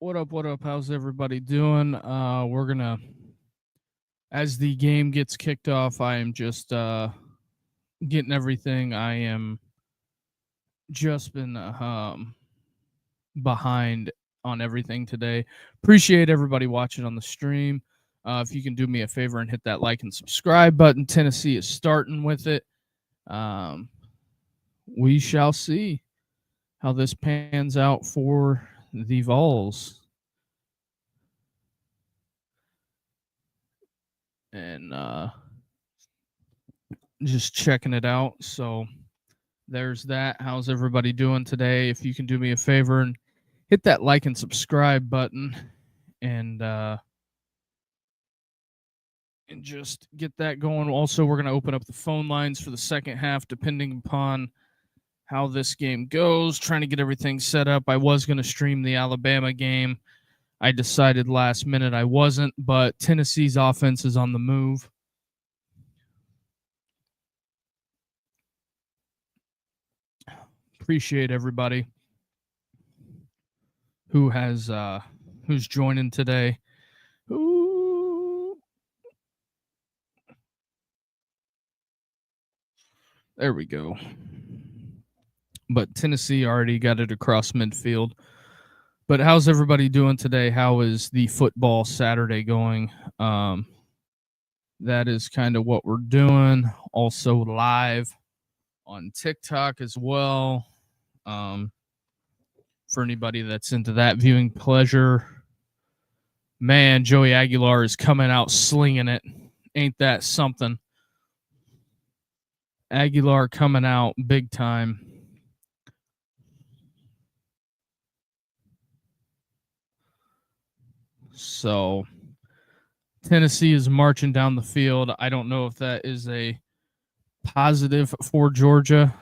What up? What up? How's everybody doing? We're gonna, as the game gets kicked off, I am just getting everything. I am just been behind on everything today. Appreciate everybody watching on the stream. If you can do me a favor and hit that like and subscribe button. Tennessee is starting with it. Um, we shall see how this pans out for the Vols. And just checking it out. So there's that. How's everybody doing today? If you can do me a favor and hit that like and subscribe button and just get that going. Also, we're going to open up the phone lines for the second half depending upon how this game goes, trying to get everything set up. I was going to stream the Alabama game. I decided last minute I wasn't, but Tennessee's offense is on the move. Appreciate everybody who has who's joining today. Ooh. There we go. But Tennessee already got it across midfield. But how's everybody doing today? How is the football Saturday going? That is kind of what we're doing. Also live on TikTok as well. For anybody that's into that viewing pleasure. Man, Joey Aguilar is coming out slinging it. Ain't that something? Aguilar coming out big time. So Tennessee is marching down the field. I don't know if that is a positive for Georgia.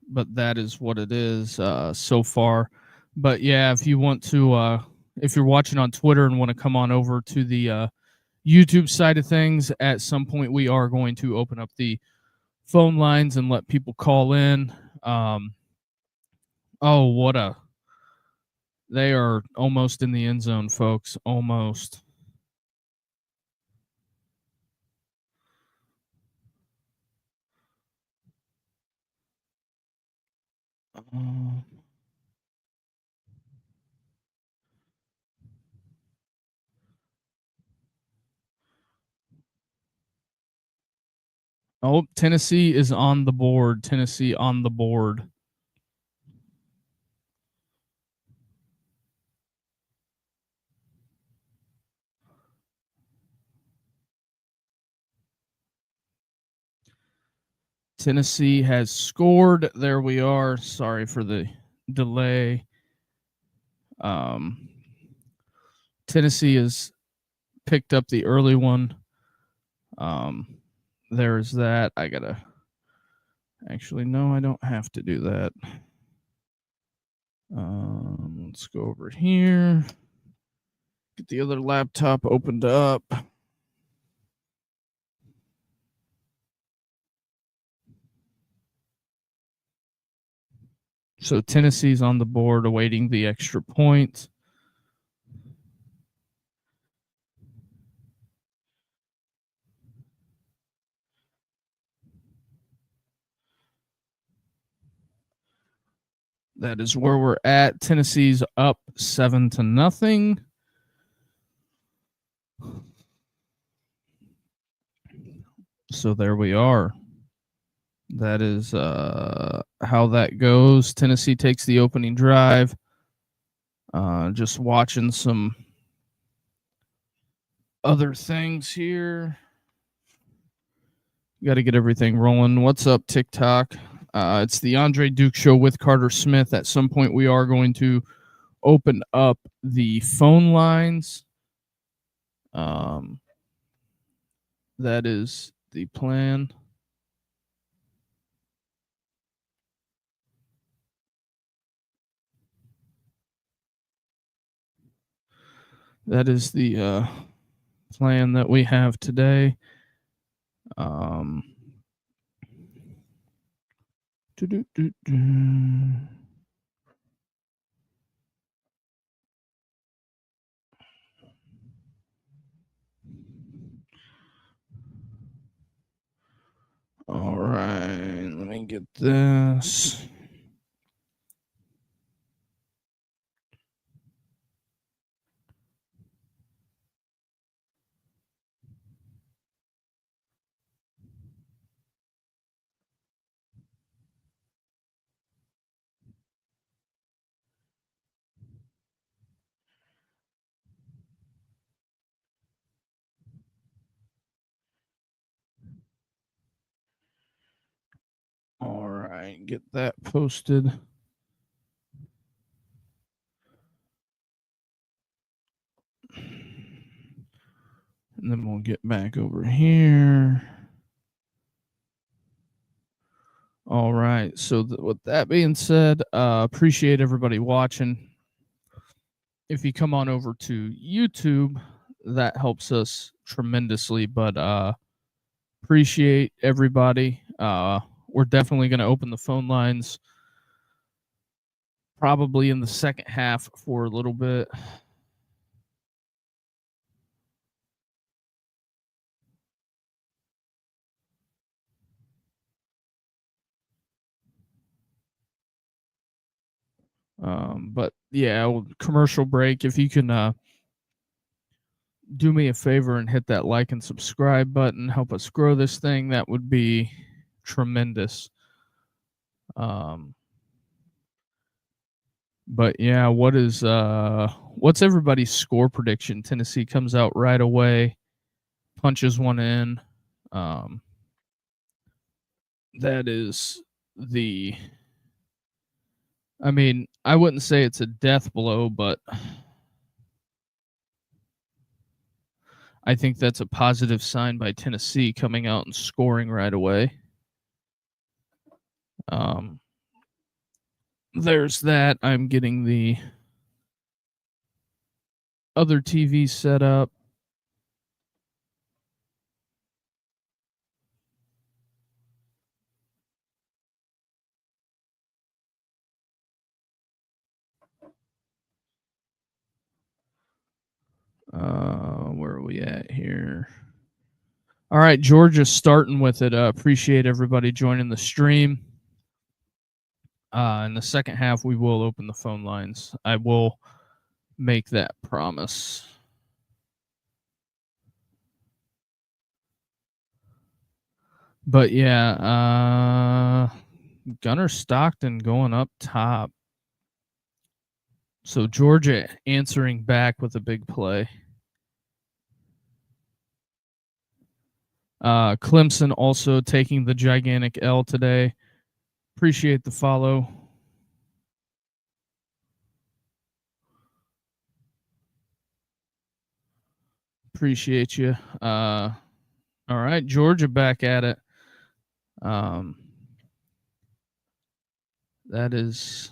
But that is what it is so far. But yeah, if you want to, if you're watching on Twitter and want to come on over to the YouTube side of things, at some point we are going to open up the phone lines and let people call in. They are almost in the end zone, folks. Almost. Oh, Tennessee is on the board. Tennessee on the board. Tennessee has scored. There we are. Sorry for the delay. Tennessee has picked up the early one. There's that. I gotta. Actually, no, I don't have to do that. Let's go over here. Get the other laptop opened up. So Tennessee's on the board awaiting the extra point. That is where we're at. Tennessee's up 7-0. So there we are. That is how that goes. Tennessee takes the opening drive. Just watching some other things here. Got to get everything rolling. What's up, TikTok? It's the Andre Duke Show with Carter Smith. At some point, we are going to open up the phone lines. That is the plan. That is the plan that we have today. All right, let me get this. All right, get that posted. And then we'll get back over here. All right. So with that being said, appreciate everybody watching. If you come on over to YouTube, that helps us tremendously. But appreciate everybody. We're definitely going to open the phone lines probably in the second half for a little bit. But yeah, commercial break. If you can do me a favor and hit that like and subscribe button, help us grow this thing, that would be tremendous. But yeah, what's everybody's score prediction? Tennessee comes out right away, punches one in. That is I mean, I wouldn't say it's a death blow, but I think that's a positive sign by Tennessee coming out and scoring right away. There's that. I'm getting the other TV set up. Where are we at here? All right, Georgia's starting with it. Appreciate everybody joining the stream. In the second half, we will open the phone lines. I will make that promise. But yeah, Gunnar Stockton going up top. So Georgia answering back with a big play. Clemson also taking the gigantic L today. Appreciate the follow. Appreciate you. All right, Georgia back at it. That is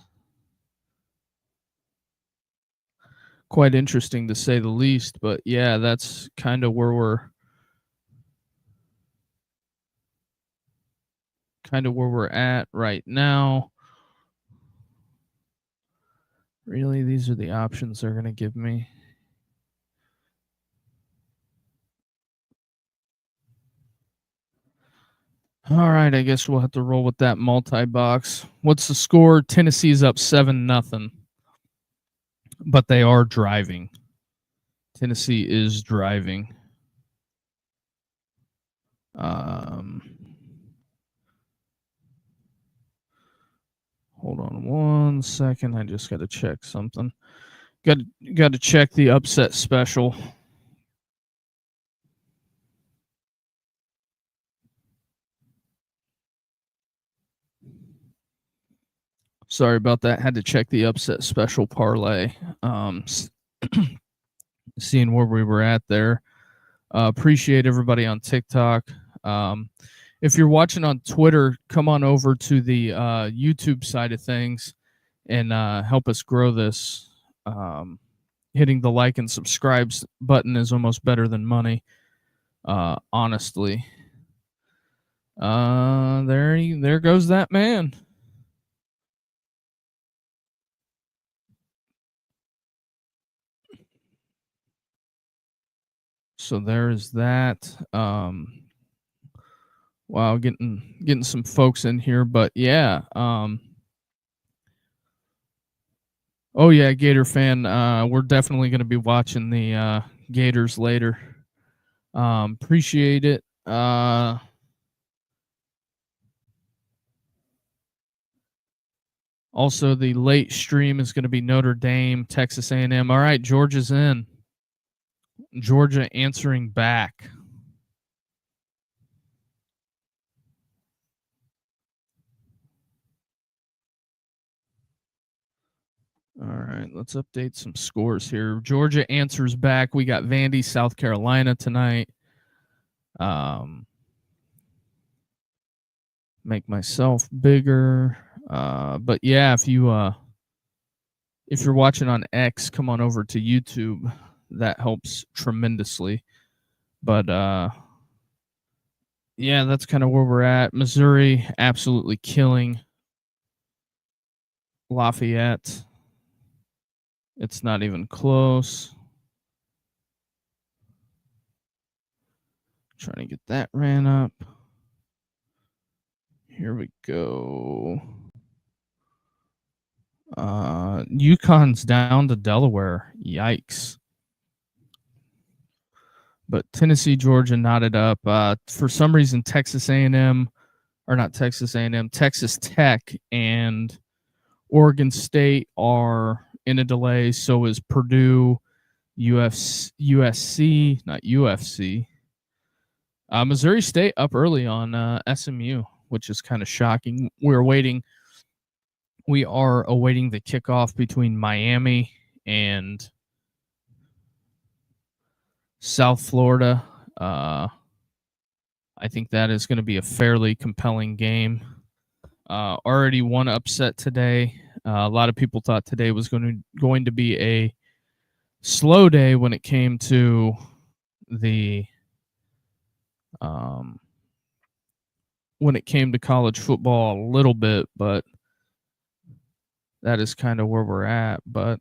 quite interesting to say the least, but yeah, that's kind of where we're at right now. Really, these are the options they're going to give me. All right, I guess we'll have to roll with that multi-box. What's the score? Tennessee's up 7-0. But they are driving. Tennessee is driving. Hold on one second. I just got to check something. Got to check the upset special. Sorry about that. Had to check the upset special parlay. Seeing where we were at there. Appreciate everybody on TikTok. If you're watching on Twitter, come on over to the YouTube side of things and help us grow this. Hitting the like and subscribe button is almost better than money, honestly. There goes that man. So there is that. Wow, getting some folks in here, but yeah. Oh yeah, Gator fan. We're definitely going to be watching the Gators later. Appreciate it. Also, the late stream is going to be Notre Dame, Texas A&M. All right, Georgia's in. Georgia answering back. All right, let's update some scores here. Georgia answers back. We got Vandy, South Carolina tonight. Make myself bigger. But yeah, if you're watching on X, come on over to YouTube. That helps tremendously. But yeah, that's kind of where we're at. Missouri absolutely killing Lafayette. It's not even close. Trying to get that ran up. Here we go. UConn's down to Delaware. Yikes. But Tennessee, Georgia knotted up. For some reason, Texas A&M, or not Texas A&M, Texas Tech and Oregon State are in a delay. So is Purdue, USC, not UFC. Missouri State up early on SMU, which is kind of shocking. We are awaiting the kickoff between Miami and South Florida. I think that is going to be a fairly compelling game. Already one upset today. A lot of people thought today was going to be a slow day when it came to the college football a little bit, but that is kind of where we're at. But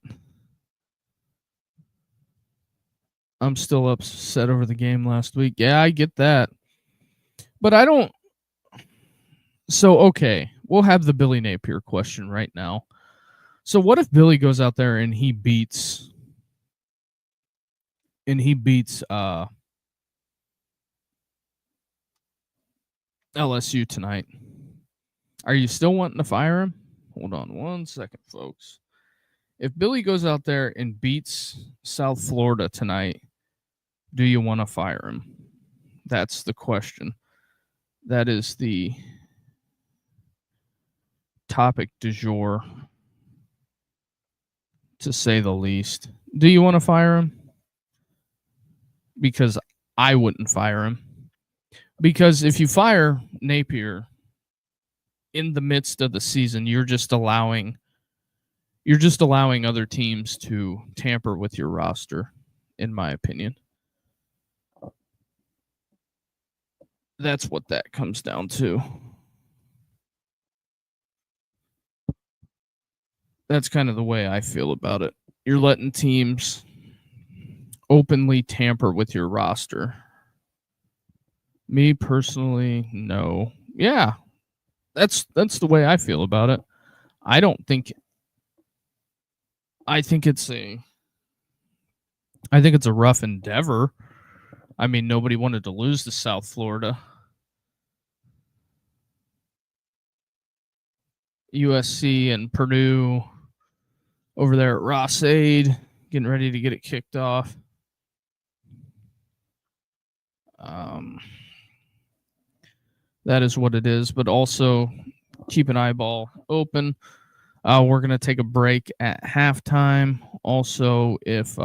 I'm still upset over the game last week. Yeah, I get that. But I don't. So, okay, we'll have the Billy Napier question right now. So what if Billy goes out there and he beats LSU tonight? Are you still wanting to fire him? Hold on one second, folks. If Billy goes out there and beats South Florida tonight, do you want to fire him? That's the question. That is the topic du jour, to say the least. Do you want to fire him? Because I wouldn't fire him. Because if you fire Napier in the midst of the season, you're just allowing other teams to tamper with your roster, in my opinion. That's what that comes down to. That's kind of the way I feel about it. You're letting teams openly tamper with your roster. Me personally, no. Yeah. That's the way I feel about it. I think it's a rough endeavor. I mean, nobody wanted to lose to South Florida. USC and Purdue over there at Ross-Ade, getting ready to get it kicked off. That is what it is, but also keep an eyeball open. We're going to take a break at halftime. Also, if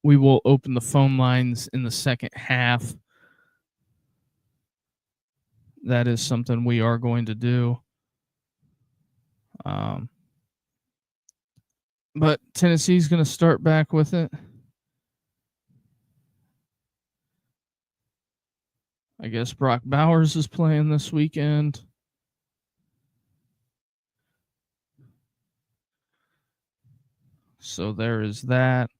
we will open the phone lines in the second half. That is something we are going to do. But Tennessee's going to start back with it. I guess Brock Bowers is playing this weekend. So there is that.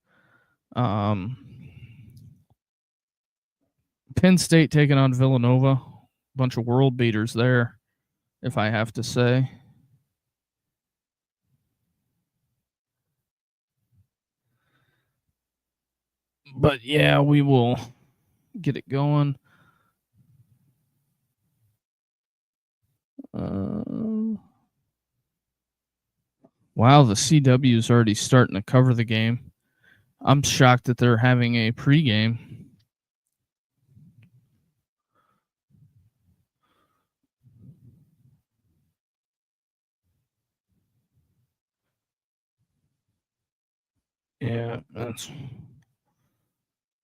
Penn State taking on Villanova. Bunch of world beaters there, if I have to say. But yeah, we will get it going. Wow, the CW is already starting to cover the game. I'm shocked that they're having a pregame. Yeah, that's.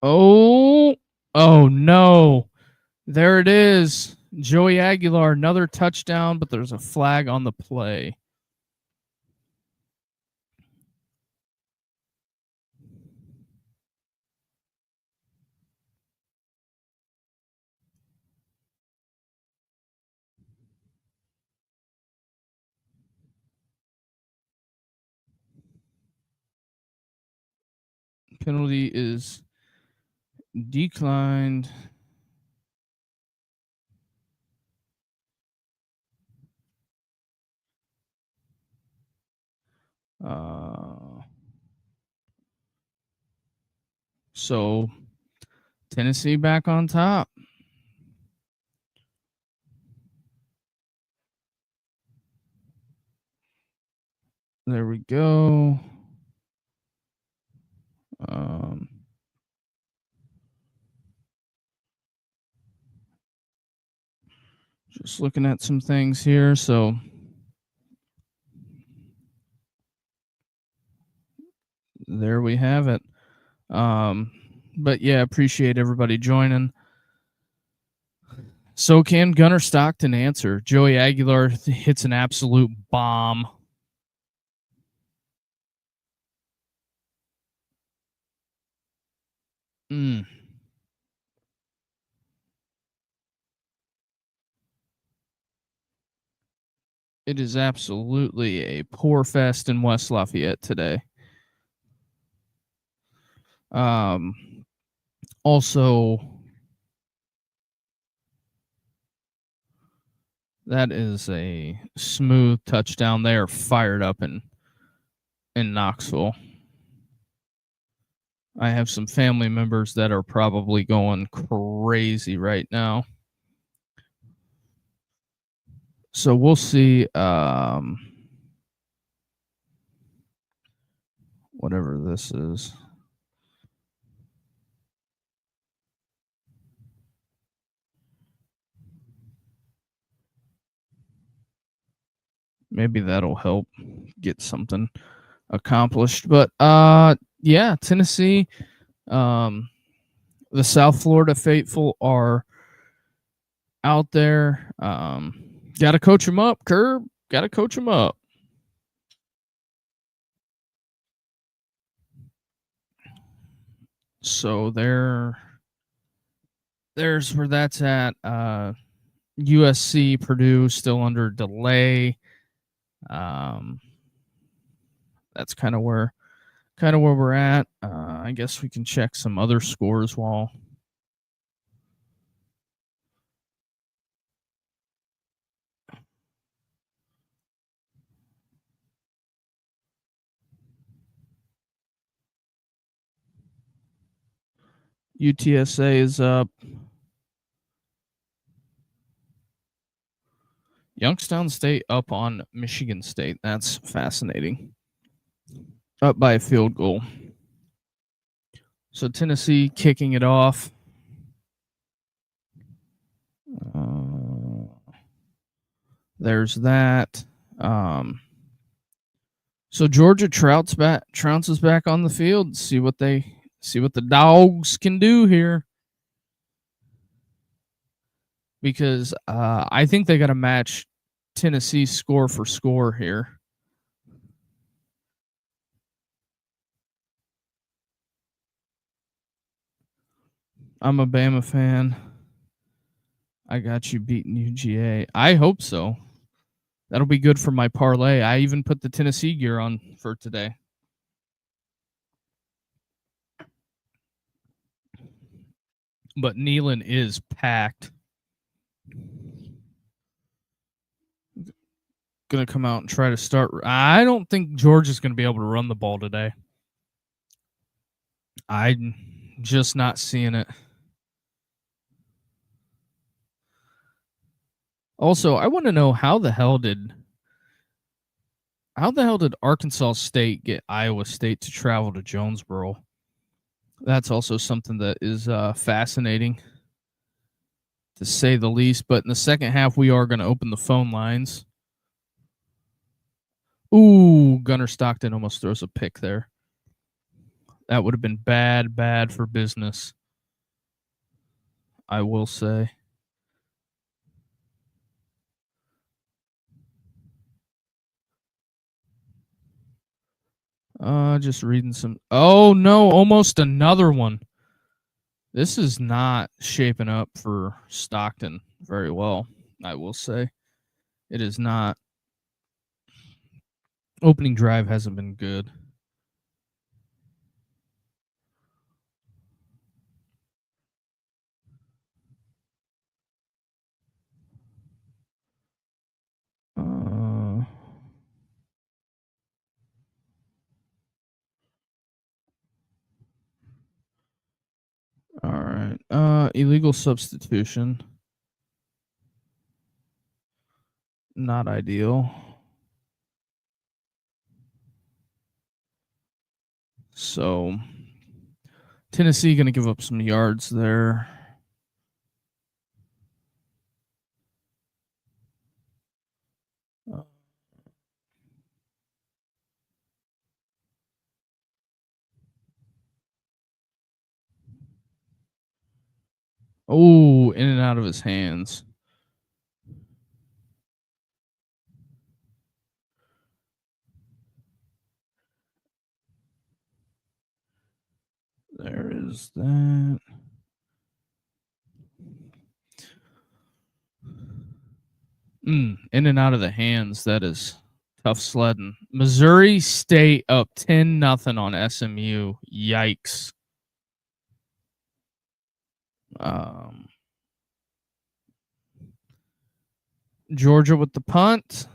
Oh no. There it is. Joey Aguilar, another touchdown, but there's a flag on the play. Penalty is declined. So Tennessee back on top. There we go. Just looking at some things here. So there we have it. But yeah, appreciate everybody joining. So can Gunnar Stockton answer? Joey Aguilar hits an absolute bomb. It is absolutely a poor fest in West Lafayette today. Also, that is a smooth touchdown. They are fired up in Knoxville. I have some family members that are probably going crazy right now. So we'll see. Whatever this is. Maybe that'll help get something accomplished. But yeah, Tennessee, the South Florida faithful are out there. Got to coach them up, Curb. Got to coach them up. So there's where that's at. USC, Purdue still under delay. That's kind of where we're at. I guess we can check some other scores while. UTSA is up. Youngstown State up on Michigan State. That's fascinating. Up by a field goal. So Tennessee kicking it off. There's that. So Georgia trounces back on the field. See what the dogs can do here. Because I think they got to match Tennessee score for score here. I'm a Bama fan. I got you beating UGA. I hope so. That'll be good for my parlay. I even put the Tennessee gear on for today. but Neyland is packed. Going to come out and try to start. I don't think Georgia's going to be able to run the ball today. I'm just not seeing it. Also, I want to know how the hell did Arkansas State get Iowa State to travel to Jonesboro? That's also something that is fascinating, to say the least. But in the second half, we are going to open the phone lines. Ooh, Gunnar Stockton almost throws a pick there. That would have been bad for business, I will say. Just reading some. Oh no, almost another one. This is not shaping up for Stockton very well, I will say. It is not. Opening drive hasn't been good. All right. Illegal substitution. Not ideal. So Tennessee going to give up some yards there. Oh, in and out of his hands. There is that. In and out of the hands. That is tough sledding. Missouri State up 10-0 on SMU. Yikes. Georgia with the punt.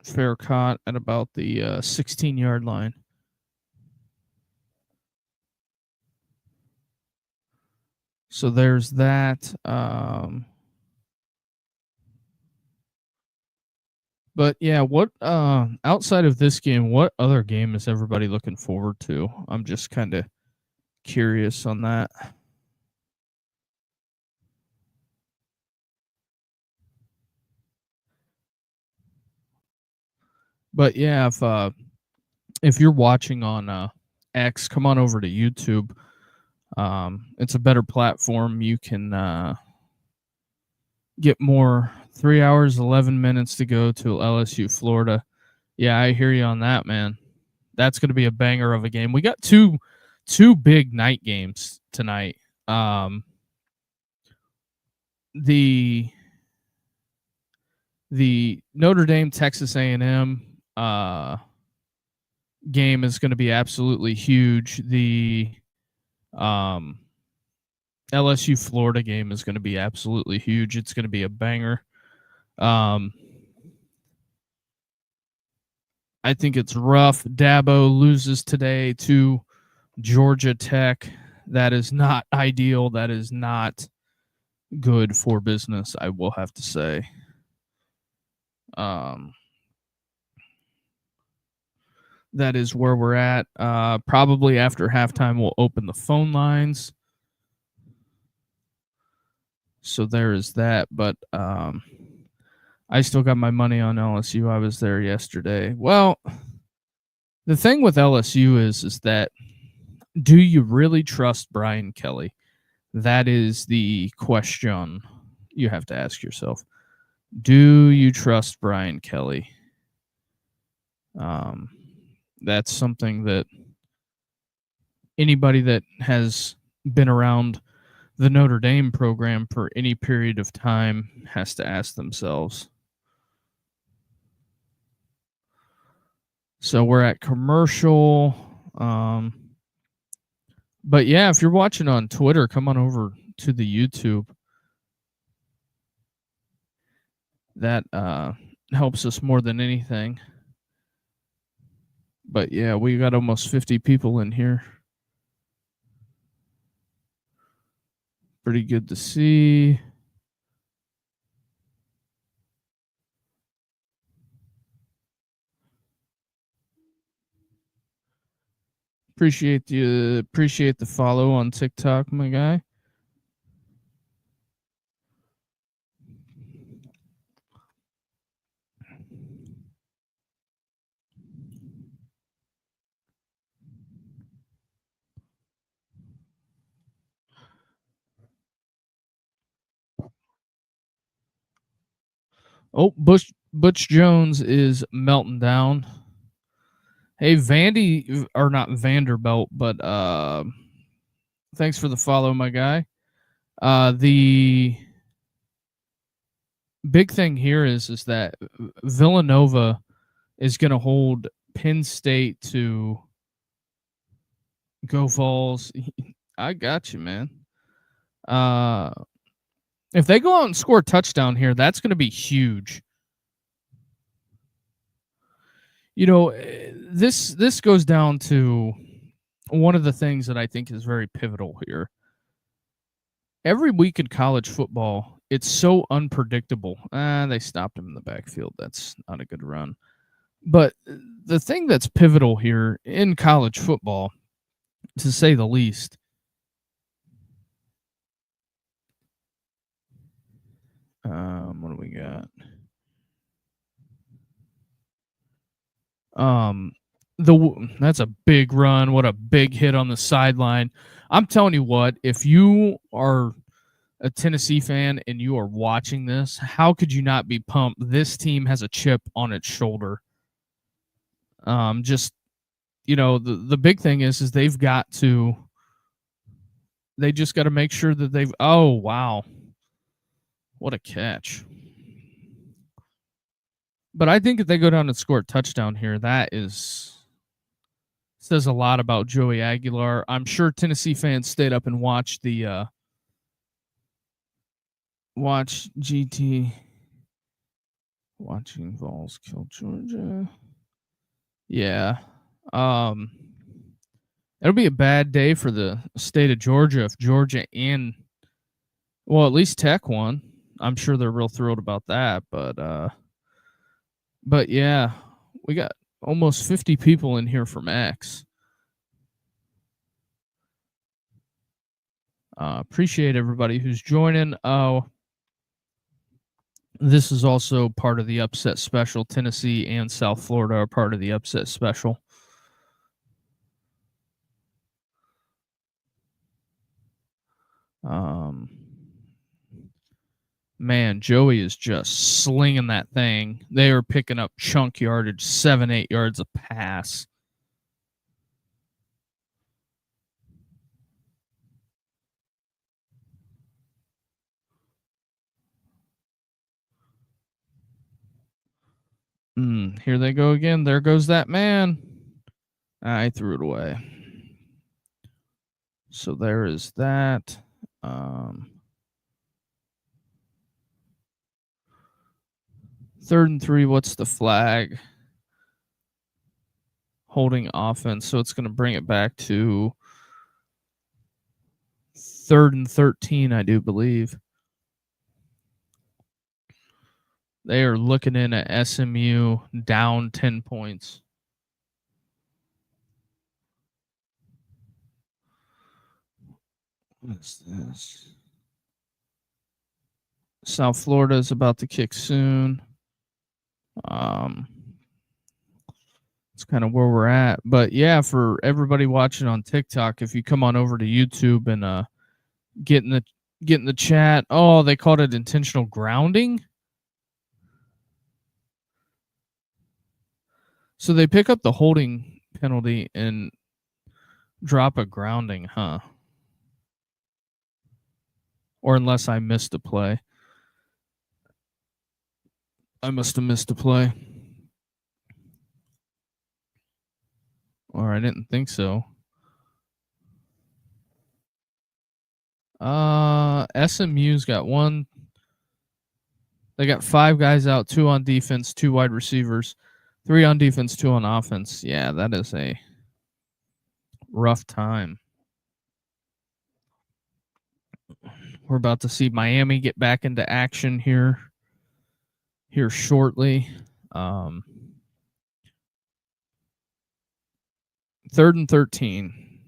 Fair caught at about the 16-yard line. So there's that. But yeah, what outside of this game, what other game is everybody looking forward to? I'm just kind of curious on that. But yeah, if you're watching on X, come on over to YouTube. It's a better platform. You can get more. 3 hours, 11 minutes to go to LSU, Florida. Yeah, I hear you on that, man. That's going to be a banger of a game. We got two big night games tonight. The Notre Dame Texas A&M game is going to be absolutely huge. The LSU Florida game is going to be absolutely huge. It's going to be a banger. I think it's rough. Dabo loses today to Georgia Tech. That is not ideal. That is not good for business, I will have to say. That is where we're at. Probably after halftime, we'll open the phone lines. So there is that. But I still got my money on LSU. I was there yesterday. Well, the thing with LSU is that, do you really trust Brian Kelly? That is the question you have to ask yourself. Do you trust Brian Kelly? That's something that anybody that has been around the Notre Dame program for any period of time has to ask themselves. So we're at commercial. But yeah, if you're watching on Twitter, come on over to the YouTube. That helps us more than anything. But yeah, we got almost 50 people in here. Pretty good to see. Appreciate the follow on TikTok, my guy. Oh, Butch Jones is melting down. Hey, Vandy, or not Vanderbilt, but thanks for the follow, my guy. The big thing here is that Villanova is going to hold Penn State to go Vols. I got you, man. If they go out and score a touchdown here, that's going to be huge. You know, this goes down to one of the things that I think is very pivotal here. Every week in college football, it's so unpredictable. They stopped him in the backfield. That's not a good run. But the thing that's pivotal here in college football, to say the least, what do we got? That's a big run. What a big hit on the sideline. I'm telling you what, if you are a Tennessee fan and you are watching this, how could you not be pumped? This team has a chip on its shoulder. Just the big thing is they just got to make sure that oh wow, what a catch. But I think if they go down and score a touchdown here, says a lot about Joey Aguilar. I'm sure Tennessee fans stayed up and watched the watch GT watching Vols kill Georgia. Yeah. It'll be a bad day for the state of Georgia if Georgia and at least Tech won. I'm sure they're real thrilled about that, but yeah, we got almost 50 people in here from X. Appreciate everybody who's joining. Oh, this is also part of the upset special. Tennessee and South Florida are part of the upset special. Man, Joey is just slinging that thing. They are picking up chunk yardage, 7-8 yards a pass. Here they go again. There goes that man. I threw it away. So there is that. 3rd and 3. What's the flag? Holding offense. So it's going to bring it back to 3rd and 13, I do believe. They are looking in at SMU down 10 points. What is this? South Florida is about to kick soon. It's kind of where we're at. But yeah, for everybody watching on TikTok, if you come on over to YouTube and get in the chat. Oh, they called it intentional grounding. So they pick up the holding penalty and drop a grounding, huh? Or unless I missed a play. I must have missed a play. Or I didn't think so. SMU's got one. They got 5 guys out, 2 on defense, 2 wide receivers, 3 on defense, 2 on offense. Yeah, that is a rough time. We're about to see Miami get back into action here shortly. 3rd and 13.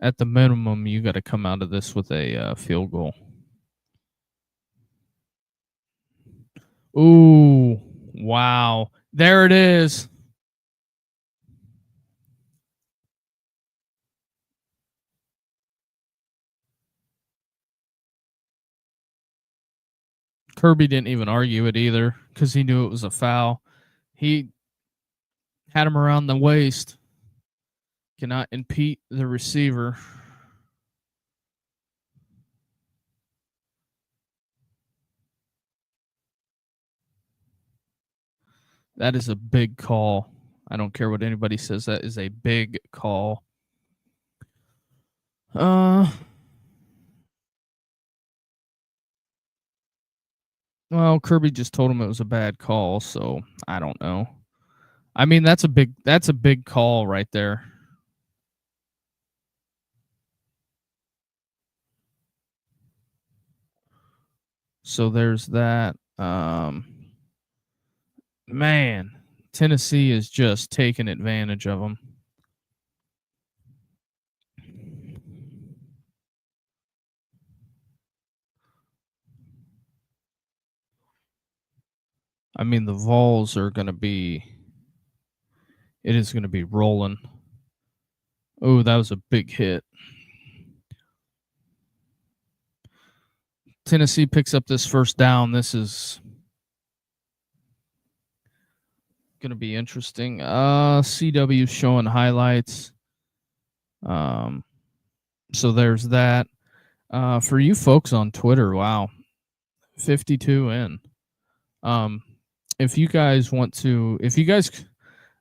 At the minimum, you got to come out of this with a field goal. Ooh, wow. There it is. Kirby didn't even argue it either because he knew it was a foul. He had him around the waist. Cannot impede the receiver. That is a big call. I don't care what anybody says. That is a big call. Well, Kirby just told him it was a bad call, so I don't know. I mean, that's a big call right there. So there's that. Man, Tennessee is just taking advantage of them. I mean, the Vols are going to be. It is going to be rolling. Oh, that was a big hit. Tennessee picks up this first down. This is going to be interesting. CW showing highlights. So there's that. For you folks on Twitter, wow, 52 in. If you guys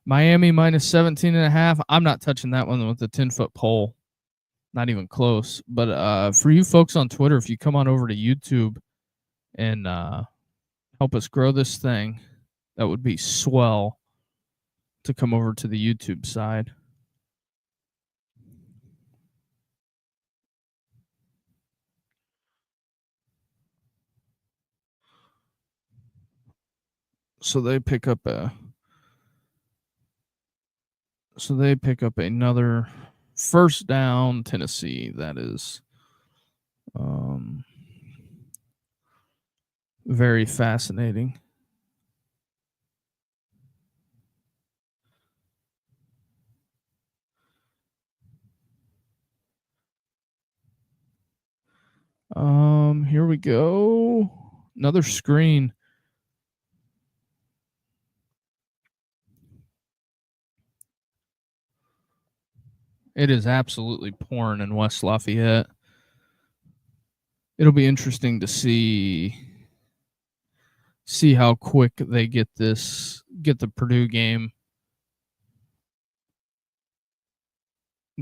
Miami minus 17.5, I'm not touching that one with the 10-foot pole. Not even close. But for you folks on Twitter, if you come on over to YouTube and help us grow this thing, that would be swell to come over to the YouTube side. So they pick up another first down, Tennessee. That is very fascinating. Here we go. Another screen. It is absolutely pouring in West Lafayette. It'll be interesting to see how quick they get the Purdue game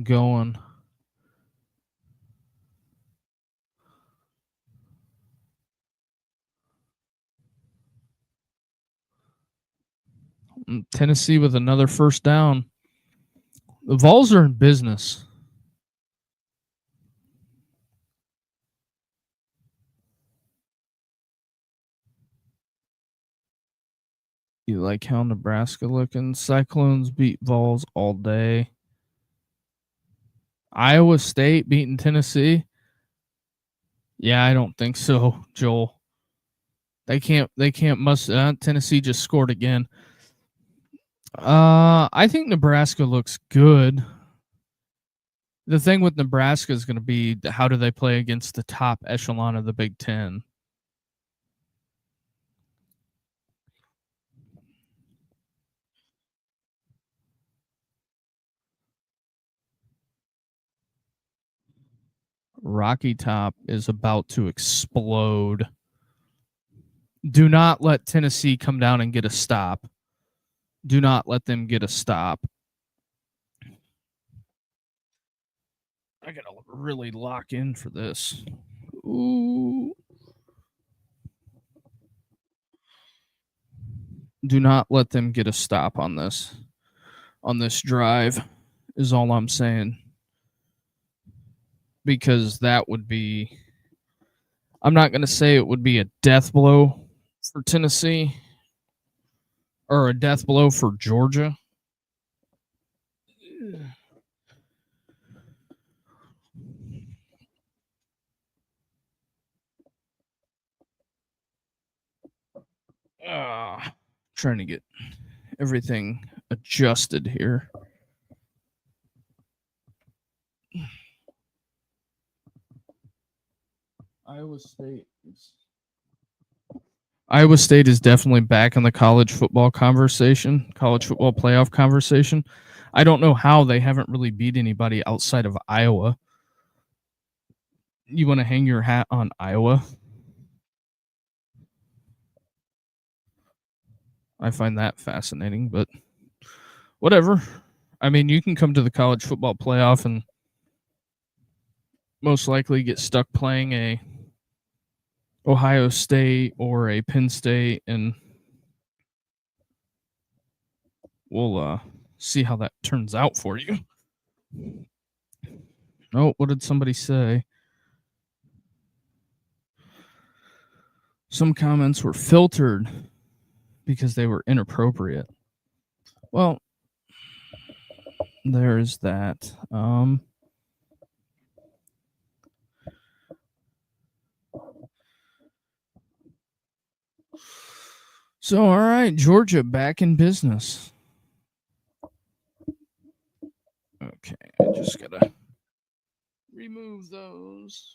going. Tennessee with another first down. The Vols are in business. You like how Nebraska looking? Cyclones beat Vols all day. Iowa State beating Tennessee? Yeah, I don't think so, Joel. They can't Tennessee just scored again. I think Nebraska looks good. The thing with Nebraska is going to be how do they play against the top echelon of the Big Ten? Rocky Top is about to explode. Do not let Tennessee come down and get a stop. Do not let them get a stop. I gotta really lock in for this. Ooh. Do not let them get a stop on this drive, is all I'm saying. Because that would be, I'm not going to say it would be a death blow for Tennessee or a death blow for Georgia. Trying to get everything adjusted here. Iowa State is definitely back in the college football conversation, college football playoff conversation. I don't know how they haven't really beat anybody outside of Iowa. You want to hang your hat on Iowa? I find that fascinating, but whatever. I mean, you can come to the college football playoff and most likely get stuck playing a Ohio State or a Penn State, and we'll see how that turns out for you. Oh, what did somebody say? Some comments were filtered because they were inappropriate. Well, there's that. So, all right, Georgia back in business. Okay, I just gotta remove those.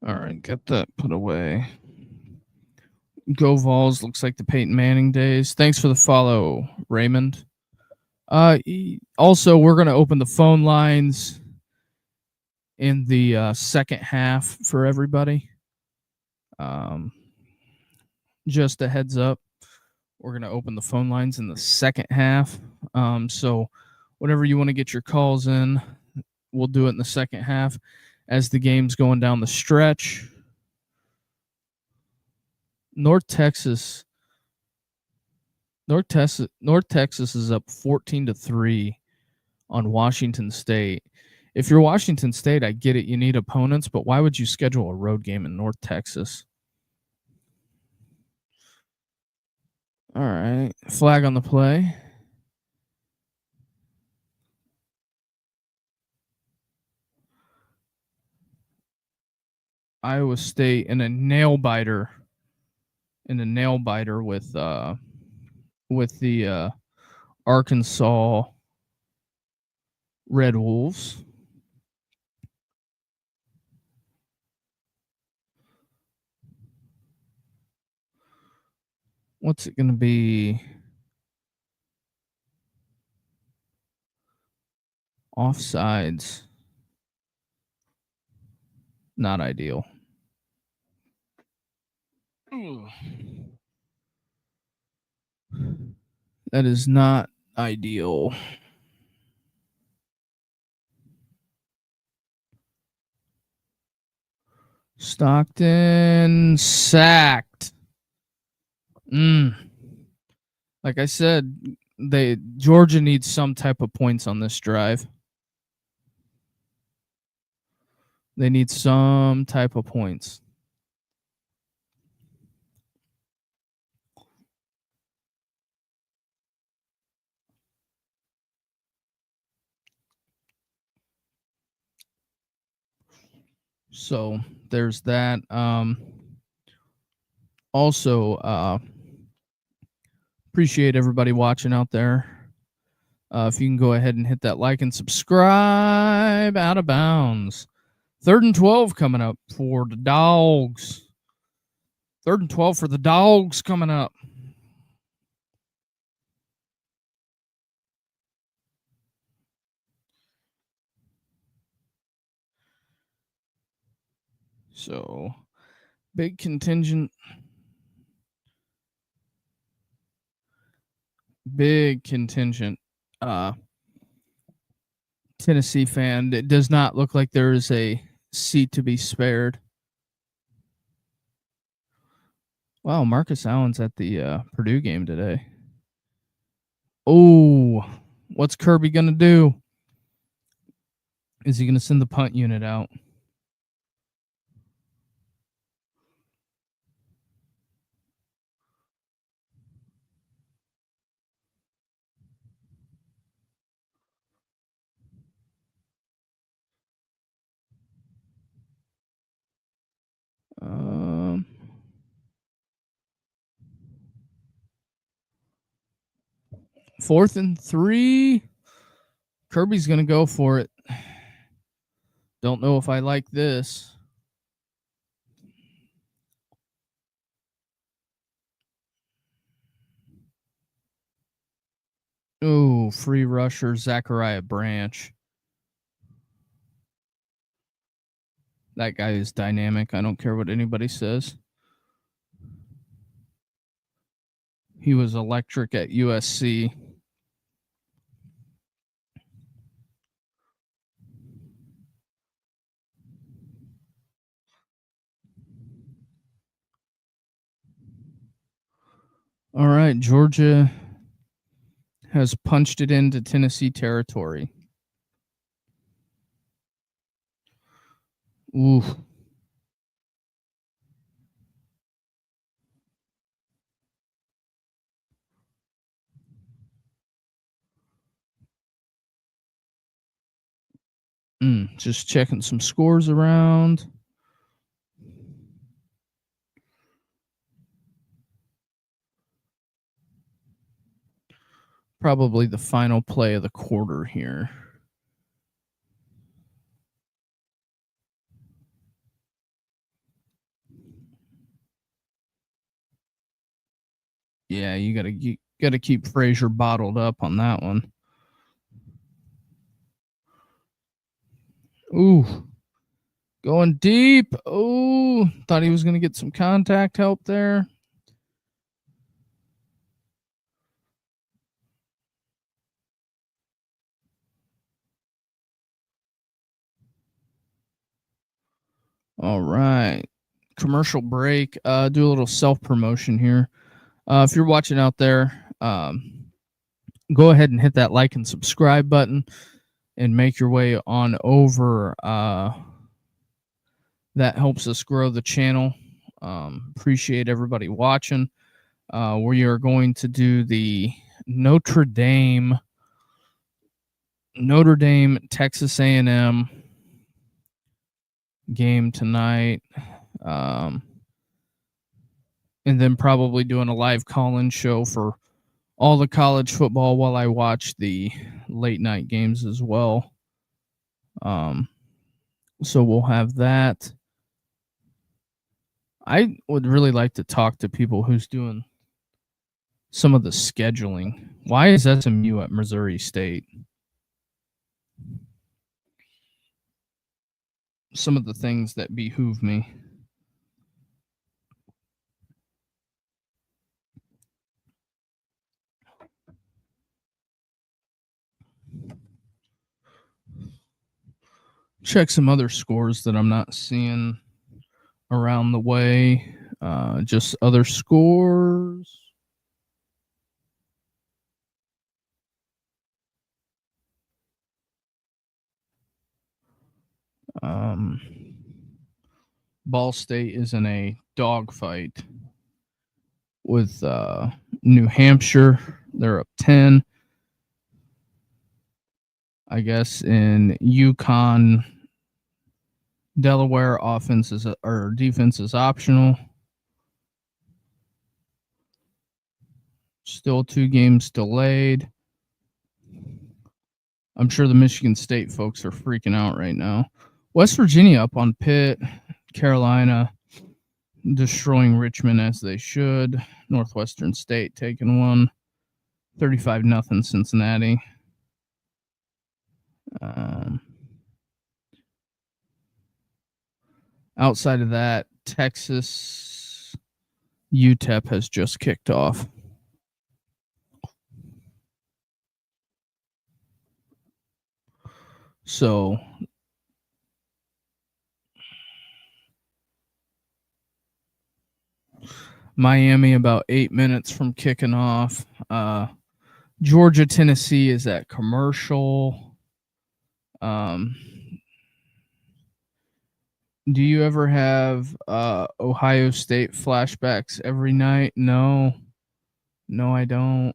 All right, get that put away. Go Vols, looks like the Peyton Manning days. Thanks for the follow, Raymond. Also, we're going to open the phone lines in the second half for everybody. Just a heads up, we're going to open the phone lines in the second half. So whenever you want to get your calls in, we'll do it in the second half as the game's going down the stretch. North Texas is up 14-3 on Washington State. If you're Washington State, I get it. You need opponents, but why would you schedule a road game in North Texas? All right. Flag on the play. Iowa State in a nail biter. With the Arkansas Red Wolves. What's it going to be? Offsides. Not ideal. That is not ideal. Stockton sacked. Like I said, Georgia needs some type of points on this drive. They need some type of points. So there's that. Also, appreciate everybody watching out there. If you can go ahead and hit that like and subscribe. Out of bounds. 3rd and 12 coming up for the Dogs. 3rd and 12 for the Dogs coming up. So big contingent. Tennessee fan. It does not look like there is a seat to be spared. Wow, Marcus Allen's at the Purdue game today. Oh, what's Kirby going to do? Is he going to send the punt unit out? Fourth and 3. Kirby's going to go for it. Don't know if I like this. Ooh, free rusher Zachariah Branch. That guy is dynamic. I don't care what anybody says. He was electric at USC. All right, Georgia has punched it into Tennessee territory. Ooh. Just checking some scores around. Probably the final play of the quarter here. Yeah, you gotta keep Frazier bottled up on that one. Ooh, going deep. Oh, thought he was gonna get some contact help there. All right, commercial break. Do a little self promotion here. If you're watching out there, go ahead and hit that like and subscribe button and make your way on over. That helps us grow the channel. Appreciate everybody watching. We are going to do the Notre Dame, Texas A&M game tonight. And then probably doing a live call-in show for all the college football while I watch the late night games as well. So we'll have that. I would really like to talk to people who's doing some of the scheduling. Why is SMU at Missouri State? Some of the things that behoove me. Check some other scores that I'm not seeing around the way. Just other scores. Ball State is in a dogfight with New Hampshire. They're up 10. I guess in UConn, Delaware, offense is or defense is optional. Still 2 games delayed. I'm sure the Michigan State folks are freaking out right now. West Virginia up on Pitt. Carolina destroying Richmond as they should. Northwestern State taking one. 35-0 Cincinnati. Outside of that, Texas UTEP has just kicked off. So Miami about 8 minutes from kicking off. Georgia, Tennessee is at commercial. Do you ever have Ohio State flashbacks every night? No, I don't.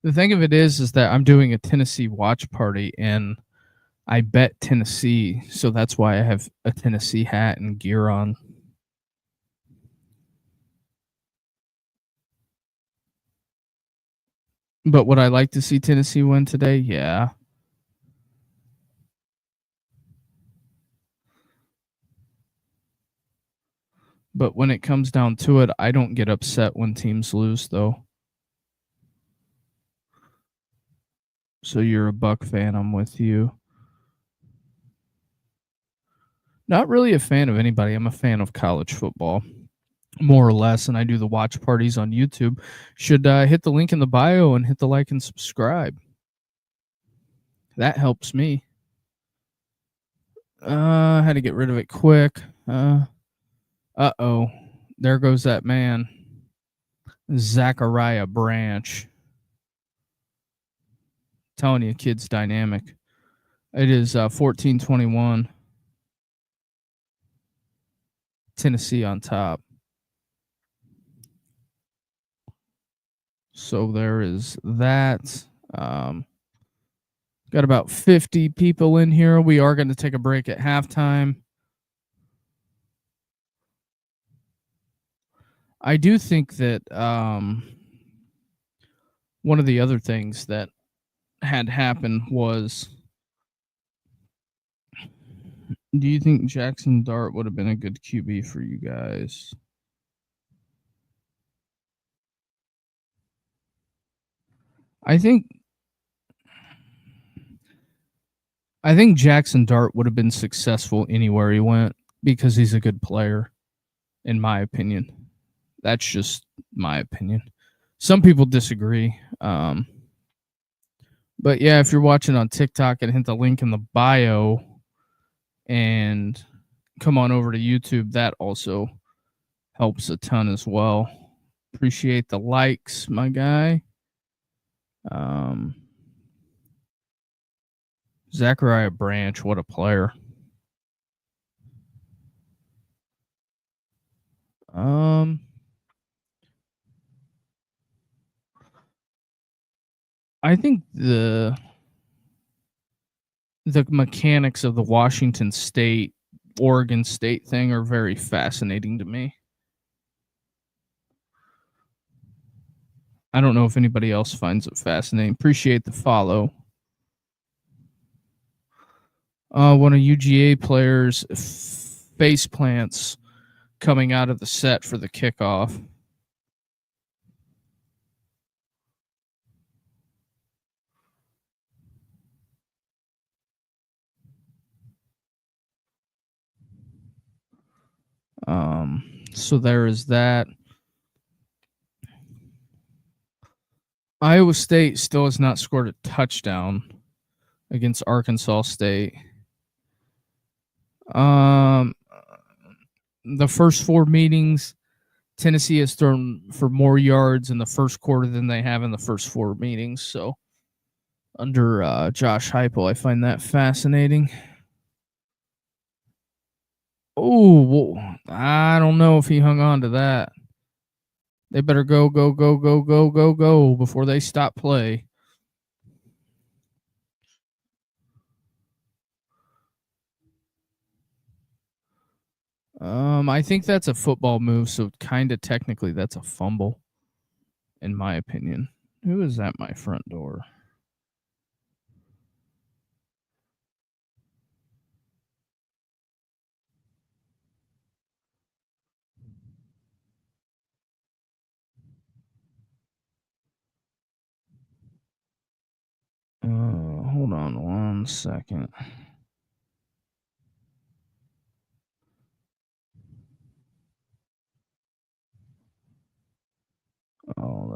The thing of it is that I'm doing a Tennessee watch party, and I bet Tennessee, so that's why I have a Tennessee hat and gear on. But would I like to see Tennessee win today? Yeah. But when it comes down to it, I don't get upset when teams lose, though. So you're a Buck fan. I'm with you. Not really a fan of anybody. I'm a fan of college football, more or less. And I do the watch parties on YouTube. Should hit the link in the bio and hit the like and subscribe. That helps me. I had to get rid of it quick. Uh-oh. There goes that man. Zachariah Branch. Telling you, kid's dynamic. It is 14-21. Tennessee on top. So there is that. Got about 50 people in here. We are going to take a break at halftime. I do think that one of the other things that had happened was, do you think Jackson Dart would have been a good QB for you guys? I think Jackson Dart would have been successful anywhere he went because he's a good player, in my opinion. That's just my opinion. Some people disagree. But yeah, if you're watching on TikTok, and hit the link in the bio and come on over to YouTube, that also helps a ton as well. Appreciate the likes, my guy. Zachariah Branch, what a player. I think the mechanics of the Washington State, Oregon State thing are very fascinating to me. I don't know if anybody else finds it fascinating. Appreciate the follow. One of UGA players face plants coming out of the set for the kickoff. So there is that. Iowa State still has not scored a touchdown against Arkansas State. The first 4 meetings, Tennessee has thrown for more yards in the first quarter than they have in the first 4 meetings. So under Josh Heupel, I find that fascinating. Oh, well, I don't know if he hung on to that. They better go before they stop play. I think that's a football move, so kind of technically that's a fumble, in my opinion. Who is at my front door? Hold on one second.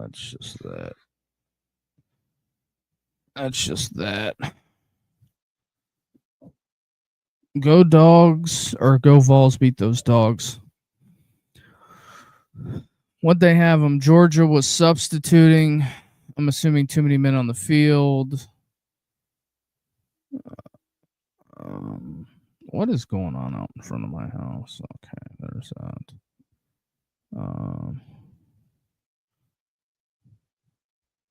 That's just that. That's just that. Go Dogs or go Vols beat those dogs. What they have them, Georgia was substituting. I'm assuming too many men on the field. What is going on out in front of my house? Okay, there's that.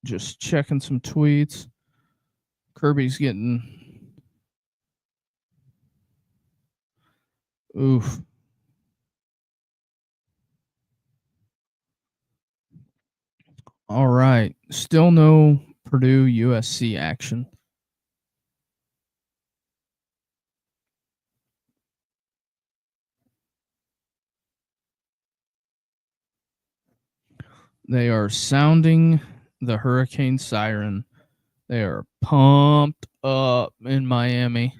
Just checking some tweets. Kirby's getting oof. All right. Still no Purdue USC action. They are sounding the hurricane siren. They are pumped up in Miami.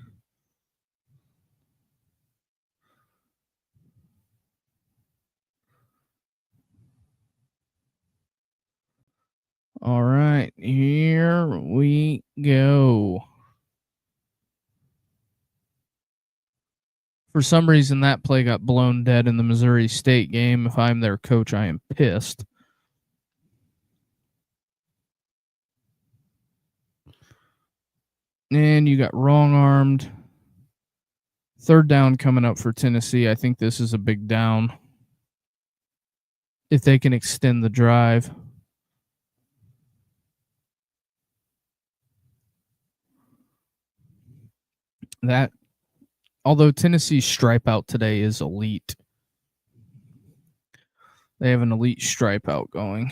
All right, here we go. For some reason, that play got blown dead in the Missouri State game. If I'm their coach, I am pissed. And you got wrong-armed. Third down coming up for Tennessee. I think this is a big down. If they can extend the drive. That, although Tennessee's stripe out today is elite. They have an elite stripe out going.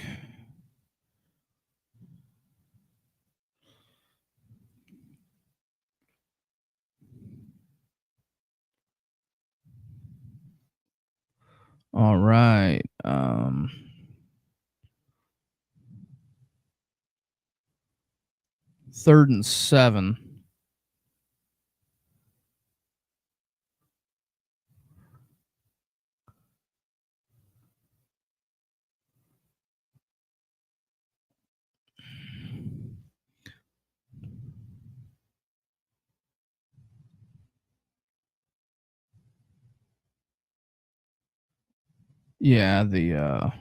All right. 3rd and 7. Yeah, the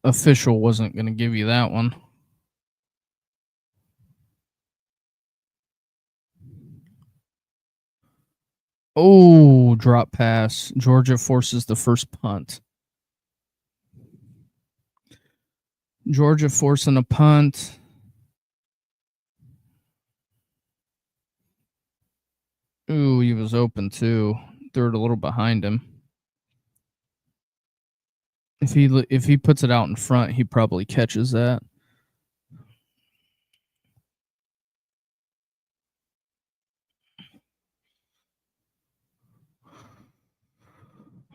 official wasn't going to give you that one. Oh, drop pass. Georgia forces the first punt. Georgia forcing a punt. Ooh, he was open too. Threw it a little behind him. If he puts it out in front, he probably catches that.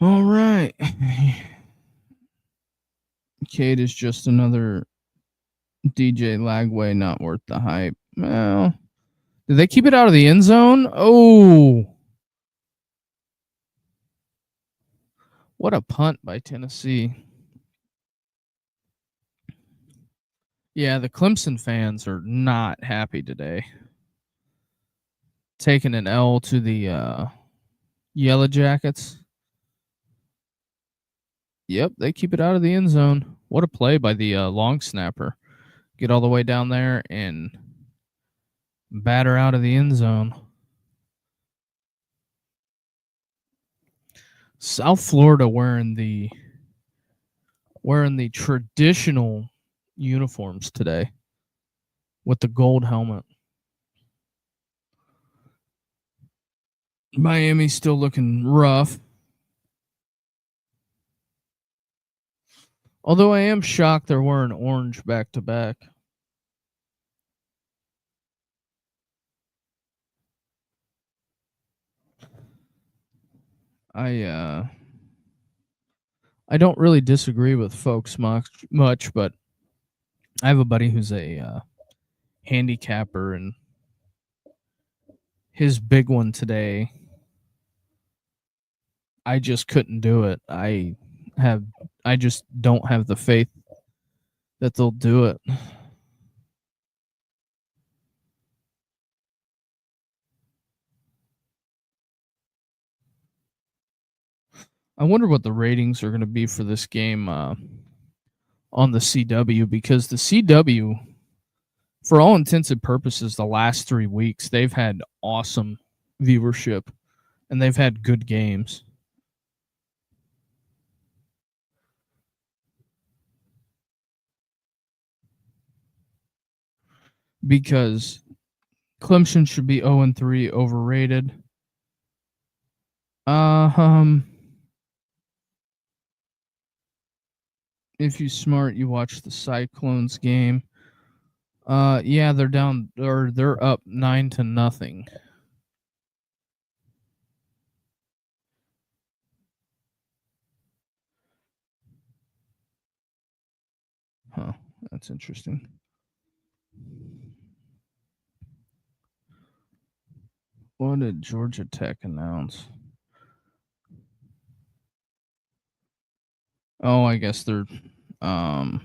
All right. Cade is just another DJ Lagway, not worth the hype. Well, did they keep it out of the end zone? Oh. What a punt by Tennessee. Yeah, the Clemson fans are not happy today. Taking an L to the Yellow Jackets. Yep, they keep it out of the end zone. What a play by the long snapper. Get all the way down there and batter out of the end zone. South Florida wearing the traditional uniforms today with the gold helmet. Miami's still looking rough. Although I am shocked they're wearing orange back to back. I don't really disagree with folks much, but I have a buddy who's a handicapper, and his big one today, I just couldn't do it. I just don't have the faith that they'll do it. I wonder what the ratings are going to be for this game on the CW, because the CW, for all intents and purposes, the last 3 weeks they've had awesome viewership and they've had good games. Because Clemson should be 0-3, overrated. If you smart, you watch the Cyclones game. Yeah, they're down, or they're up 9-0. Huh, that's interesting. What did Georgia Tech announce? Oh, I guess they're Clemson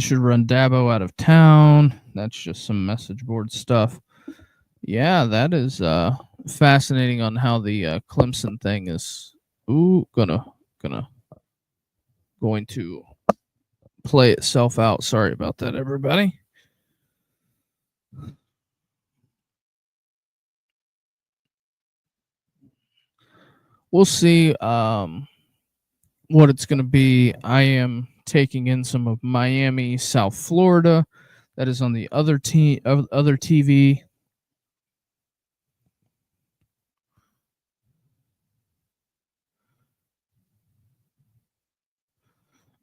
should run Dabo out of town. That's just some message board stuff. Yeah, that is fascinating on how the Clemson thing is going to play itself out. Sorry about that, everybody. We'll see what it's going to be. I am taking in some of Miami, South Florida. That is on the other TV.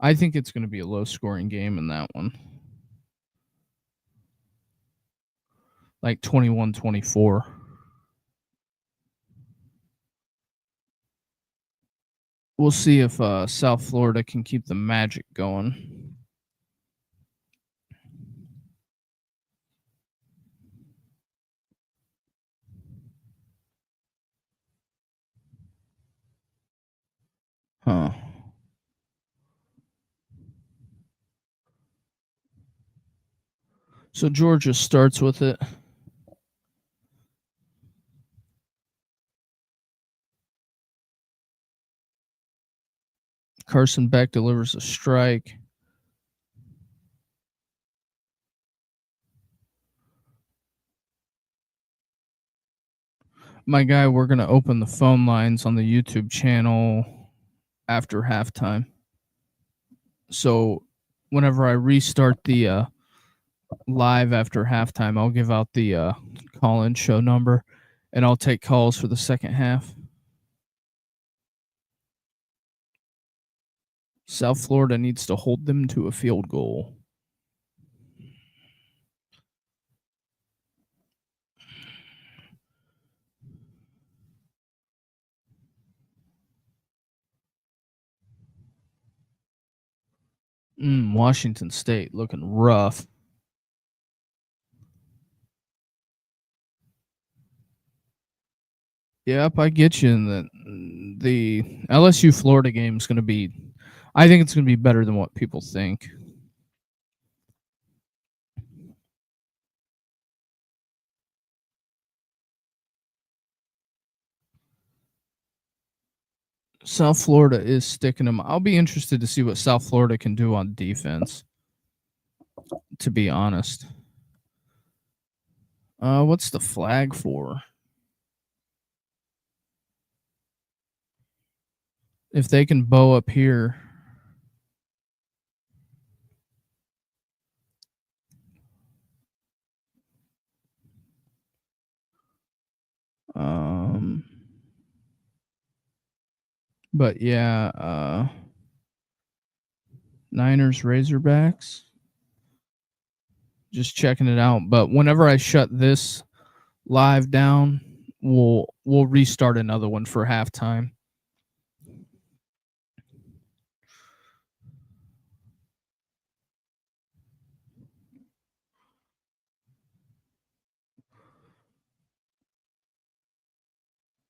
I think it's going to be a low scoring game in that one. Like 21-24. We'll see if South Florida can keep the magic going. Huh. So Georgia starts with it. Carson Beck delivers a strike. My guy, we're going to open the phone lines on the YouTube channel after halftime. So whenever I restart the live after halftime, I'll give out the call-in show number, and I'll take calls for the second half. South Florida needs to hold them to a field goal. Washington State looking rough. Yep, I get you. In the LSU Florida game is going to be, I think it's going to be better than what people think. South Florida is sticking them. I'll be interested to see what South Florida can do on defense, to be honest. What's the flag for? If they can bow up here. But yeah, Niners Razorbacks. Just checking it out. But whenever I shut this live down, we'll restart another one for halftime.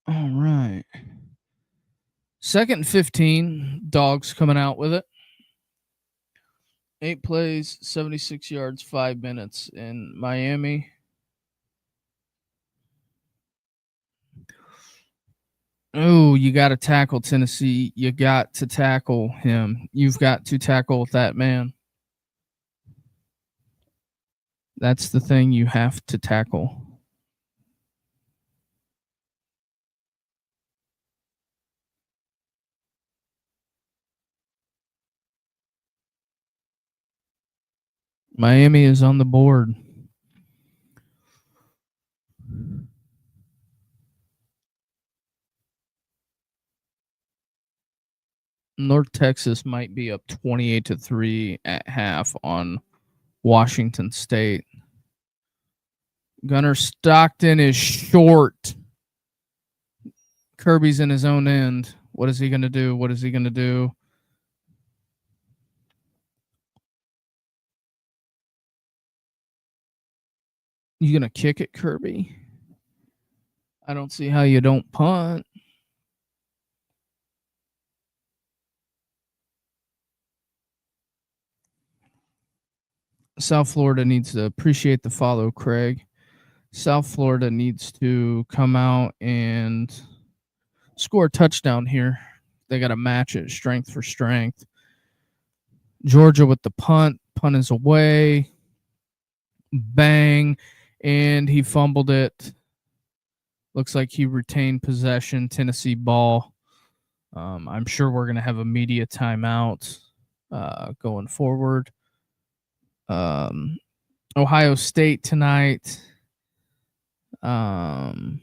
All right. 2nd and 15. Dogs coming out with it. 8 plays, 76 yards, 5 minutes in Miami. Oh, you got to tackle Tennessee. You got to tackle him. You've got to tackle that man. That's the thing you have to tackle. Miami is on the board. North Texas might be up 28-3 at half on Washington State. Gunnar Stockton is short. Kirby's in his own end. What is he going to do? What is he going to do? You going to kick it, Kirby? I don't see how you don't punt. South Florida needs to appreciate the follow, Craig. South Florida needs to come out and score a touchdown here. They got to match it strength for strength. Georgia with the punt. Punt is away. Bang. And he fumbled it. Looks like he retained possession. Tennessee ball. I'm sure we're going to have a media timeout going forward. Ohio State tonight. Penn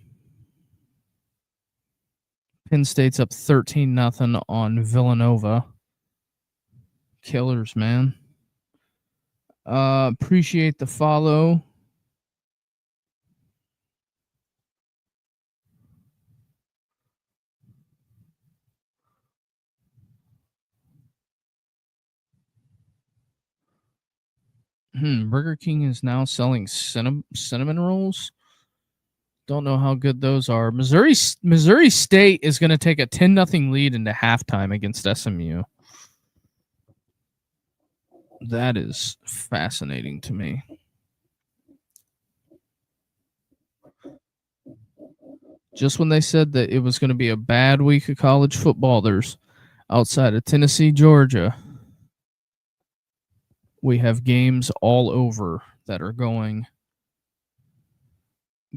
State's up 13-0 on Villanova. Killers, man. Appreciate the follow. Burger King is now selling cinnamon rolls. Don't know how good those are. Missouri State is going to take a 10-0 lead into halftime against SMU. That is fascinating to me. Just when they said that it was going to be a bad week of college football, there's outside of Tennessee, Georgia, we have games all over that are going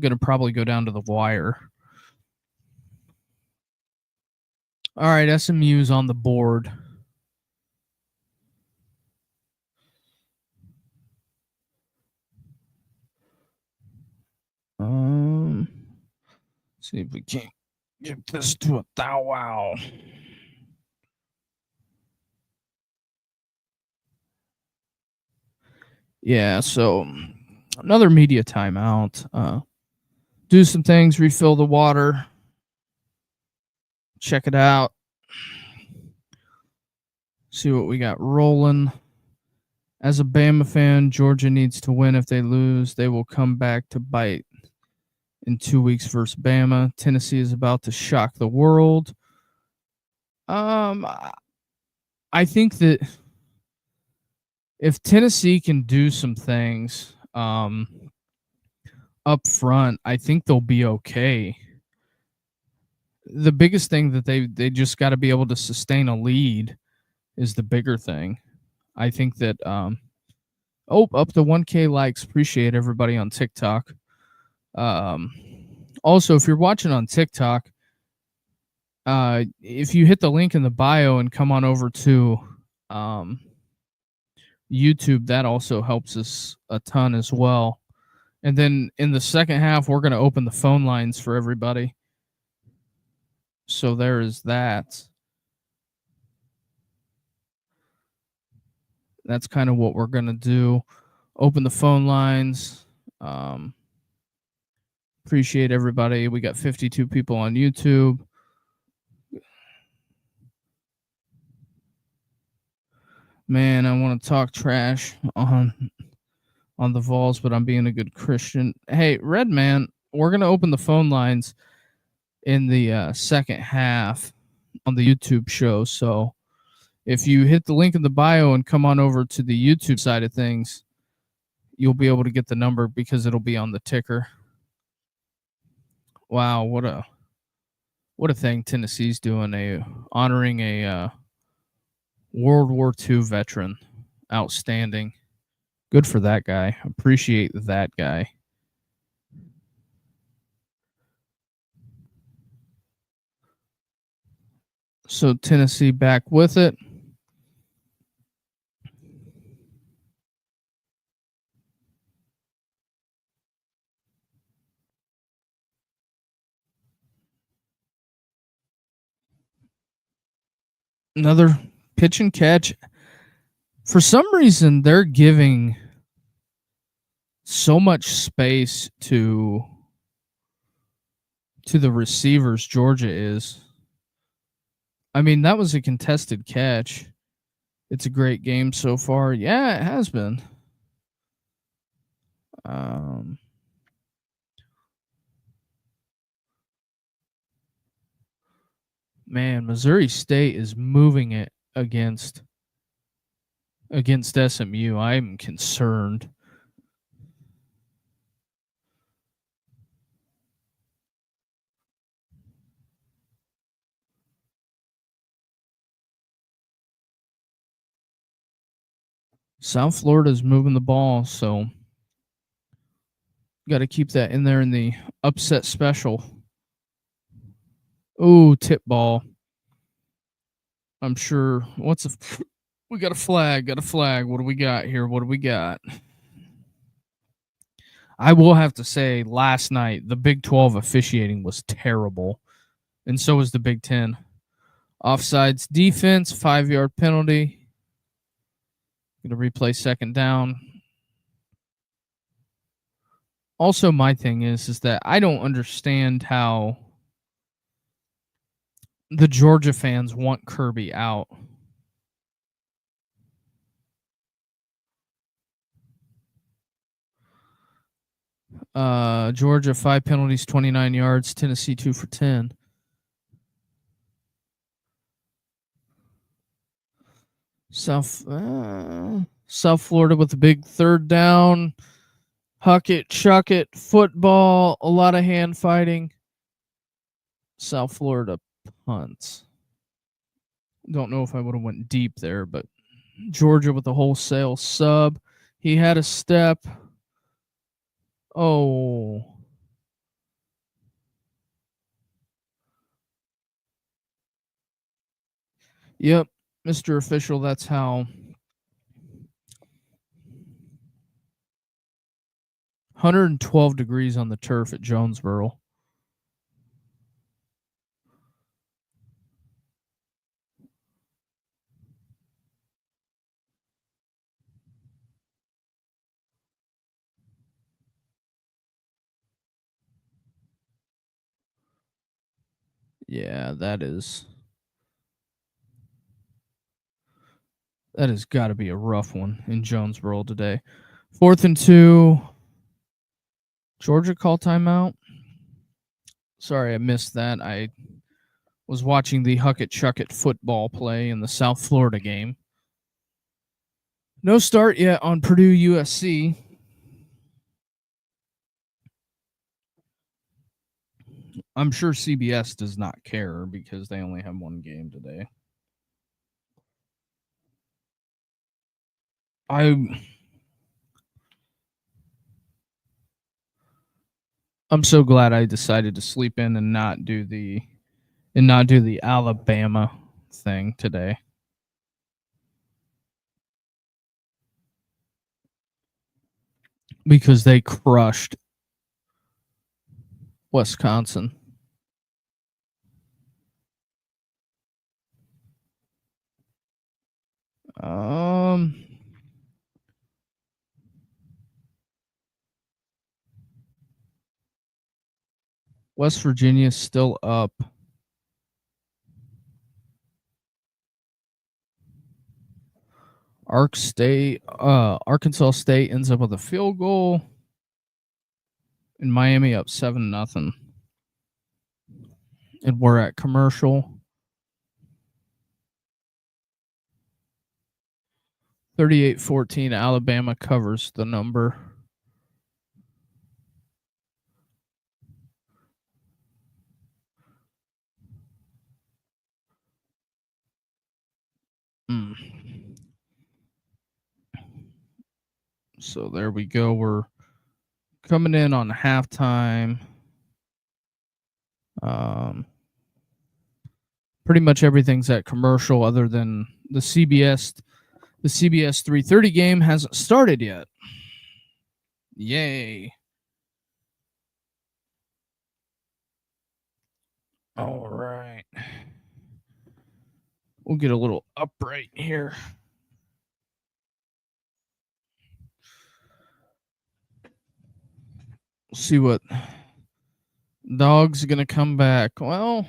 to probably go down to the wire. All right, SMU's on the board. See if we can't get this to a thou wow. Yeah, so another media timeout. Do some things, refill the water, check it out, see what we got rolling. As a Bama fan, Georgia needs to win. If they lose, they will come back to bite in 2 weeks versus Bama. Tennessee is about to shock the world. I think that if Tennessee can do some things up front, I think they'll be okay. The biggest thing that they just got to be able to sustain a lead is the bigger thing. I think that up to 1K likes. Appreciate everybody on TikTok. Also, if you're watching on TikTok, if you hit the link in the bio and come on over to YouTube, that also helps us a ton as well. And then in the second half, we're going to open the phone lines for everybody. So there is that. That's kind of what we're going to do. Open the phone lines. Appreciate everybody. We got 52 people on YouTube. Man, I want to talk trash on the Vols, but I'm being a good Christian. Hey, Red Man, we're going to open the phone lines in the second half. on the YouTube show. So if you hit the link in the bio and come on over to the YouTube side of things, you'll be able to get the number because it'll be on the ticker. Wow, what a thing Tennessee's doing, honoring a World War II veteran. Outstanding. Good for that guy. Appreciate that guy. So Tennessee back with it. Another pitch and catch. For some reason, they're giving so much space to the receivers. Georgia is. I mean, that was a contested catch. It's a great game so far. Yeah, it has been. Man, Missouri State is moving it against SMU. I'm concerned. South Florida's moving the ball, so got to keep that in there in the upset special. Ooh, tip ball. I'm sure. We got a flag. Got a flag. What do we got here? What do we got? I will have to say, last night the Big 12 officiating was terrible, and so was the Big 10. Offsides defense, 5-yard penalty. Going to replay second down. Also, my thing is that I don't understand how the Georgia fans want Kirby out. Georgia 5 penalties, 29 yards. Tennessee 2 for 10. South Florida with a big third down. Huck it, chuck it, football, a lot of hand fighting. South Florida punts. Don't know if I would have went deep there, but Georgia with a wholesale sub. He had a step. Oh. Yep, Mr. Official, that's how. 112 degrees on the turf at Jonesboro. Yeah, that has got to be a rough one in Jonesboro today. 4th and 2. Georgia call timeout. Sorry, I missed that. I was watching the Huck It Chuck It football play in the South Florida game. No start yet on Purdue USC. I'm sure CBS does not care because they only have one game today. I'm so glad I decided to sleep in and not do the Alabama thing today. Because they crushed Wisconsin. West Virginia is still up. Arkansas State ends up with a field goal. And Miami up 7-0. And we're at commercial. 38-14, Alabama covers the number. So there we go. We're coming in on halftime. Pretty much everything's at commercial other than the CBS 3:30 game hasn't started yet. Yay. All right. We'll get a little upright here. See what dog's going to come back. Well,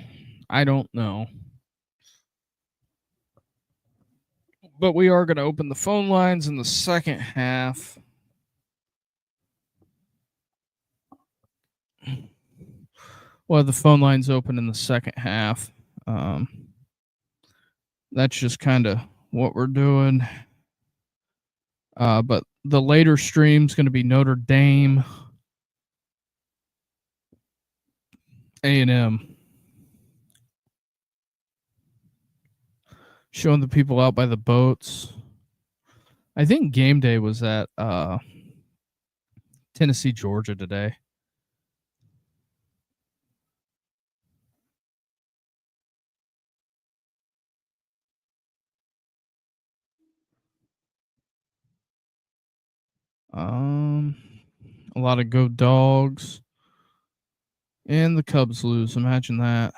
I don't know. But we are going to open the phone lines in the second half. Well, the phone lines open in the second half. That's just kind of what we're doing. But the later stream's going to be Notre Dame, A&M. Showing the people out by the boats. I think game day was at Tennessee, Georgia today. A lot of go dogs. And the Cubs lose. Imagine that.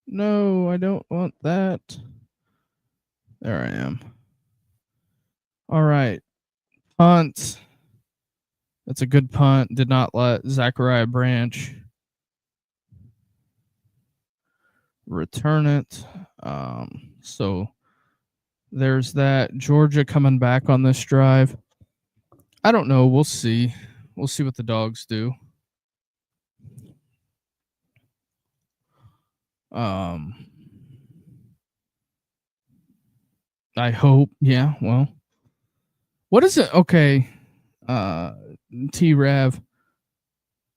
No, I don't want that. There I am. All right. Punt. That's a good punt. Did not let Zachariah Branch return it. So there's that. Georgia coming back on this drive. I don't know. We'll see. We'll see what the dogs do. I hope. Yeah, well. What is it? Okay. T-Rav.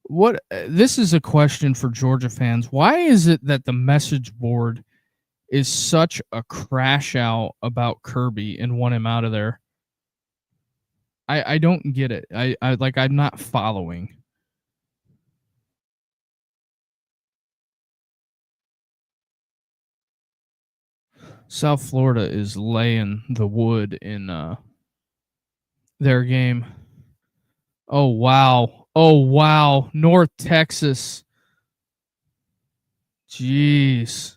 What this is a question for Georgia fans. Why is it that the message board is such a crash out about Kirby and want him out of there? I don't get it. I'm not following. South Florida is laying the wood in their game. Oh wow. North Texas. Jeez.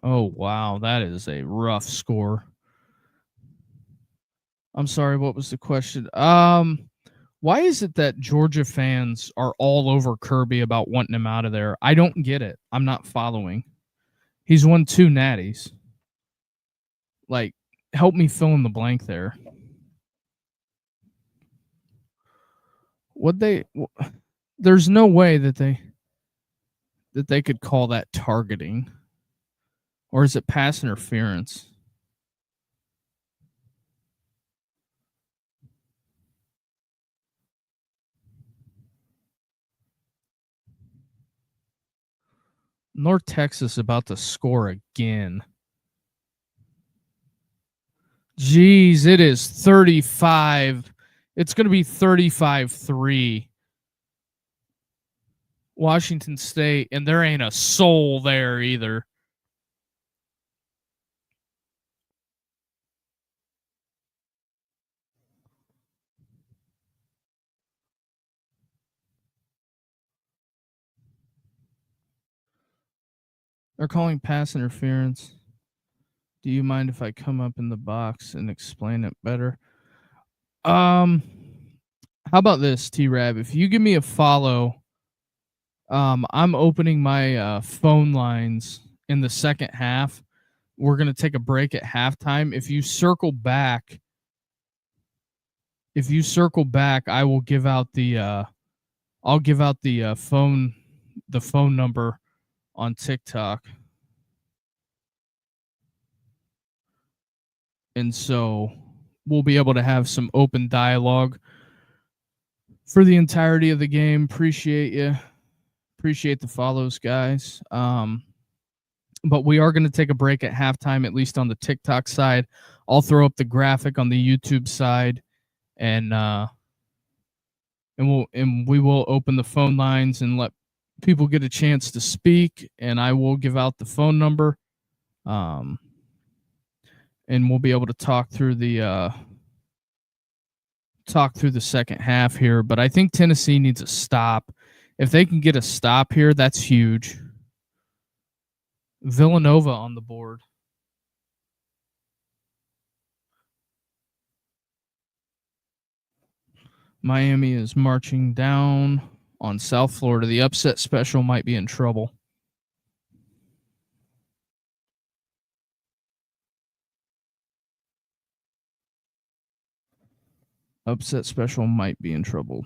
Oh wow, that is a rough score. I'm sorry, what was the question? Why is it that Georgia fans are all over Kirby about wanting him out of there? I don't get it. I'm not following. He's won 2 natties. Like, help me fill in the blank there. There's no way that they could call that targeting. Or is it pass interference? North Texas about to score again. Jeez, it is 35. It's going to be 35-3. Washington State, and there ain't a soul there either. They're calling pass interference. Do you mind if I come up in the box and explain it better? How about this, T-Rab? If you give me a follow, I'm opening my phone lines in the second half. We're going to take a break at halftime. If you circle back, I will give out the I'll give out the phone number on TikTok. And so we'll be able to have some open dialogue for the entirety of the game. Appreciate you. Appreciate the follows, guys. But we are going to take a break at halftime, at least on the TikTok side. I'll throw up the graphic on the YouTube side, and we will open the phone lines and let people get a chance to speak. And I will give out the phone number, and we'll be able to talk through the second half here. But I think Tennessee needs a stop. If they can get a stop here, that's huge. Villanova on the board. Miami is marching down on South Florida. The upset special might be in trouble. Upset special might be in trouble.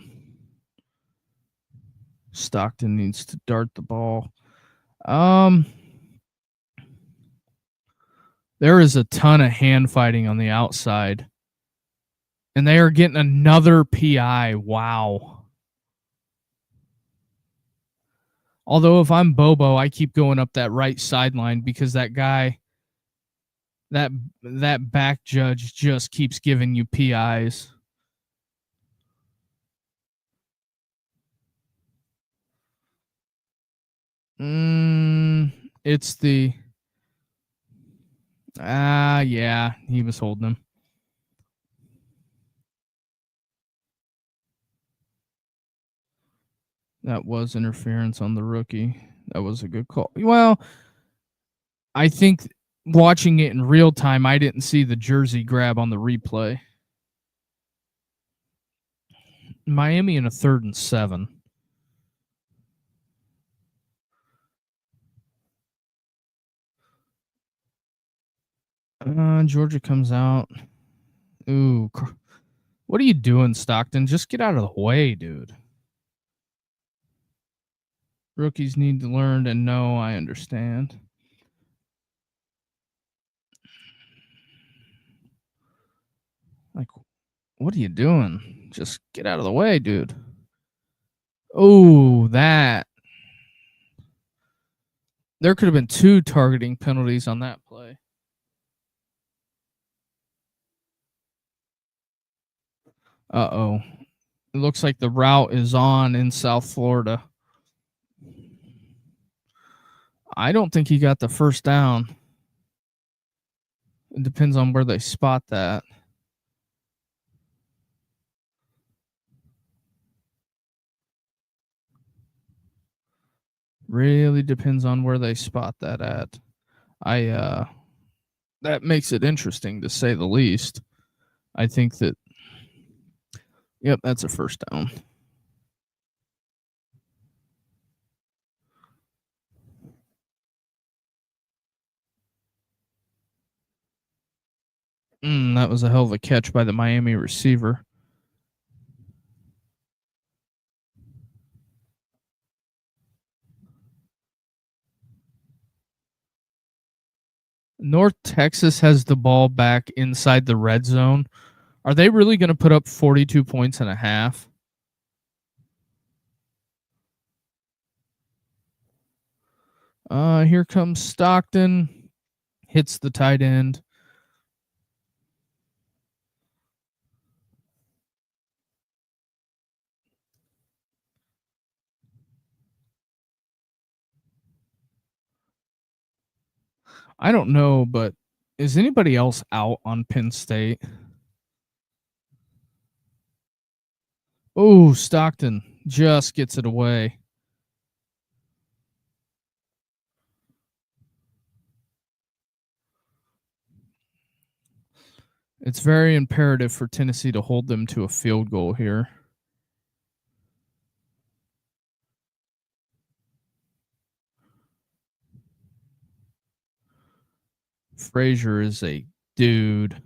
Stockton needs to dart the ball. There is a ton of hand fighting on the outside. And they are getting another PI. Wow. Although if I'm Bobo, I keep going up that right sideline because that guy, that back judge just keeps giving you PIs. It's the... yeah, he was holding him. That was interference on the rookie. That was a good call. Well, I think watching it in real time, I didn't see the jersey grab on the replay. Miami in a 3rd and 7. Georgia comes out. Ooh, what are you doing, Stockton? Just get out of the way, dude. Rookies need to learn and know. I understand. Like, what are you doing? Just get out of the way, dude. Oh, that. There could have been 2 targeting penalties on that play. Uh-oh. It looks like the route is on in South Florida. I don't think he got the first down. It depends on where they spot that. Really depends on where they spot that at. That makes it interesting to say the least. I think that, yep, that's a first down. That was a hell of a catch by the Miami receiver. North Texas has the ball back inside the red zone. Are they really going to put up 42 points and a half? Here comes Stockton. Hits the tight end. I don't know, but is anybody else out on Penn State? Oh, Stockton just gets it away. It's very imperative for Tennessee to hold them to a field goal here. Frazier is a dude.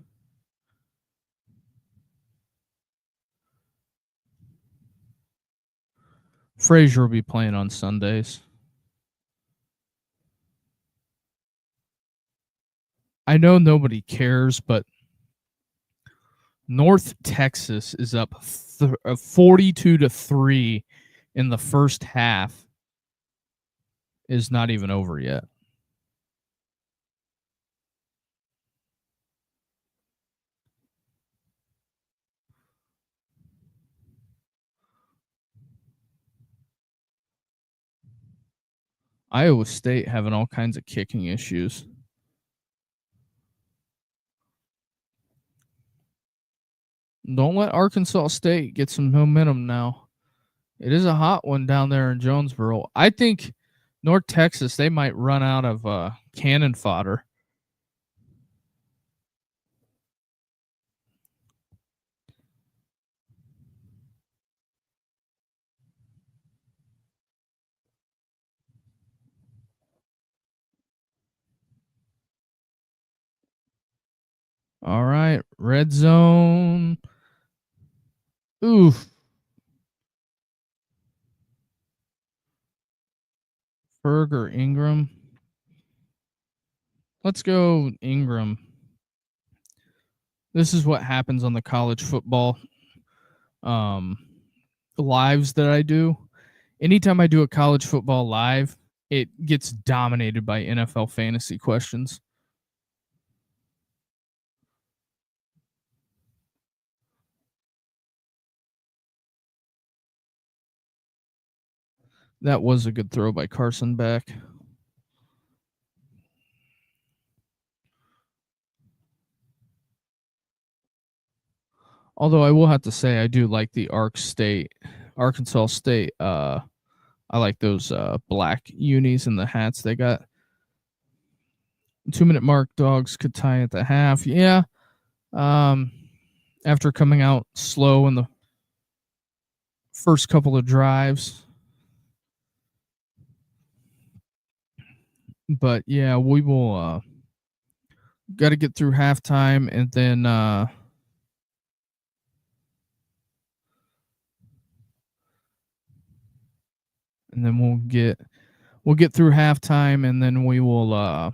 Frazier will be playing on Sundays. I know nobody cares, but North Texas is up 42-3 in the first half. Is not even over yet. Iowa State having all kinds of kicking issues. Don't let Arkansas State get some momentum now. It is a hot one down there in Jonesboro. I think North Texas, they might run out of cannon fodder. All right, red zone. Oof. Ferg or Ingram? Let's go Ingram. This is what happens on the college football lives that I do. Anytime I do a college football live, it gets dominated by NFL fantasy questions. That was a good throw by Carson Beck. Although I will have to say I do like the Arkansas State. I like those black unis and the hats they got. 2-minute mark, Dogs could tie at the half. Yeah. After coming out slow in the first couple of drives. But yeah, we will got to get through halftime and then we'll get through halftime and then we will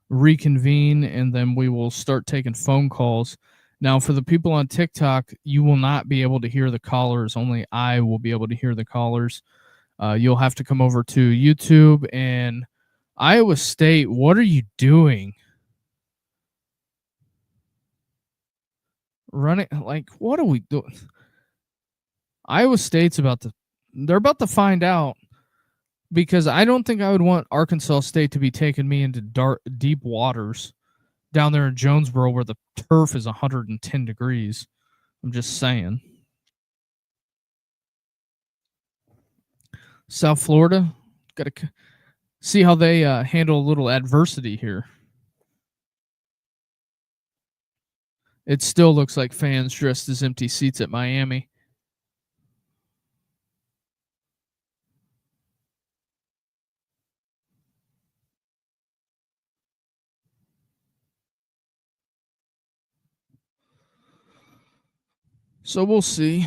reconvene and then we will start taking phone calls. Now, for the people on TikTok, you will not be able to hear the callers. Only I will be able to hear the callers. You'll have to come over to YouTube. And Iowa State, what are you doing? Running, like, what are we doing? Iowa State's they're about to find out, because I don't think I would want Arkansas State to be taking me into deep waters down there in Jonesboro where the turf is 110 degrees. I'm just saying. South Florida, got to see how they handle a little adversity here. It still looks like fans dressed as empty seats at Miami. So we'll see.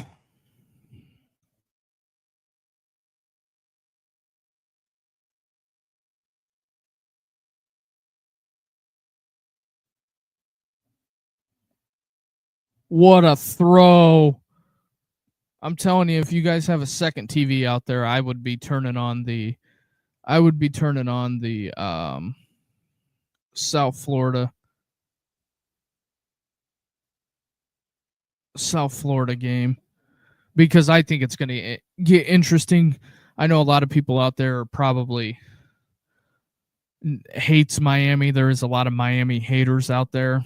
What a throw. I'm telling you, if you guys have a second TV out there, I would be turning on the South Florida game, because I think it's going to get interesting. I know a lot of people out there probably hates Miami. There is a lot of Miami haters out there.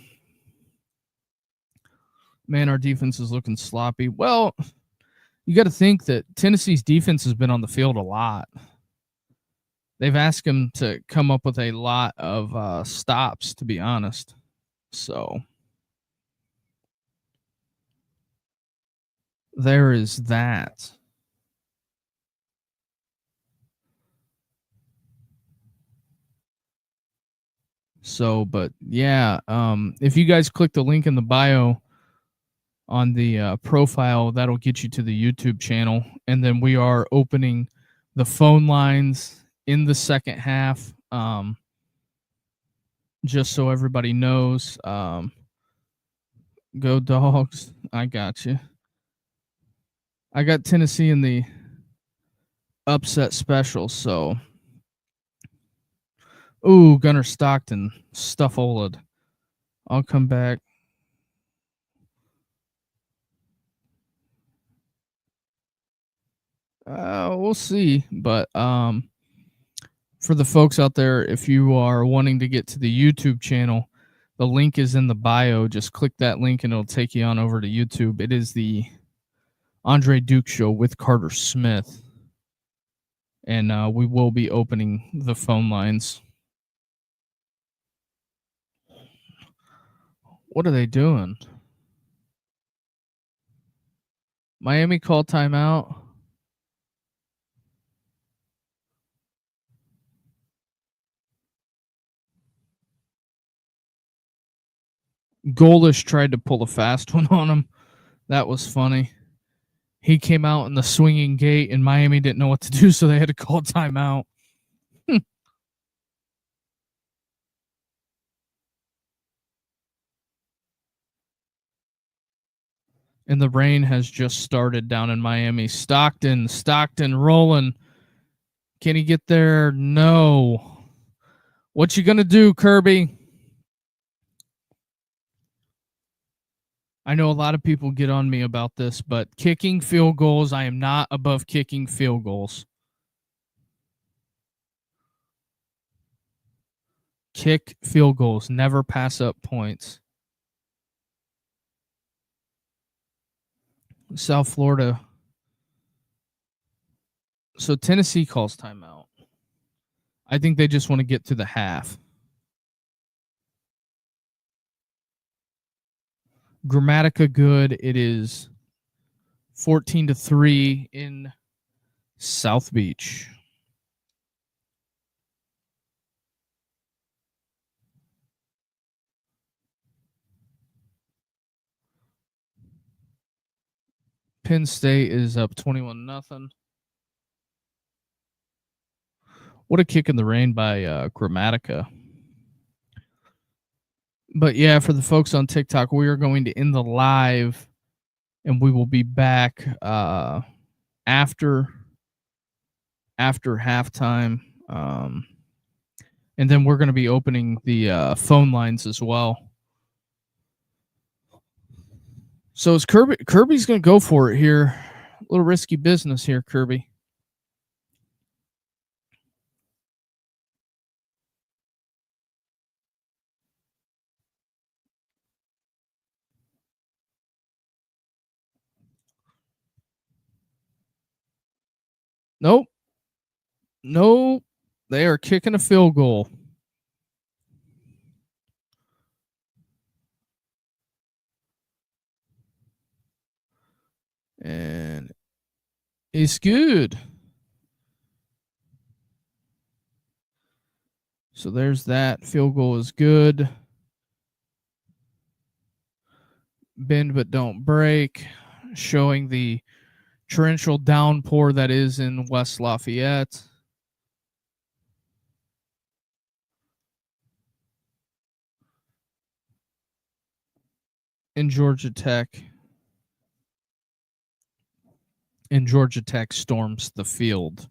Man, our defense is looking sloppy. Well, you got to think that Tennessee's defense has been on the field a lot. They've asked him to come up with a lot of stops, to be honest. So there is that. So, but yeah, if you guys click the link in the bio on the profile. That'll get you to the YouTube channel. And then we are opening the phone lines in the second half. Just so everybody knows. Go Dogs. I got you. I got Tennessee in the upset special, so. Ooh, Gunnar Stockton, Stuffoled. I'll come back. We'll see, but for the folks out there, if you are wanting to get to the YouTube channel, the link is in the bio. Just click that link and it'll take you on over to YouTube. It is the Andre Duke Show with Carter Smith, and we will be opening the phone lines. What are they doing? Miami called timeout. Goldish tried to pull a fast one on him. That was funny. He came out in the swinging gate, and Miami didn't know what to do, so they had to call timeout. And the rain has just started down in Miami. Stockton rolling. Can he get there? No. What you gonna do, Kirby? I know a lot of people get on me about this, but kicking field goals, I am not above kicking field goals. Kick field goals, never pass up points. South Florida. So Tennessee calls timeout. I think they just want to get to the half. Grammatica good. It is 14-3 in South Beach. Penn State is up 21-0. What a kick in the rain by Grammatica. But yeah, for the folks on TikTok, we are going to end the live, and we will be back after halftime. And then we're going to be opening the phone lines as well. So is Kirby's going to go for it here. A little risky business here, Kirby. Nope. They are kicking a field goal. And it's good. So there's that. Field goal is good. Bend but don't break. Showing the torrential downpour that is in West Lafayette. In Georgia Tech. And Georgia Tech storms the field.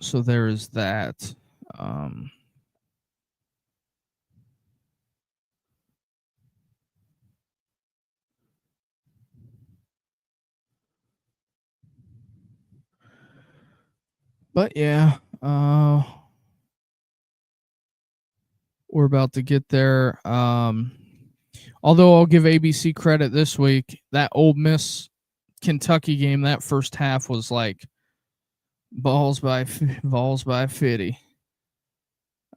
So there is that. But yeah, we're about to get there. Although I'll give ABC credit this week, that Ole Miss Kentucky game, that first half was like balls by 50.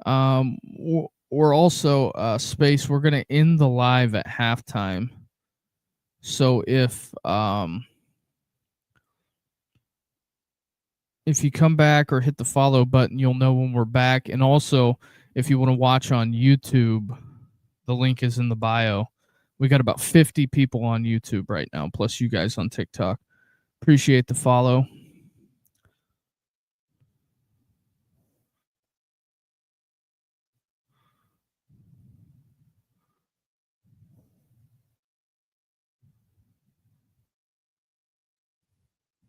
We're also space. We're gonna end the live at halftime. So if you come back or hit the follow button, you'll know when we're back. And also, if you want to watch on YouTube, The link is in the bio. We got about 50 people on YouTube right now, plus you guys on TikTok. Appreciate the follow.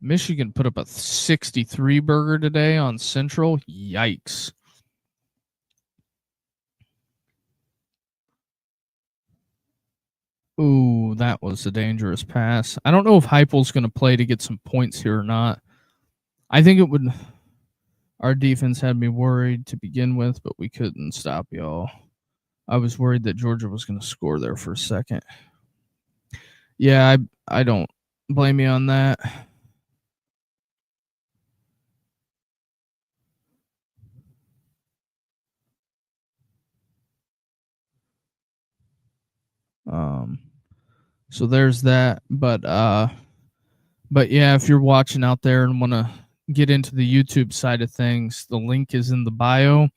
Michigan put up a 63 burger today on Central. Yikes. Ooh, that was a dangerous pass. I don't know if Heupel's going to play to get some points here or not. I think it would. Our defense had me worried to begin with, but we couldn't stop y'all. I was worried that Georgia was going to score there for a second. Yeah, I don't blame you on that. So there's that. But yeah, if you're watching out there and want to get into the YouTube side of things, the link is in the bio.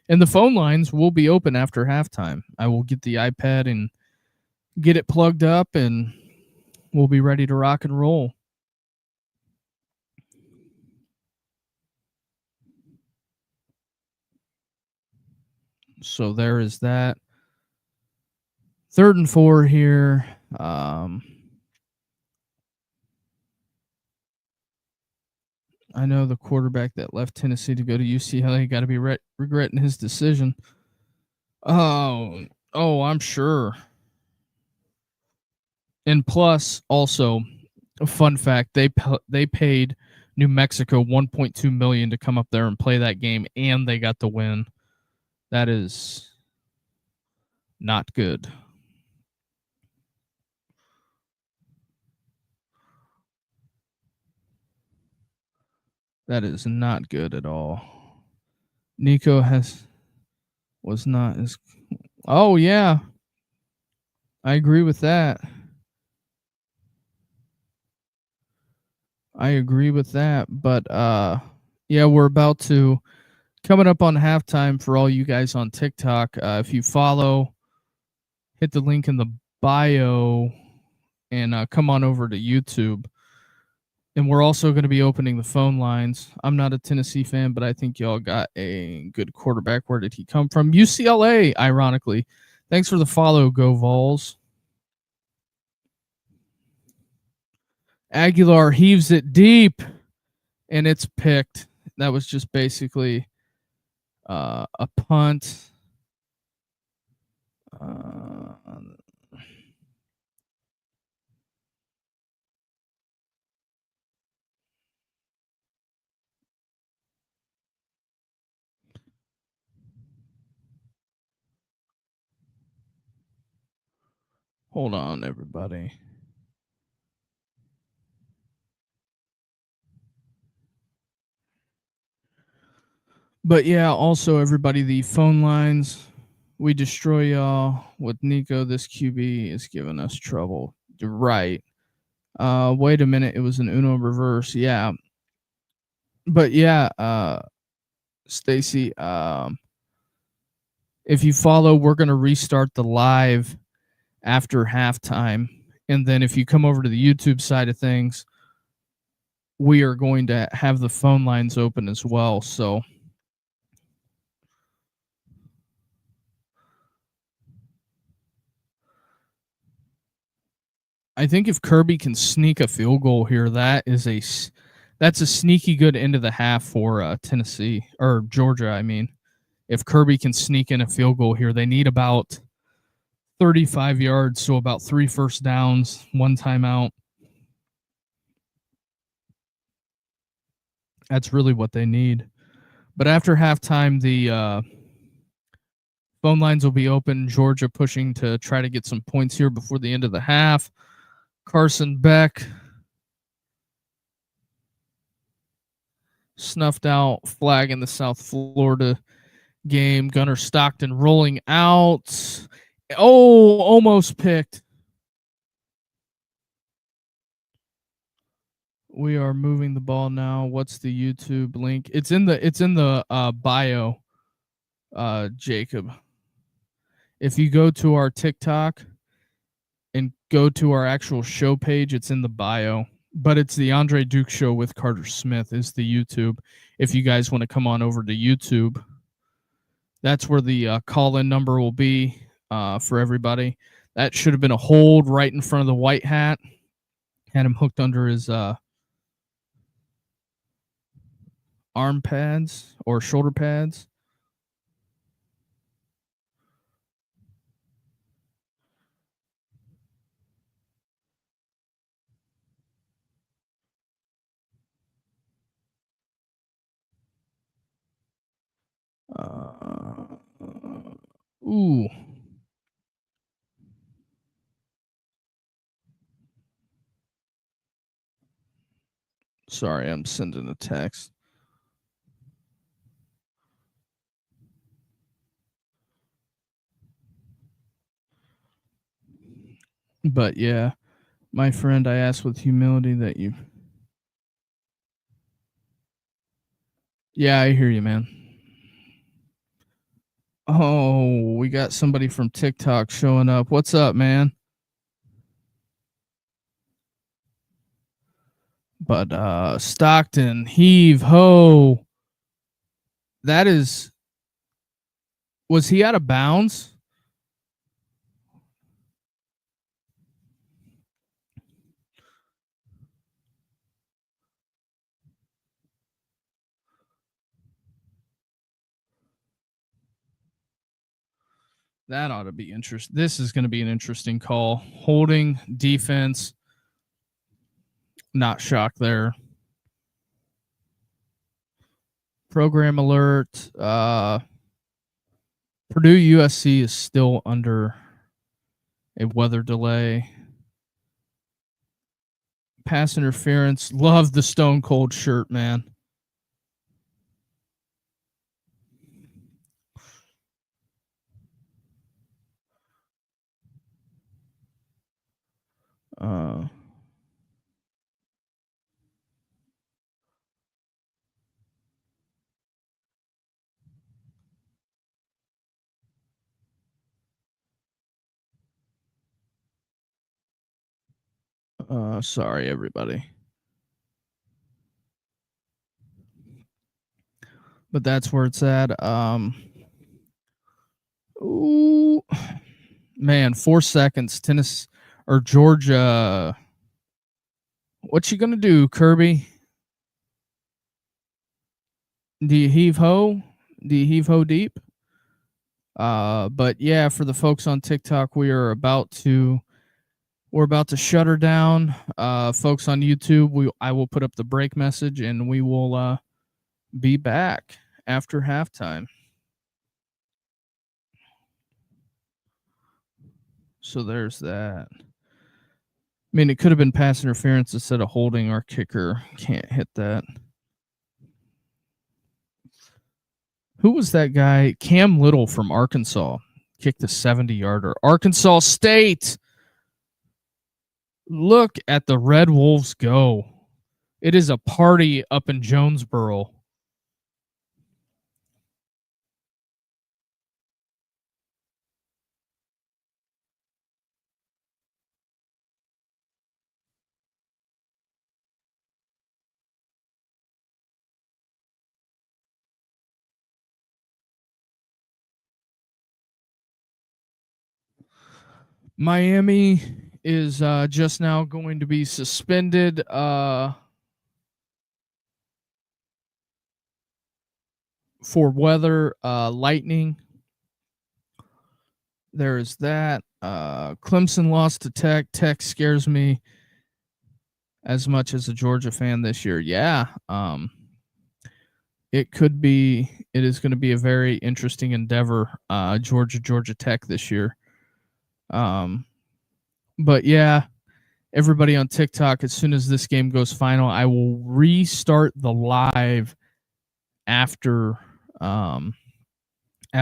And the phone lines will be open after halftime. I will get the iPad and get it plugged up, and we'll be ready to rock and roll. So there is that. 3rd and 4 here. I know the quarterback that left Tennessee to go to UCLA got to be regretting his decision. Oh, I'm sure. And plus, also, a fun fact: they paid New Mexico $1.2 million to come up there and play that game, and they got the win. That is not good. That is not good at all. Nico was not as. Oh yeah, I agree with that. But yeah, we're about to coming up on halftime for all you guys on TikTok. If you follow, hit the link in the bio and come on over to YouTube. And we're also going to be opening the phone lines. I'm not a Tennessee fan, but I think y'all got a good quarterback. Where did he come from? UCLA, ironically. Thanks for the follow, Go Vols. Aguilar heaves it deep, and it's picked. That was just basically a punt. Hold on, everybody. But yeah, also everybody, the phone lines, we destroy y'all with Nico. This QB is giving us trouble. You're right. Wait a minute, it was an Uno reverse. Yeah. But yeah, Stacy, if you follow, we're gonna restart the live after halftime. And then if you come over to the YouTube side of things, we are going to have the phone lines open as well. So I think if Kirby can sneak a field goal here, that's a sneaky good end of the half for Tennessee or Georgia. I mean, if Kirby can sneak in a field goal here, they need about 35 yards, so about 3 first downs, 1 timeout. That's really what they need. But after halftime, the phone lines will be open. Georgia pushing to try to get some points here before the end of the half. Carson Beck snuffed out, flag in the South Florida game. Gunnar Stockton rolling out. Oh, almost picked. We are moving the ball now. What's the YouTube link? It's in the bio, Jacob. If you go to our TikTok and go to our actual show page, it's in the bio. But it's the Andre Duke Show with Carter Smith is the YouTube. If you guys want to come on over to YouTube, that's where the call-in number will be for everybody. That should have been a hold right in front of the white hat. Had him hooked under his arm pads or shoulder pads. Ooh. Sorry, I'm sending a text. But yeah, my friend, I ask with humility that you. Yeah, I hear you, man. Oh, we got somebody from TikTok showing up. What's up, man? But Stockton, heave ho. That is. Was he out of bounds? That ought to be interesting. This is going to be an interesting call. Holding, defense, not shocked there. Program alert. Purdue USC is still under a weather delay. Pass interference. Love the Stone Cold shirt, man. Sorry, everybody. But that's where it's at. Ooh, man, 4 seconds. Tennessee or Georgia. What you gonna do, Kirby? Do you heave ho? Do you heave ho deep? But yeah, for the folks on TikTok, we're about to shut her down. Folks on YouTube, I will put up the break message and we will be back after halftime. So there's that. I mean, it could have been pass interference instead of holding. Our kicker can't hit that. Who was that guy? Cam Little from Arkansas kicked a 70-yarder. Arkansas State. Look at the Red Wolves go. It is a party up in Jonesboro. Miami is just now going to be suspended for weather, lightning. There is that. Clemson lost to Tech. Tech scares me as much as a Georgia fan this year. Yeah. It is going to be a very interesting endeavor, Georgia Tech this year. But yeah, everybody on TikTok, as soon as this game goes final, I will restart the live after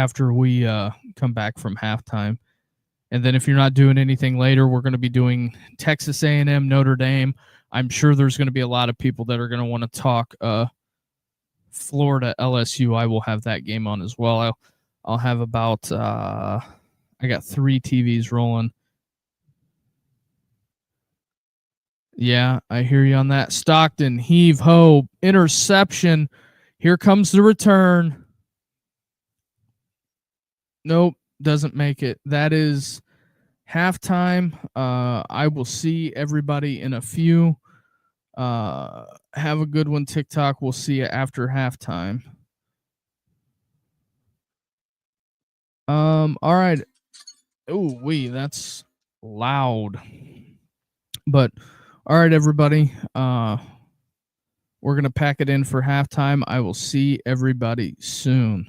we come back from halftime. And then if you're not doing anything later, we're going to be doing Texas A&M, Notre Dame. I'm sure there's going to be a lot of people that are going to want to talk Florida LSU. I will have that game on as well. I'll have about I got 3 TVs rolling. Yeah, I hear you on that. Stockton, heave ho, interception. Here comes the return. Nope, doesn't make it. That is halftime. I will see everybody in a few. Have a good one, TikTok. We'll see you after halftime. All right. Oh, that's loud. But all right, everybody. We're gonna pack it in for halftime. I will see everybody soon.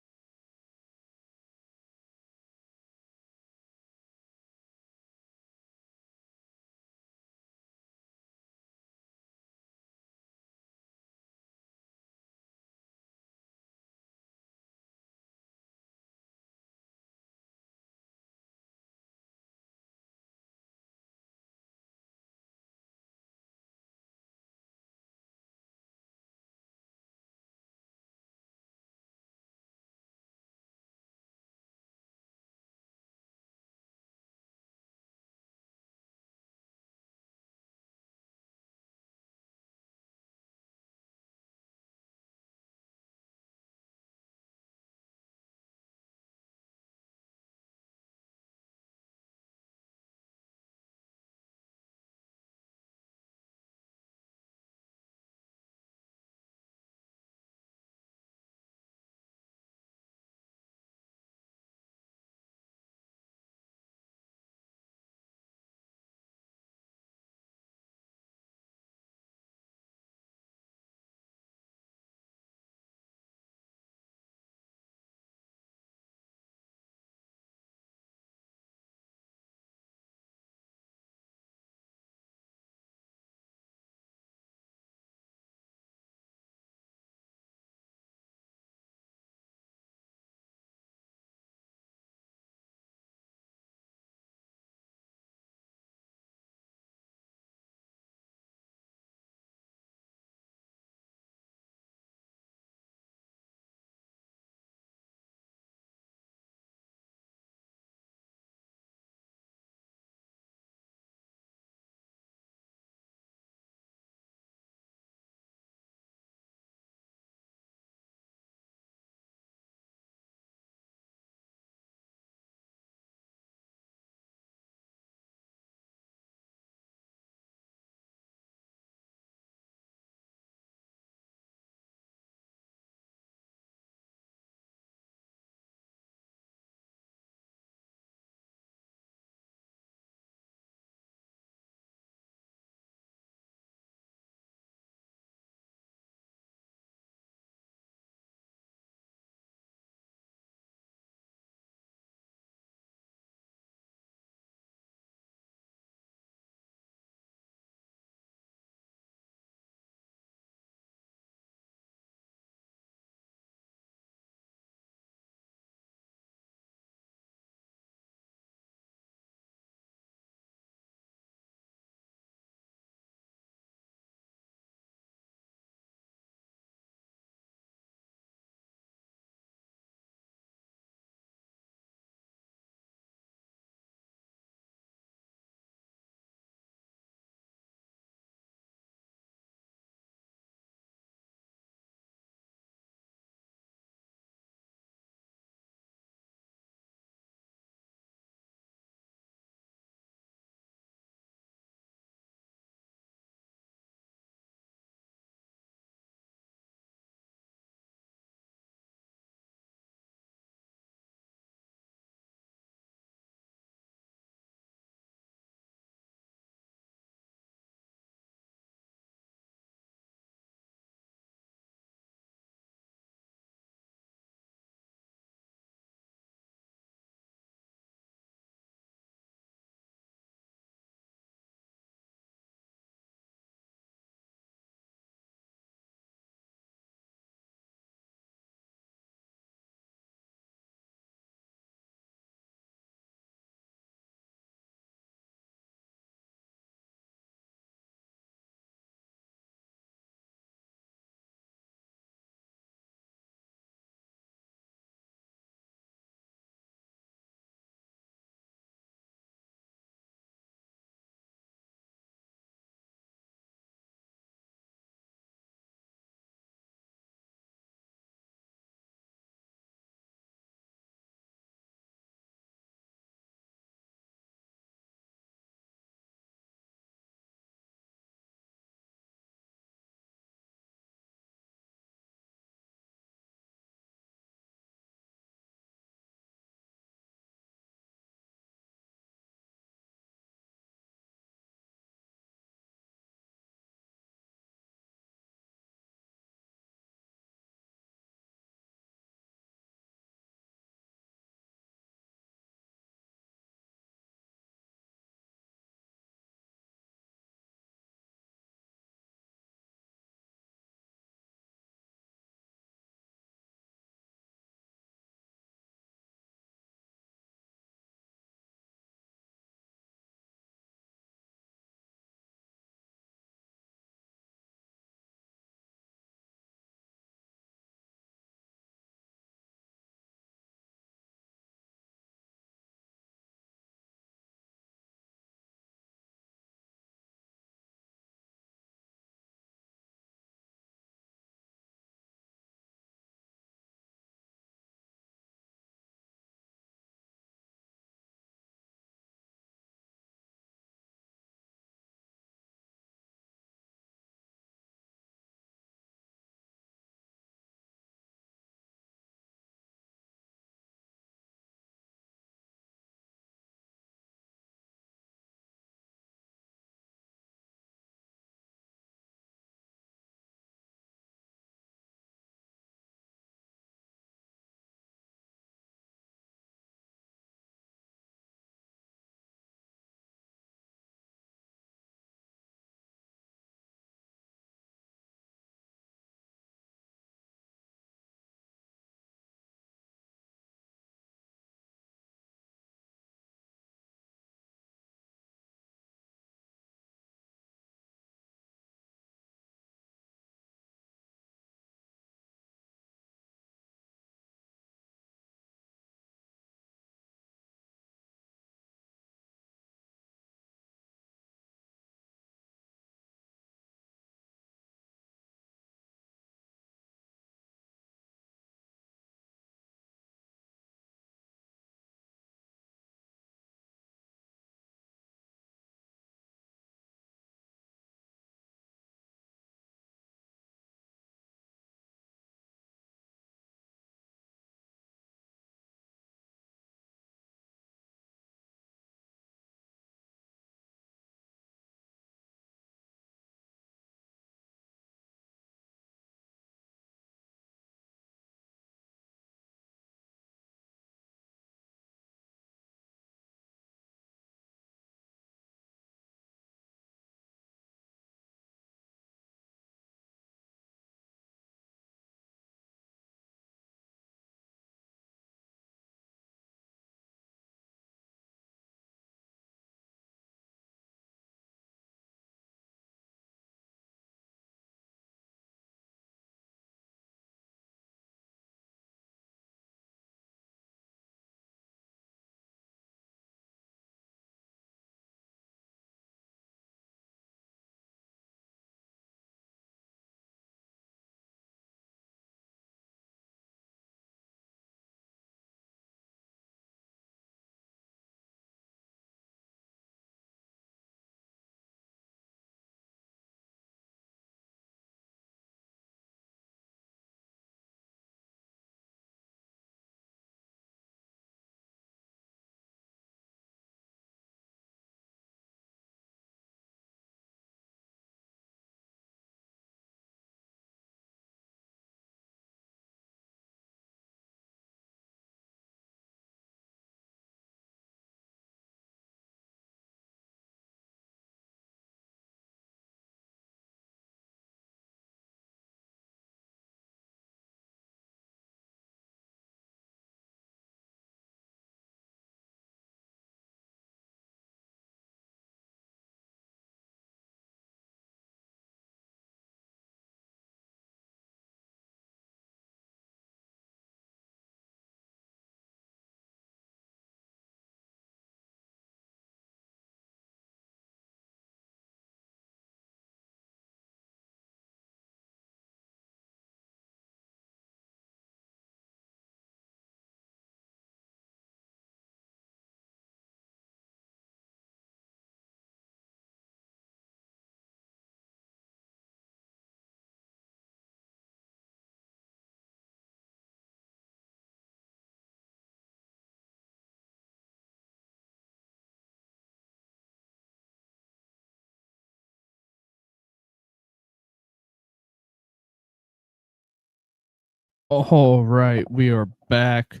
All right, we are back.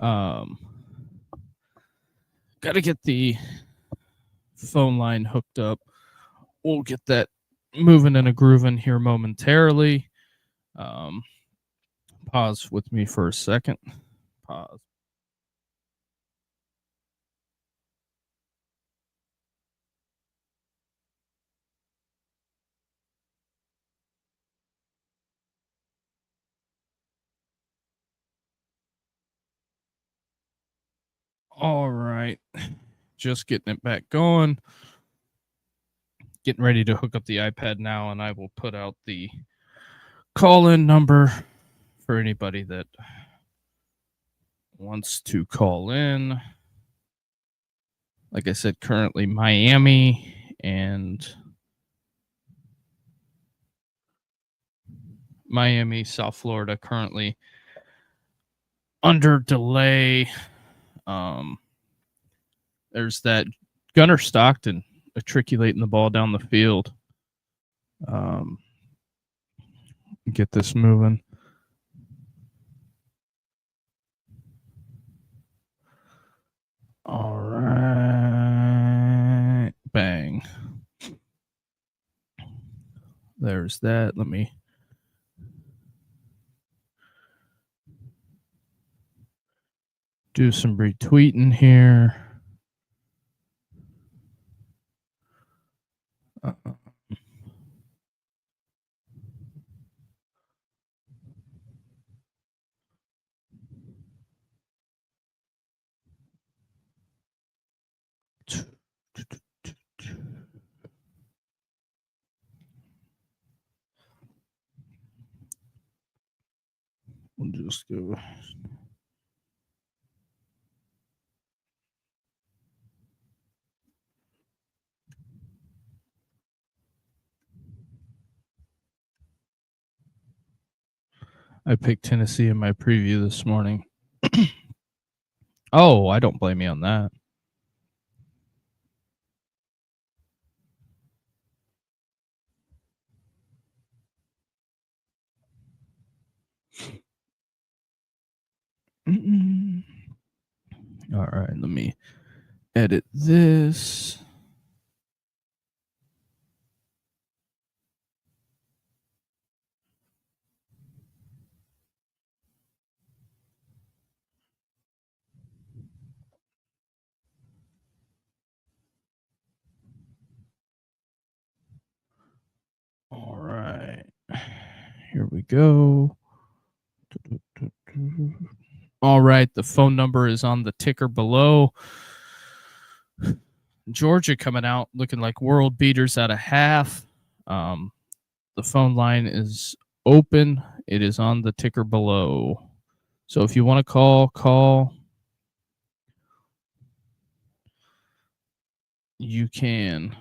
Got to get the phone line hooked up. We'll get that moving and a grooving here momentarily. Um, pause with me for a second. Pause. All right, just getting it back going. Getting ready to hook up the iPad now, and I will put out the call-in number for anybody that wants to call in. Like I said, currently Miami and South Florida, currently under delay. Um, there's that Gunnar Stockton matriculating the ball down the field. Get this moving. All right. Bang. There's that. Let me do some retweeting here. We'll just go. I picked Tennessee in my preview this morning. Oh, I don't blame you on that. All right, let me edit this. All right. Here we go. All right. The phone number is on the ticker below. Georgia coming out looking like world beaters at a half. The phone line is open. It is on the ticker below. So if you want to call. You can.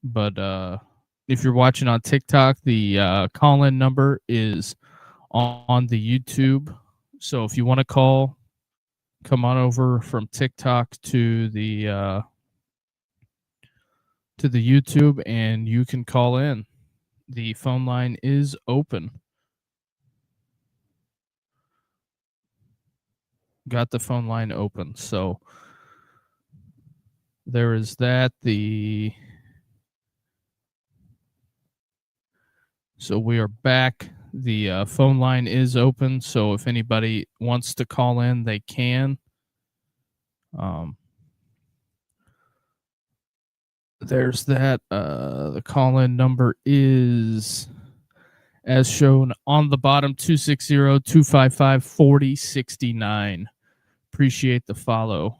But if you're watching on TikTok, the call-in number is on the YouTube. So if you want to call, come on over from TikTok to the YouTube, and you can call in. The phone line is open. Got the phone line open. So there is that. So we are back. The phone line is open. So if anybody wants to call in, they can. There's that. The call-in number is, as shown on the bottom, 260-255-4069. Appreciate the follow.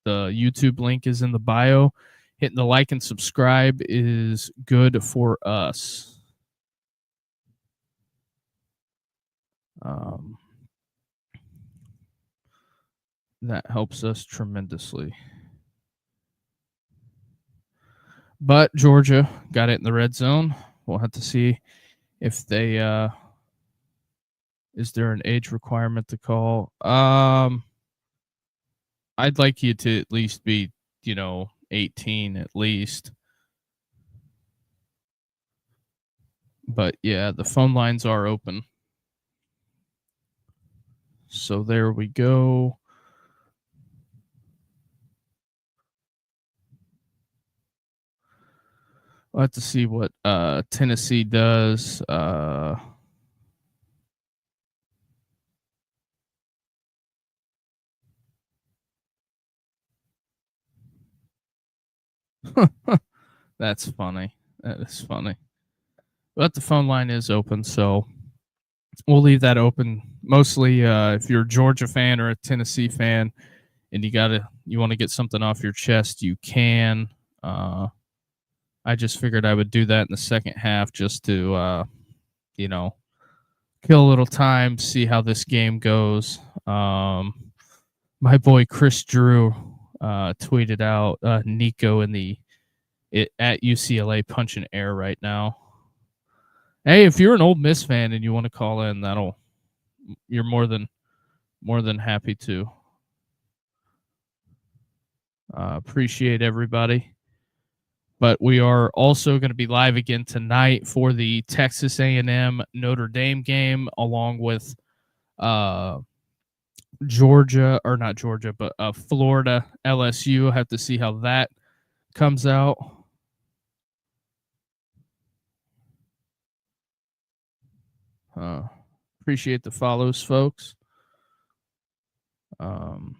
The YouTube link is in the bio. Hitting the like and subscribe is good for us. That helps us tremendously. But Georgia got it in the red zone. We'll have to see if they is there an age requirement to call. I'd like you to at least be, 18 at least. But yeah, the phone lines are open. So there we go. We'll have to see what Tennessee does. That's funny. That is funny. But the phone line is open, so we'll leave that open. Mostly, if you're a Georgia fan or a Tennessee fan, and you want to get something off your chest, you can. I just figured I would do that in the second half just to, kill a little time, see how this game goes. My boy Chris Drew tweeted out Nico at UCLA punching air right now. Hey, if you're an Ole Miss fan and you want to call in, you're more than happy to. Appreciate everybody. But we are also going to be live again tonight for the Texas A&M Notre Dame game, along with Georgia, or not Georgia, but Florida LSU. Have to see how that comes out. Appreciate the follows, folks. All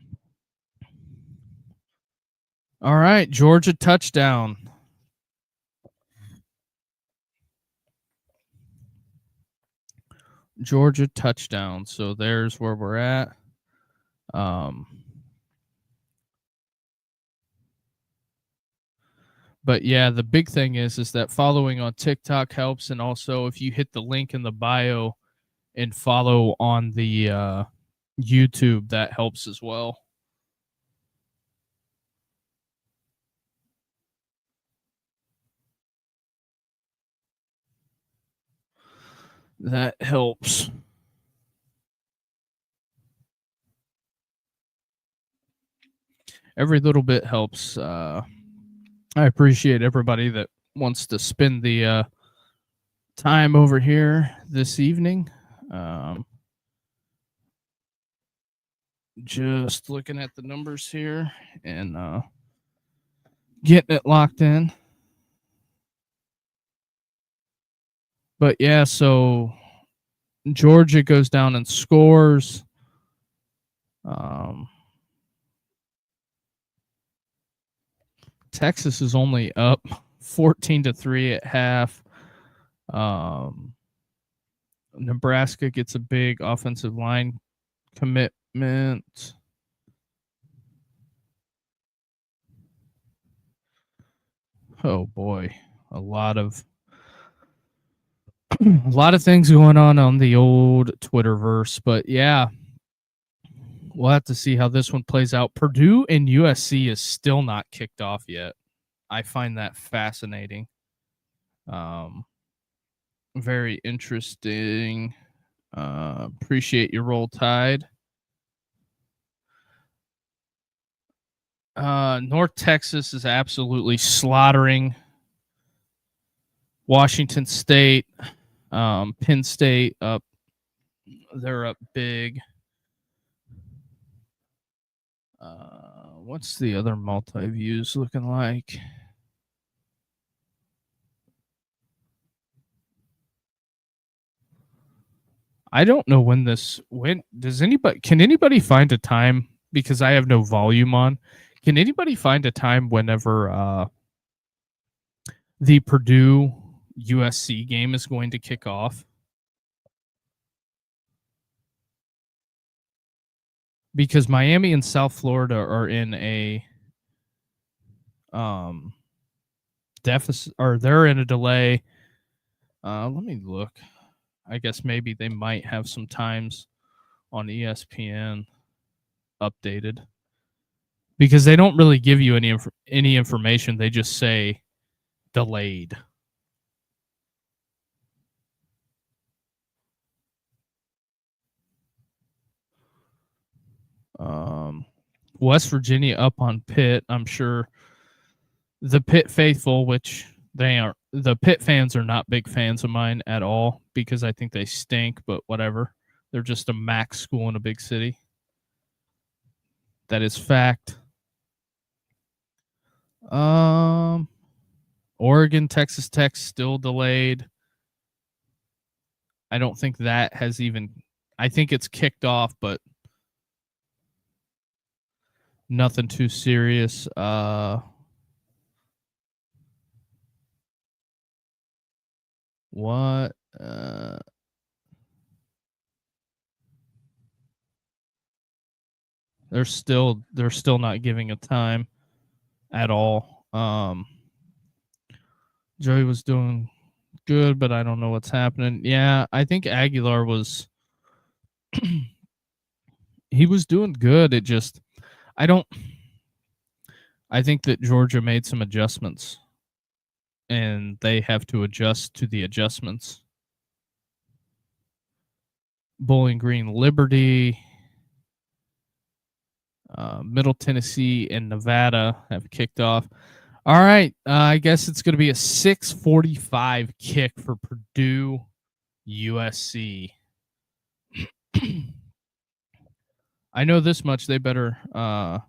right, Georgia touchdown. Georgia touchdown. So there's where we're at. But yeah, the big thing is that following on TikTok helps, and also if you hit the link in the bio and follow on the YouTube, that helps as well. That helps. Every little bit helps. I appreciate everybody that wants to spend the time over here this evening. Just looking at the numbers here and getting it locked in. But yeah, so Georgia goes down and scores. Texas is only up 14-3 at half. Nebraska gets a big offensive line commitment. Oh boy, a lot of things going on the old Twitterverse, but yeah, we'll have to see how this one plays out. Purdue and USC is still not kicked off yet. I find that fascinating. Very interesting. Appreciate your Roll Tide. North Texas is absolutely slaughtering Washington State. Penn State up. They're up big. What's the other multi-views looking like? I don't know when can anybody find a time, because I have no volume on. Can anybody find a time whenever the Purdue USC game is going to kick off? Because Miami and South Florida are in a deficit, or they're in a delay. Let me look. I guess maybe they might have some times on ESPN updated, because they don't really give you any information. They just say delayed. West Virginia up on Pitt. I'm sure the Pitt faithful, which the Pitt fans are not big fans of mine at all, because I think they stink, but whatever. They're just a MAC school in a big city. That is fact. Oregon, Texas Tech still delayed. I don't think that has even. I think it's kicked off, but nothing too serious. What? They're still not giving a time at all. Joey was doing good, but I don't know what's happening. Yeah, I think Aguilar was he was doing good. It just I don't I think that Georgia made some adjustments and they have to adjust to the adjustments. Bowling Green, Liberty, Middle Tennessee, and Nevada have kicked off. All right, I guess it's going to be a 6:45 kick for Purdue USC. I know this much. They better. Are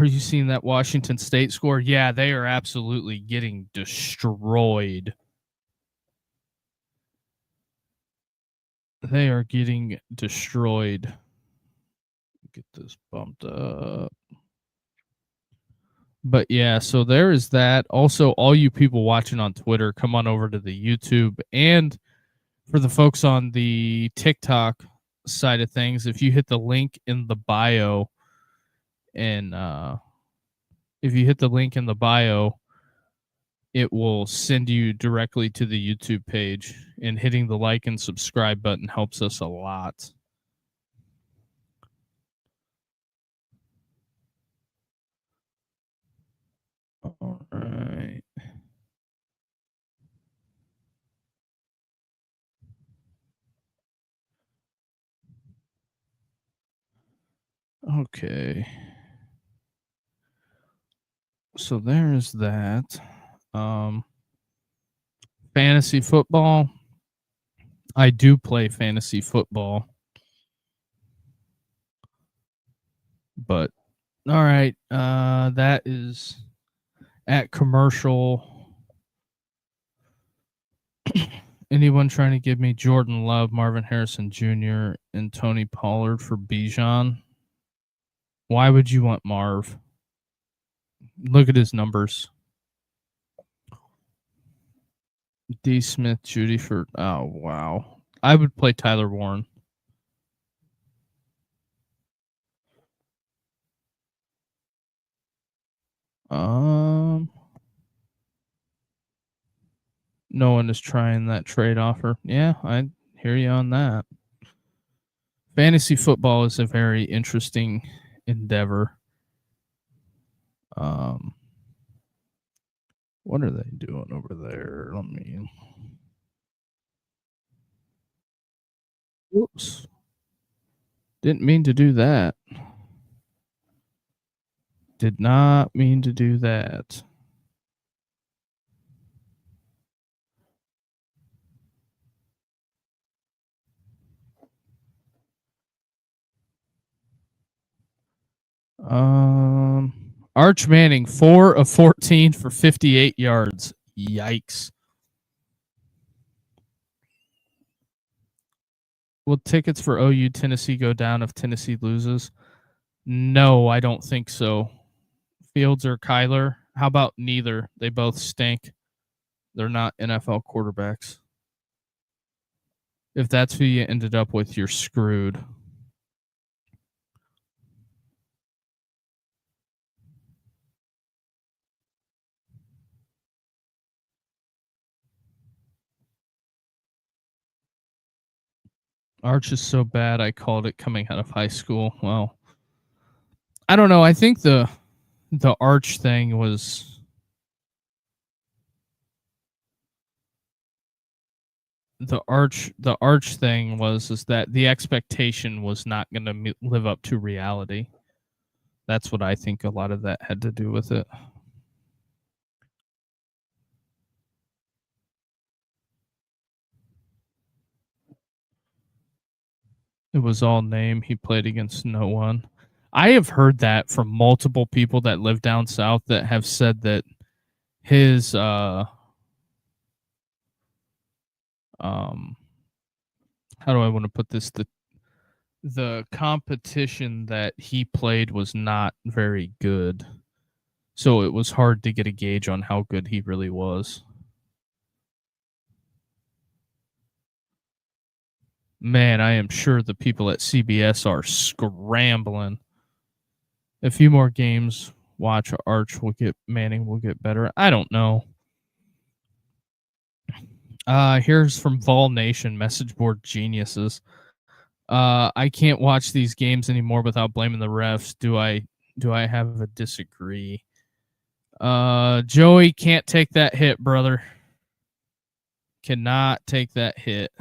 you seeing that Washington State score? Yeah, they are absolutely getting destroyed. They are getting destroyed. Get this bumped up. But yeah, so there is that. Also, all you people watching on Twitter, come on over to the YouTube. And for the folks on the TikTok side of things, if you hit the link in the bio, and if you hit the link in the bio, it will send you directly to the YouTube page. And hitting the like and subscribe button helps us a lot. All right. Okay. So there's that. Fantasy football. I do play fantasy football. But all right. That is at commercial. Anyone trying to give me Jordan Love, Marvin Harrison Jr., and Tony Pollard for Bijan? Why would you want Marv? Look at his numbers. D. Smith, Judy for. Oh, wow. I would play Tyler Warren. No one is trying that trade offer. Yeah, I hear you on that. Fantasy football is a very interesting endeavor. What are they doing over there? Let me. Whoops. Didn't mean to do that. Did not mean to do that. Arch Manning, 4 of 14 for 58 yards. Yikes. Will tickets for OU Tennessee go down if Tennessee loses? No, I don't think so. Fields or Kyler? How about neither? They both stink. They're not NFL quarterbacks. If that's who you ended up with, you're screwed. Arch is so bad, I called it coming out of high school. Well, I don't know. I think the Arch thing was the Arch thing was is that the expectation was not going to live up to reality. That's what I think a lot of that had to do with it. It was all name. He played against no one. I have heard that from multiple people that live down south that have said that his um how do I want to put this, the competition that he played was not very good. So it was hard to get a gauge on how good he really was. Man, I am sure the people at CBS are scrambling. A few more games, watch Arch will get Manning will get better. I don't know. Here's from Vol Nation message board geniuses. I can't watch these games anymore without blaming the refs. Do I have a disagree? Joey can't take that hit, brother. Cannot take that hit.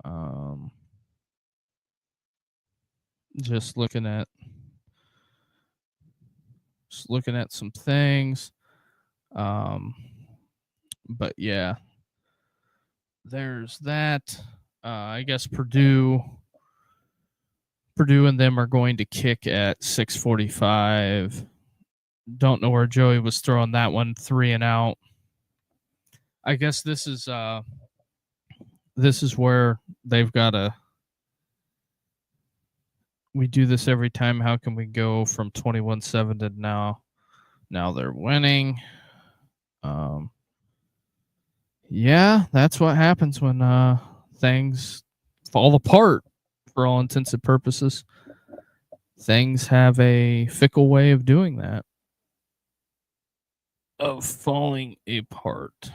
Um, just looking at some things. Um, but yeah, there's that. I guess Purdue and them are going to kick at 6:45. Don't know where Joey was throwing that one, 3 and out. I guess this is where they've got to. We do this every time. How can we go from 21-7 to now? Now they're winning. Um, yeah, that's what happens when things fall apart. For all intents and purposes, things have a fickle way of doing that, of falling apart.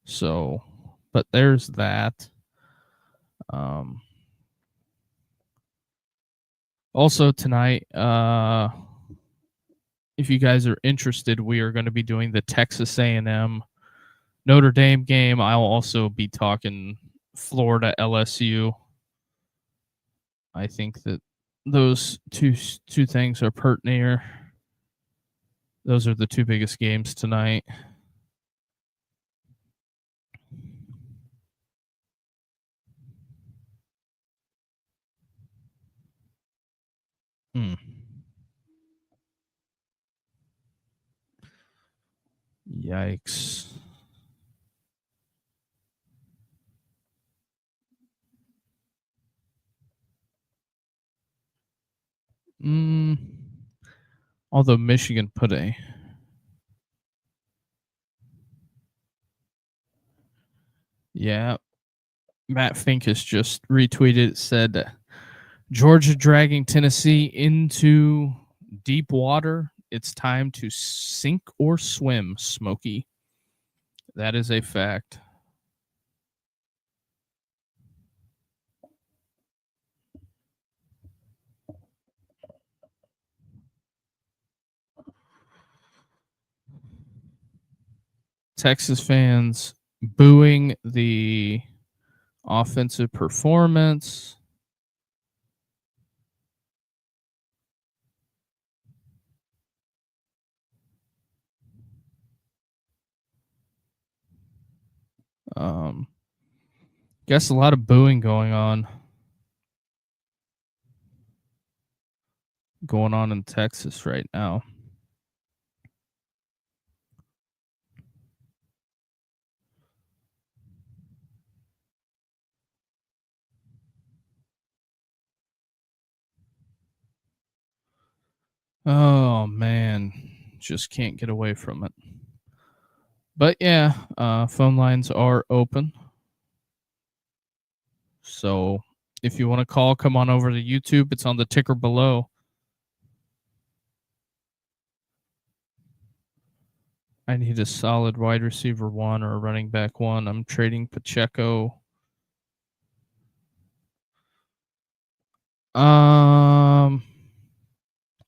So, but there's that. Um, also tonight, if you guys are interested, we are going to be doing the Texas A&M Notre Dame game. I'll also be talking Florida LSU. I think that those two things are pertinent. Those are the two biggest games tonight. Hmm. Yikes. Mm. Although Michigan put a. Yeah. Matt Fink has just retweeted, said Georgia dragging Tennessee into deep water. It's time to sink or swim, Smokey. That is a fact. Texas fans booing the offensive performance. Guess a lot of booing going on in Texas right now. Oh man, just can't get away from it. But yeah, phone lines are open. So if you want to call, come on over to YouTube. It's on the ticker below. I need a solid wide receiver one or a running back one. I'm trading Pacheco.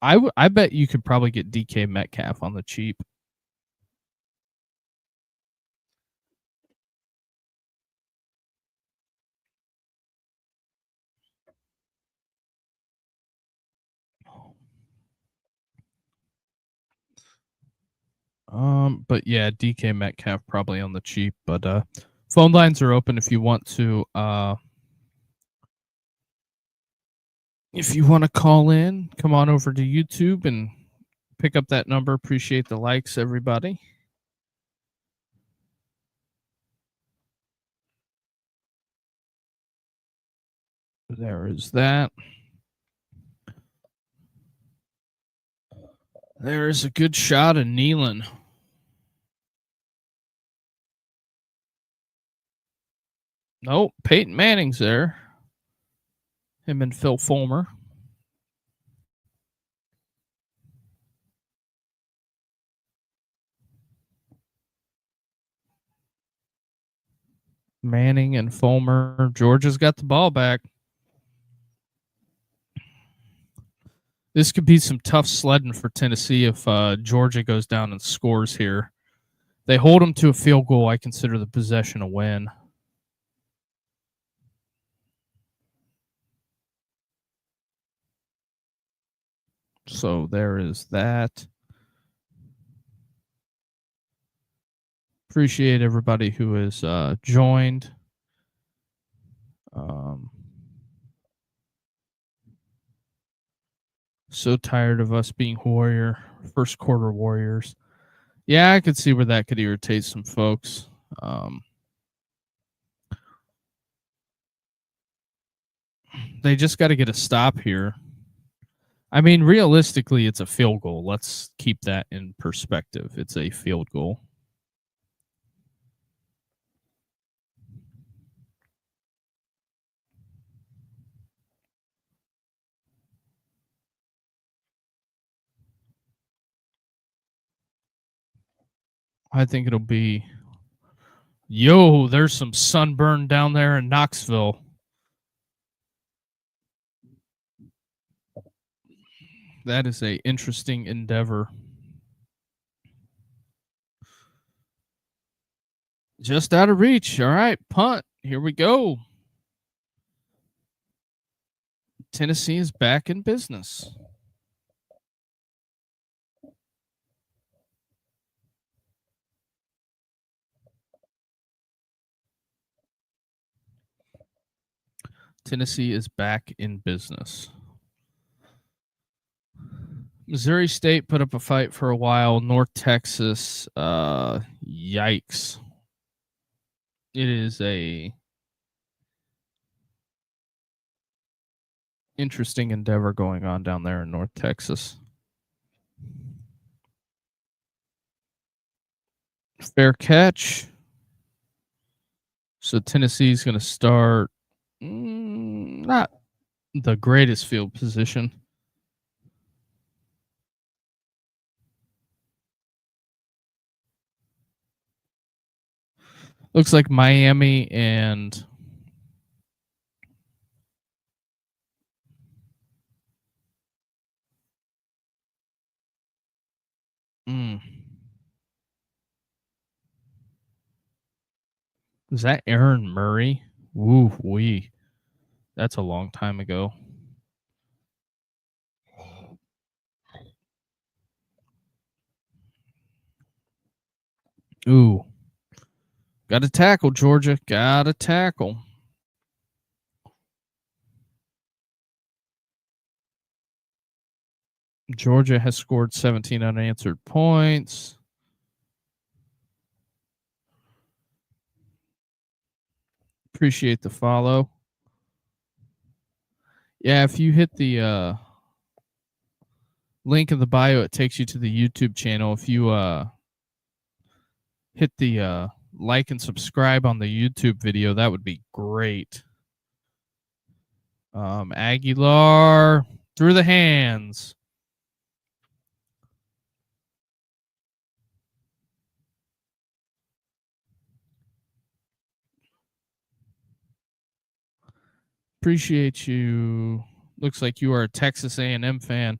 I bet you could probably get DK Metcalf on the cheap. But yeah, DK Metcalf probably on the cheap. But phone lines are open if you want to. If you want to call in, come on over to YouTube and pick up that number. Appreciate the likes, everybody. There is that. There is a good shot of Nealon. Nope, Peyton Manning's there. Him and Phil Fulmer. Manning and Fulmer. Georgia's got the ball back. This could be some tough sledding for Tennessee if Georgia goes down and scores here. They hold them to a field goal. I consider the possession a win. So there is that. Appreciate everybody who has joined. So tired of us being first quarter warriors. Yeah, I could see where that could irritate some folks. They just got to get a stop here. I mean, realistically, it's a field goal. Let's keep that in perspective. It's a field goal. I think it'll be. Yo, there's some sunburn down there in Knoxville. That is a interesting endeavor. Just out of reach. All right, punt. Here we go. Tennessee is back in business. Tennessee is back in business. Missouri State put up a fight for a while. North Texas, yikes. It is a interesting endeavor going on down there in North Texas. Fair catch. So Tennessee's going to start not the greatest field position. Looks like Miami and is that Aaron Murray? Woo wee. That's a long time ago. Ooh. Got to tackle, Georgia. Got to tackle. Georgia has scored 17 unanswered points. Appreciate the follow. Yeah, if you hit the link in the bio, it takes you to the YouTube channel. If you hit the like and subscribe on the YouTube video, that would be great. Aguilar through the hands. Appreciate you. Looks like you are a Texas A&M fan.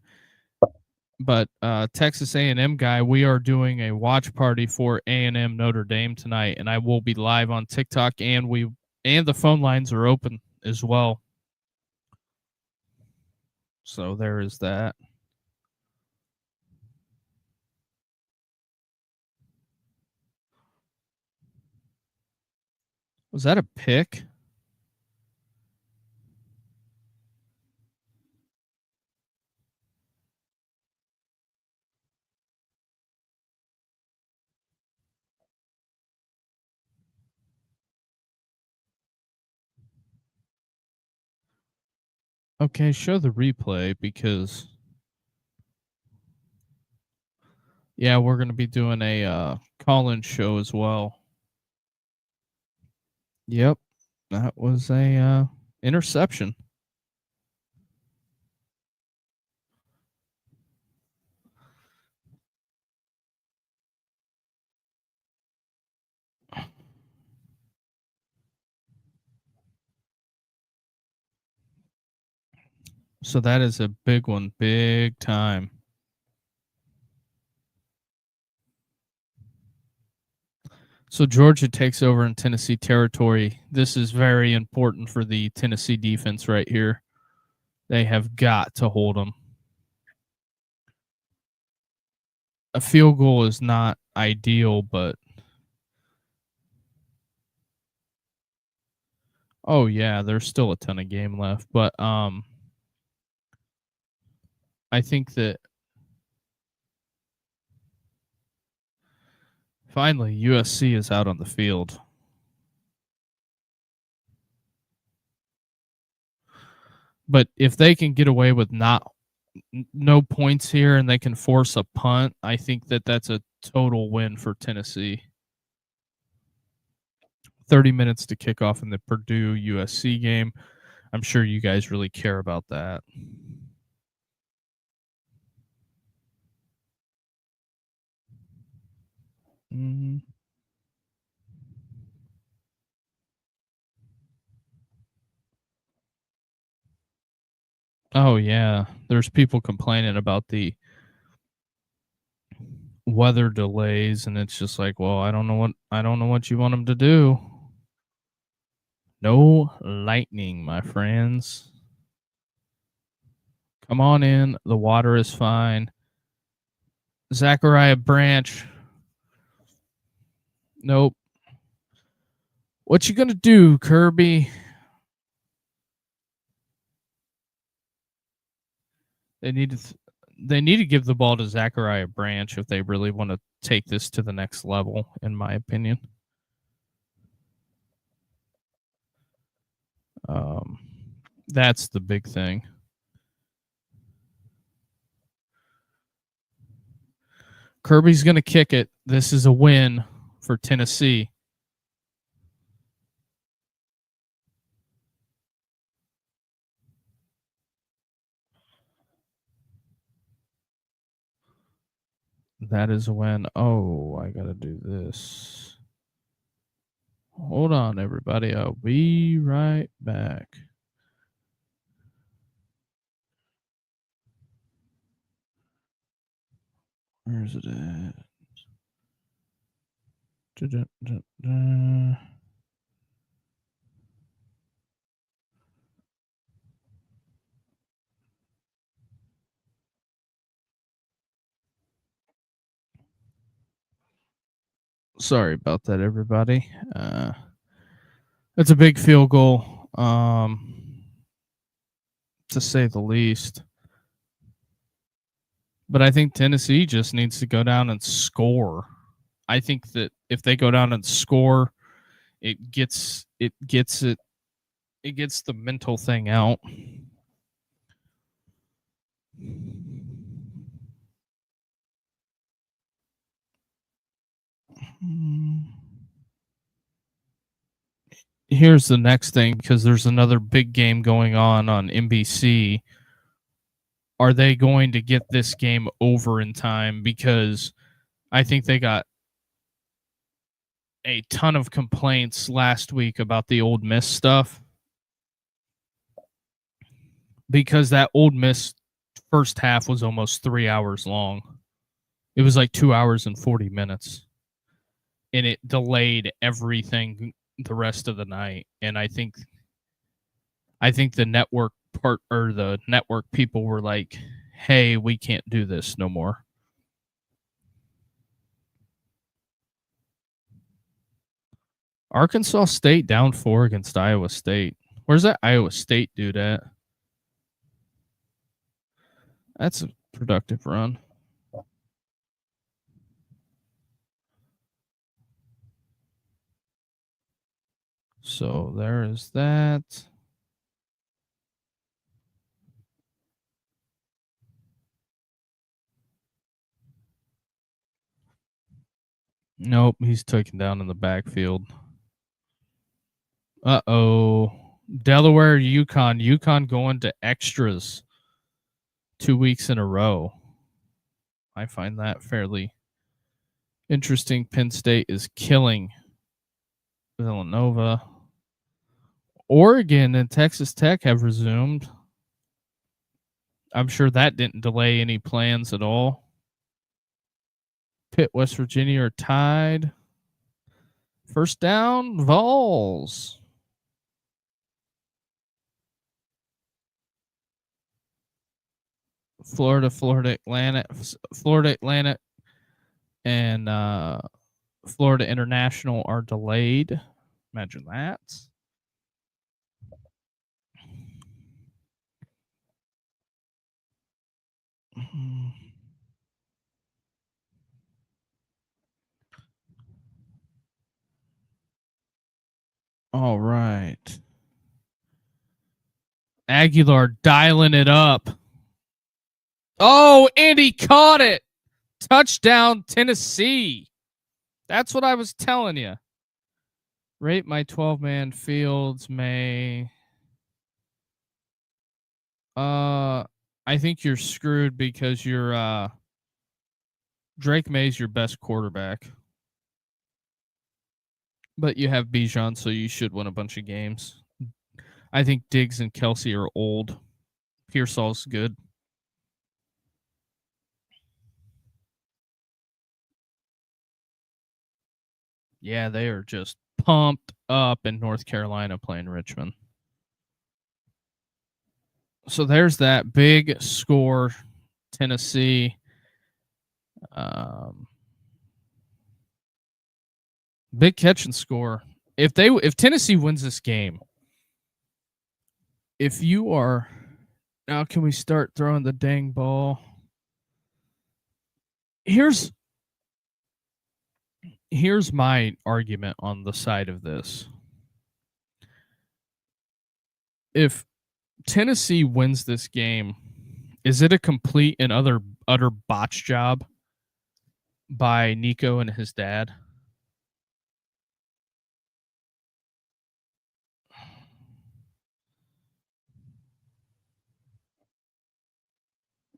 But Texas A&M guy, we are doing a watch party for A&M Notre Dame tonight, and I will be live on TikTok, and the phone lines are open as well. So there is that. Was that a pick? Okay, show the replay because yeah, we're gonna be doing a call-in show as well. Yep, that was a interception. So that is a big one, big time. So Georgia takes over in Tennessee territory. This is very important for the Tennessee defense right here. They have got to hold them. A field goal is not ideal, but oh yeah, there's still a ton of game left. But I think that finally USC is out on the field. But if they can get away with no points here and they can force a punt, I think that that's a total win for Tennessee. 30 minutes to kick off in the Purdue USC game. I'm sure you guys really care about that. Mm-hmm. Oh yeah, there's people complaining about the weather delays, and it's just like, well, I don't know what you want them to do. No lightning, my friends. Come on in. The water is fine. Zachariah Branch. Nope. What you gonna do, Kirby? They need to. They need to give the ball to Zachariah Branch if they really want to take this to the next level, in my opinion. Um, that's the big thing. Kirby's going to kick it. This is a win for Tennessee. That is a win. Oh, I got to do this. Hold on, everybody. I'll be right back. Where's it at? Da-da-da-da. Sorry about that, everybody. It's a big field goal, to say the least. But I think Tennessee just needs to go down and score. I think that if they go down and score, it gets the mental thing out. Here's the next thing, because there's another big game going on NBC. Are they going to get this game over in time? Because I think they got a ton of complaints last week about the Ole Miss stuff, because that Ole Miss first half was almost 3 hours long. It was like 2 hours and 40 minutes. And it delayed everything the rest of the night. And I think the network people were like, "Hey, we can't do this no more." Arkansas State down 4 against Iowa State. Where's that Iowa State dude at? That's a productive run. So there is that. Nope, he's taken down in the backfield. Uh-oh. Delaware, UConn going to extras 2 weeks in a row. I find that fairly interesting. Penn State is killing Villanova. Oregon and Texas Tech have resumed. I'm sure that didn't delay any plans at all. Pitt, West Virginia are tied. First down, Vols. Florida Atlantic, and Florida International are delayed. Imagine that. All right. Aguilar dialing it up. Oh, and he caught it. Touchdown, Tennessee. That's what I was telling you. Rate my 12-man fields may. I think you're screwed because you're Drake May's your best quarterback. But you have Bijan, so you should win a bunch of games. I think Diggs and Kelsey are old. Pearsall's good. Yeah, they are just pumped up in North Carolina playing Richmond. So there's that big score, Tennessee. Big catch and score. If Tennessee wins this game, if you are now, can we start throwing the dang ball? Here's my argument on the side of this. If Tennessee wins this game, is it a complete and utter botch job by Nico and his dad?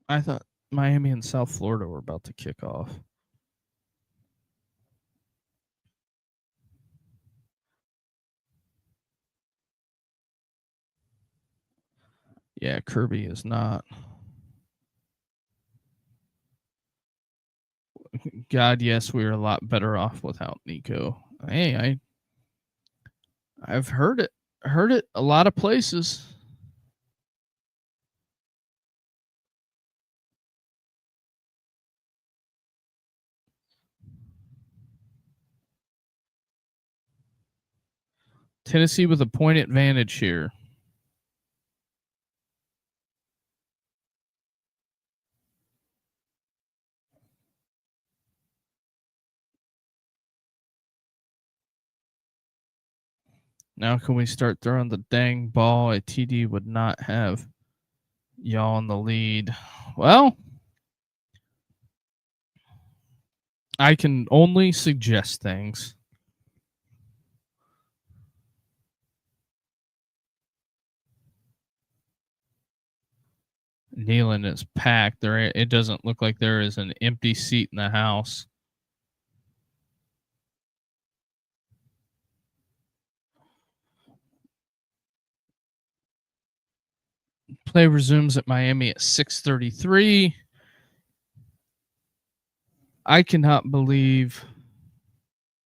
I thought Miami and South Florida were about to kick off. Yeah, Kirby is not. God, yes, we are a lot better off without Nico. Hey, I've heard it a lot of places. Tennessee with a point advantage here. Now can we start throwing the dang ball? A TD would not have y'all in the lead. Well, I can only suggest things. Neyland is packed. It doesn't look like there is an empty seat in the house. Play resumes at Miami at 6:33. I cannot believe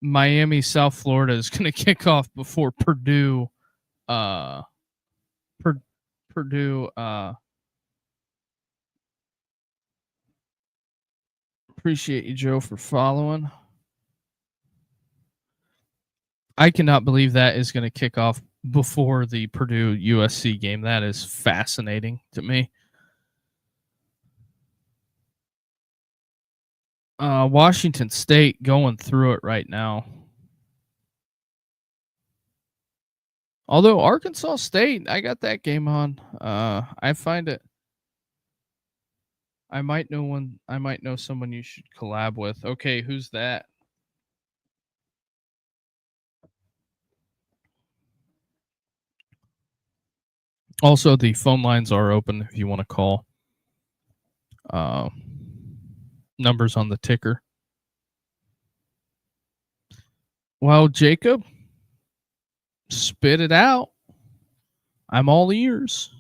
Miami, South Florida is going to kick off before Purdue. Purdue. Appreciate you, Joe, for following. I cannot believe that is going to kick off before the Purdue USC game. That is fascinating to me. Washington State going through it right now. Although Arkansas State, I got that game on. I find it. I might know one. I might know someone you should collab with. Okay, who's that? Also, the phone lines are open if you want to call. Numbers on the ticker. Well, Jacob, spit it out. I'm all ears.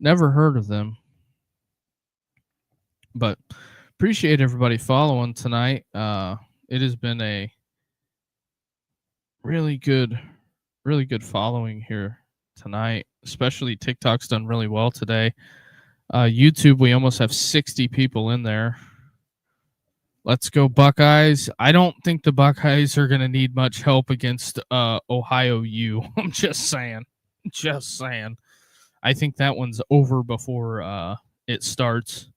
Never heard of them, but appreciate everybody following tonight. It has been a really good following here tonight. Especially TikTok's done really well today. YouTube, we almost have 60 people in there. Let's go Buckeyes. I don't think the Buckeyes are going to need much help against Ohio U. I'm just saying. Just saying. I think that one's over before it starts.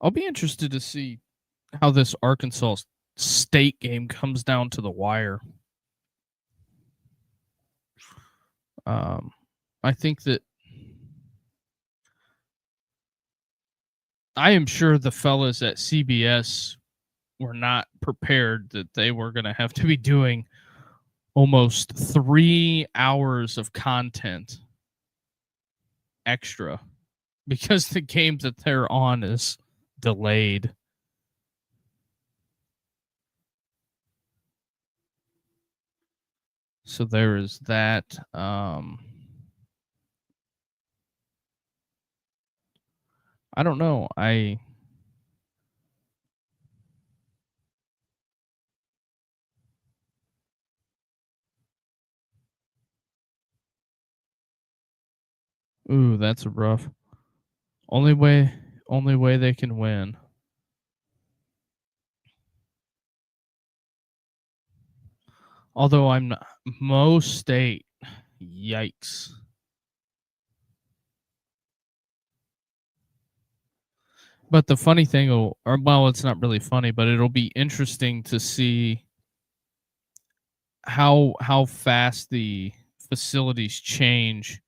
I'll be interested to see how this Arkansas State game comes down to the wire. I think that I am sure the fellas at CBS were not prepared that they were going to have to be doing almost 3 hours of content extra because the game that they're on is delayed. So there is that. I don't know. Ooh, that's rough. Only way they can win. Although I'm not, most State, yikes. But the funny thing, well, it's not really funny, but it'll be interesting to see how fast the facilities change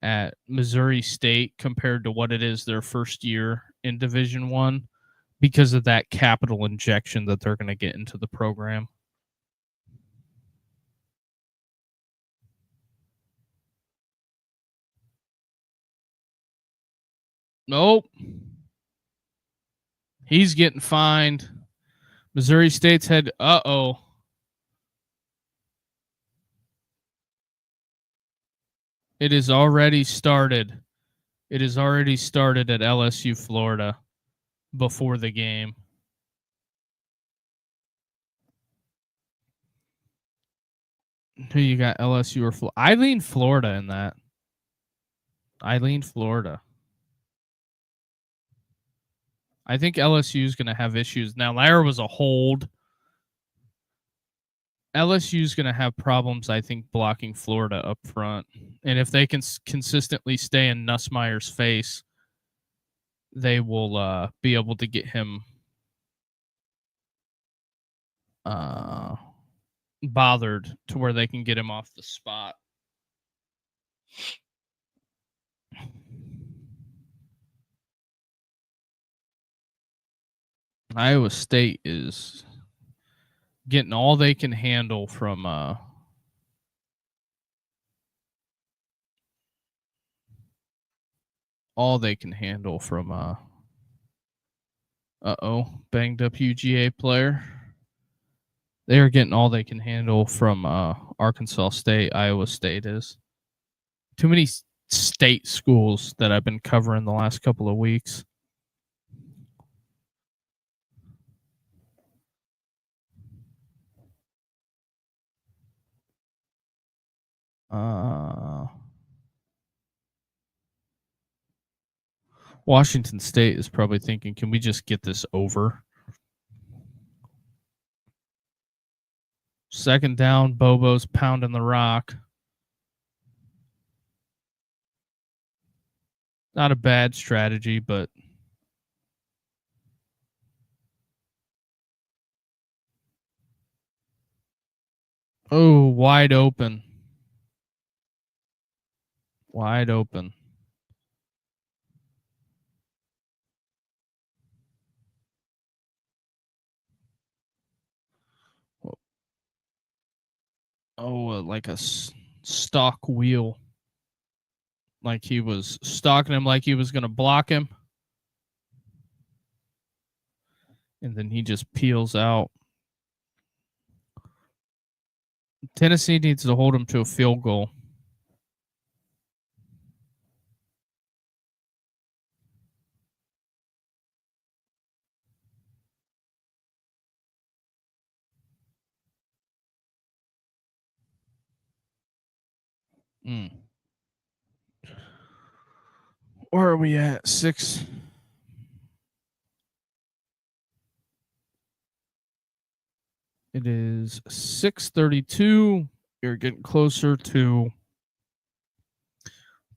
at Missouri State compared to what it is their first year in Division 1 because of that capital injection that they're going to get into the program. Nope. He's getting fined. Missouri State's head. Uh-oh. It is already started. It is already started at LSU, Florida before the game. Who you got, LSU or Florida? I lean Florida in that. I lean Florida. I think LSU is going to have issues. Now, there was a hold. LSU is going to have problems, I think, blocking Florida up front. And if they can consistently stay in Nussmeier's face, they will be able to get him bothered to where they can get him off the spot. Iowa State is getting all they can handle from banged up UGA player. They are getting all they can handle from Arkansas State. Iowa State is too many state schools that I've been covering the last couple of weeks. Washington State is probably thinking, can we just get this over? Second down, Bobo's pounding the rock. Not a bad strategy, but oh, wide open. Wide open. Oh, like a stock wheel. Like he was stalking him like he was going to block him. And then he just peels out. Tennessee needs to hold him to a field goal. Where are we at? 6. It is 6:32. You're getting closer to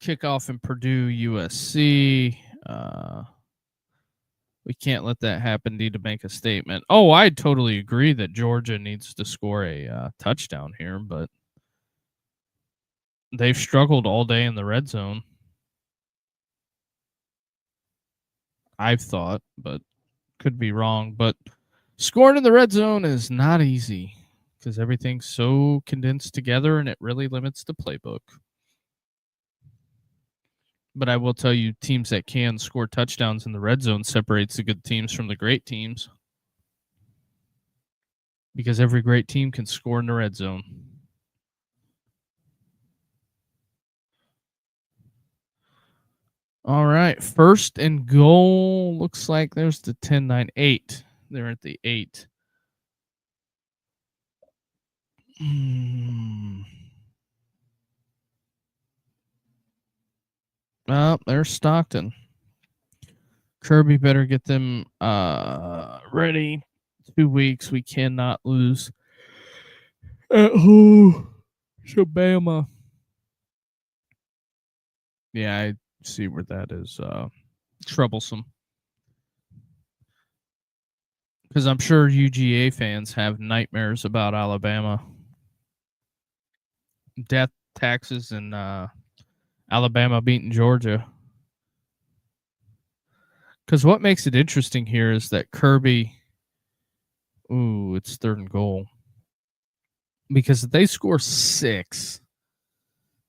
kickoff in Purdue, USC. We can't let that happen. Need to make a statement. Oh, I totally agree that Georgia needs to score a touchdown here, but they've struggled all day in the red zone. I've thought, but could be wrong. But scoring in the red zone is not easy because everything's so condensed together and it really limits the playbook. But I will tell you, teams that can score touchdowns in the red zone separates the good teams from the great teams because every great team can score in the red zone. All right, first and goal. Looks like there's the 10-9, 8. They're at the 8. Oh, there's Stockton. Kirby better get them ready. 2 weeks. We cannot lose at home. Shabama. Yeah, I see where that is troublesome. Because I'm sure UGA fans have nightmares about Alabama. Death, taxes, and Alabama beating Georgia. Because what makes it interesting here is that Kirby. Ooh, it's third and goal. Because if they score 6,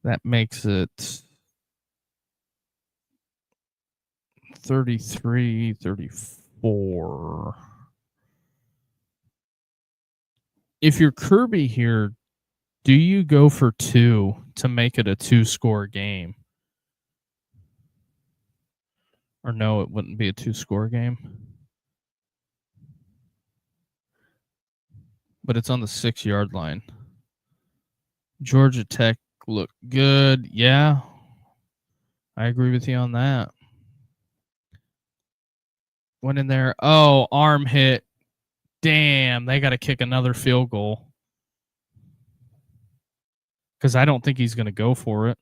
that makes it 33, 34. If you're Kirby here, do you go for 2 to make it a 2-score game? Or no, it wouldn't be a 2-score game. But it's on the 6-yard line. Georgia Tech looked good. Yeah, I agree with you on that. Went in there. Oh, arm hit. Damn, they got to kick another field goal. Because I don't think he's going to go for it.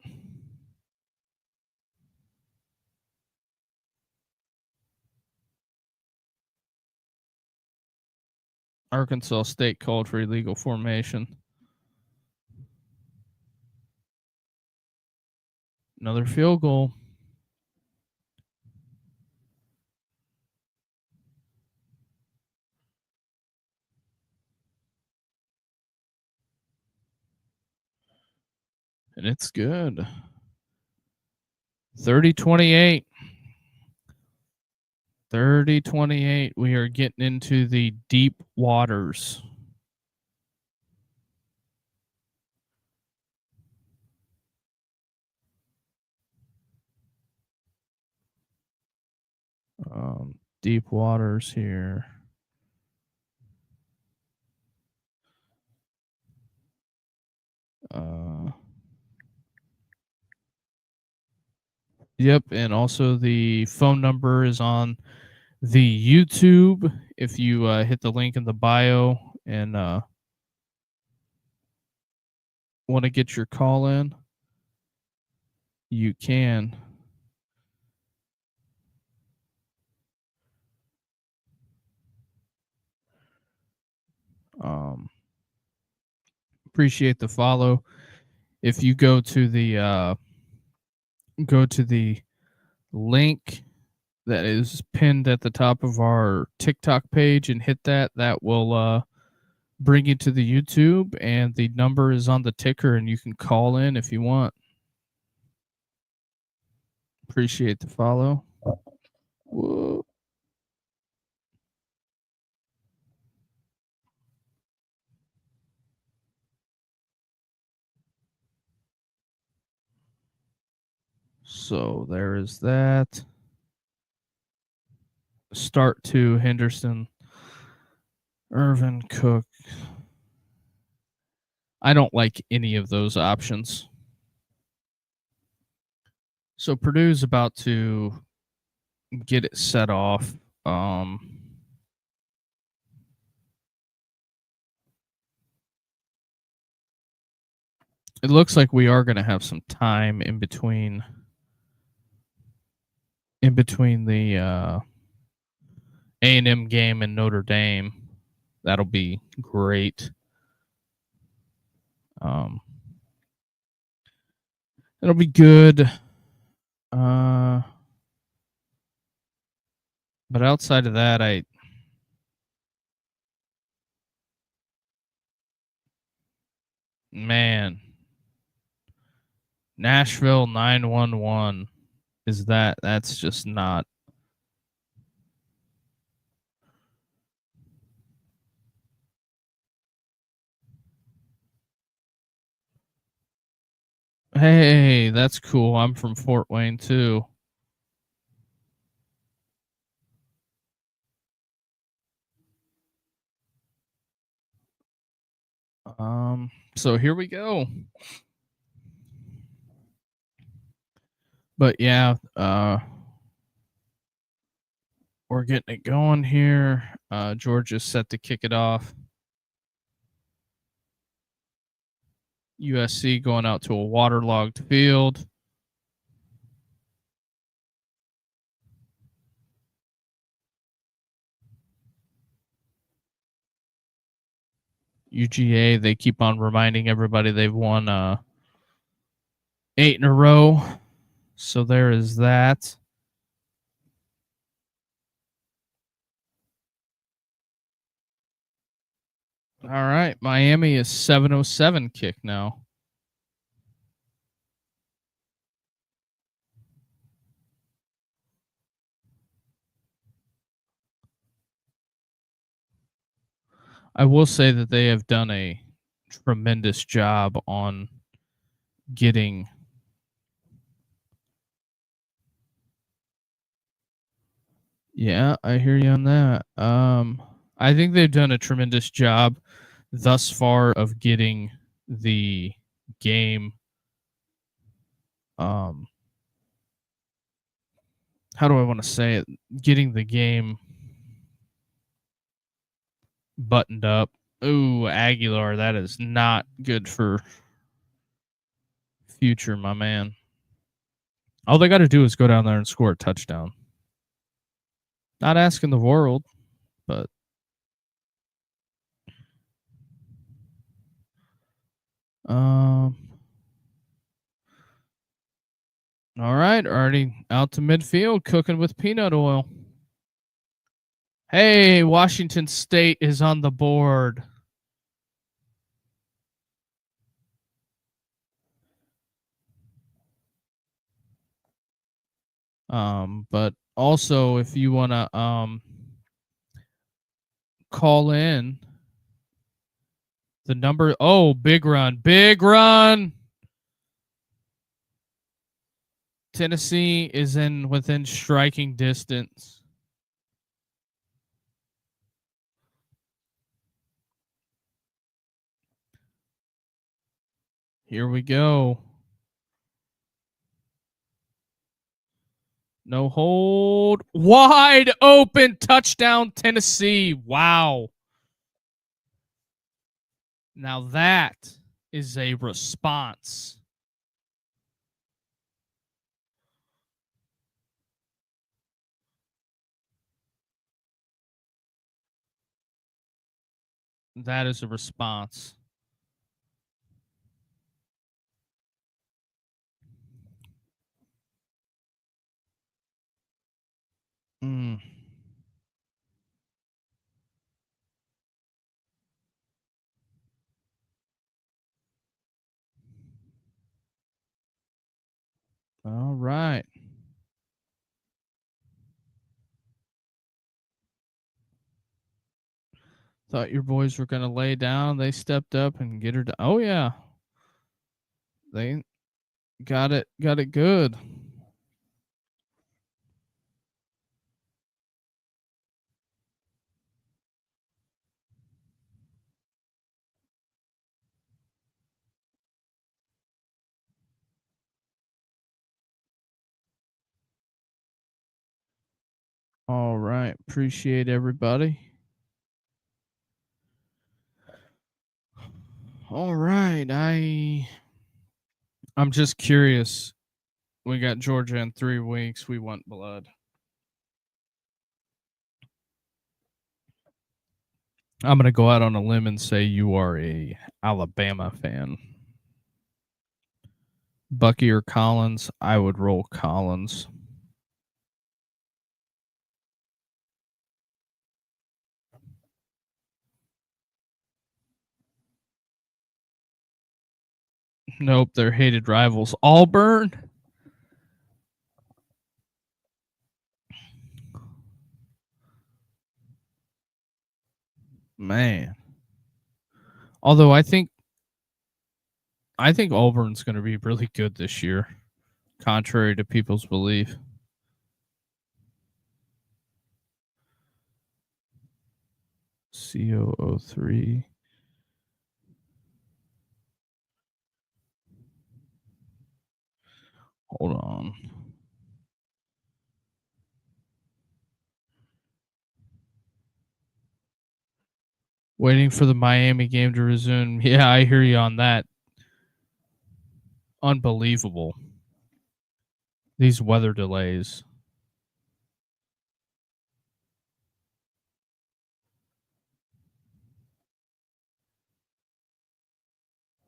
Arkansas State called for illegal formation. Another field goal. And it's good. 30-28. 30-28. We are getting into the deep waters. Deep waters here. Yep, and also the phone number is on the YouTube. If you hit the link in the bio and want to get your call in, you can. Um, appreciate the follow. If you go to the link that is pinned at the top of our TikTok page and hit that, that will bring you to the YouTube, and the number is on the ticker, and you can call in if you want. Appreciate the follow. Whoa. So there is that. Start to Henderson, Irvin, Cook. I don't like any of those options. So Purdue's about to get it set off. It looks like we are going to have some time in between the A&M game and Notre Dame. That'll be great. It'll be good. But outside of that, man, Nashville 911 is that's just not. Hey, that's cool. I'm from Fort Wayne too. So here we go. But yeah, we're getting it going here. Georgia's set to kick it off. USC going out to a waterlogged field. UGA, they keep on reminding everybody they've won 8 in a row. So there is that. All right, Miami is 707 kick now. I will say that they have done a tremendous job on getting. Yeah, I hear you on that. I think they've done a tremendous job thus far of getting the game. How do I want to say it? Getting the game buttoned up. Ooh, Aguilar, that is not good for future, my man. All they got to do is go down there and score a touchdown. Not asking the world, but all right, already out to midfield, cooking with peanut oil. Hey, Washington State is on the board. But also if you want to call in the number, oh, big run. Tennessee is within striking distance. Here we go. No hold. Wide open touchdown, Tennessee. Wow. Now that is a response. That is a response. Mm. All right. Thought your boys were going to lay down. They stepped up and get her down. Oh, yeah. They got it good. All right. Appreciate everybody. All right. I'm just curious. We got Georgia in 3 weeks. We want blood. I'm going to go out on a limb and say you are a Alabama fan. Bucky or Collins? I would roll Collins. Nope, they're hated rivals. Auburn? Man. Although I think Auburn's going to be really good this year, contrary to people's belief. COO3. Hold on. Waiting for the Miami game to resume. Yeah, I hear you on that. Unbelievable. These weather delays.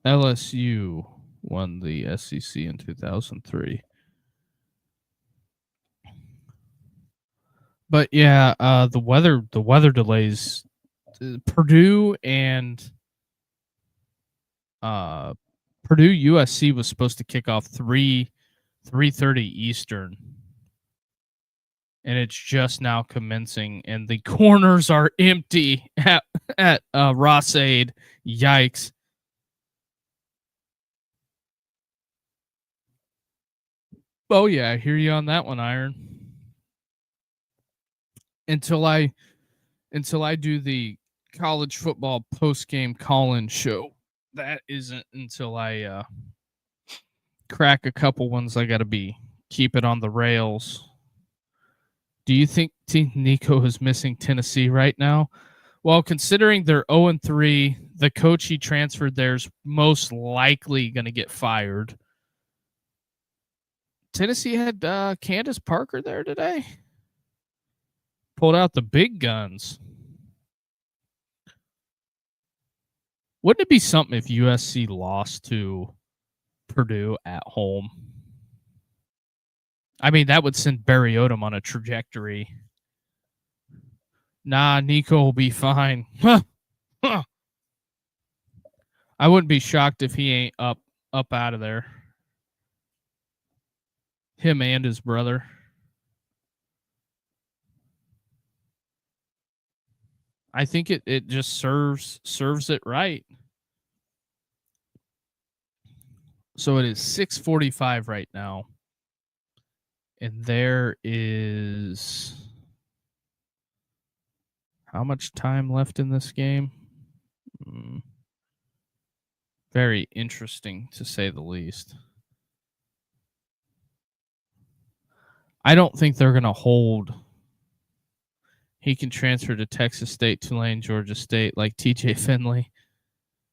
LSU won the SEC in 2003. But yeah, the weather delays. Purdue and Purdue USC was supposed to kick off 3:30 Eastern, and it's just now commencing, and the corners are empty at Rossade. Yikes! Oh yeah, I hear you on that one, Iron. Until I do the college football post game call-in show. That isn't until I crack a couple ones. I gotta keep it on the rails. Do you think Team Nico is missing Tennessee right now? Well, considering they're 0-3, the coach he transferred there is most likely going to get fired. Tennessee had Candace Parker there today. Pulled out the big guns. Wouldn't it be something if USC lost to Purdue at home? I mean, that would send Barry Odom on a trajectory. Nah, Nico will be fine. I wouldn't be shocked if he ain't up out of there. Him and his brother. I think it just serves it right. So it is 6:45 right now. And there is how much time left in this game? Very interesting to say the least. I don't think they're going to hold. He can transfer to Texas State, Tulane, Georgia State, like TJ Finley.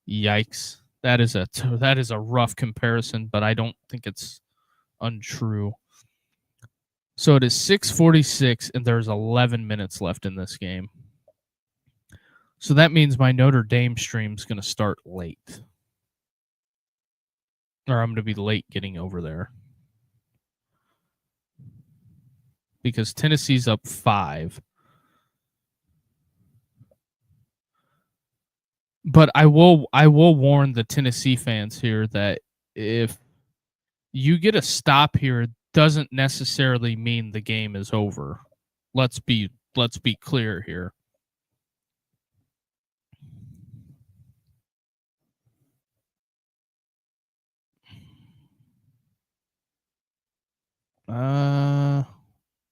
Yikes. That is a rough comparison, but I don't think it's untrue. So it is 6:46, and there's 11 minutes left in this game. So that means my Notre Dame stream is going to start late. Or I'm going to be late getting over there. Because Tennessee's up 5. But I will warn the Tennessee fans here that if you get a stop here, it doesn't necessarily mean the game is over. Let's be clear here.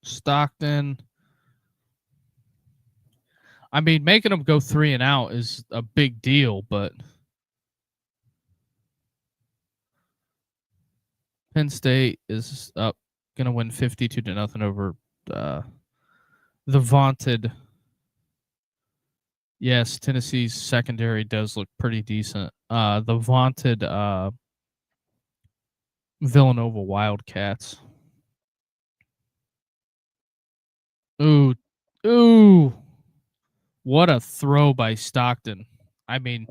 Stockton. I mean, making them go 3 and out is a big deal, but Penn State is up, going to win 52-0 over the vaunted. Yes, Tennessee's secondary does look pretty decent. The vaunted Villanova Wildcats. Ooh. What a throw by Stockton. I mean,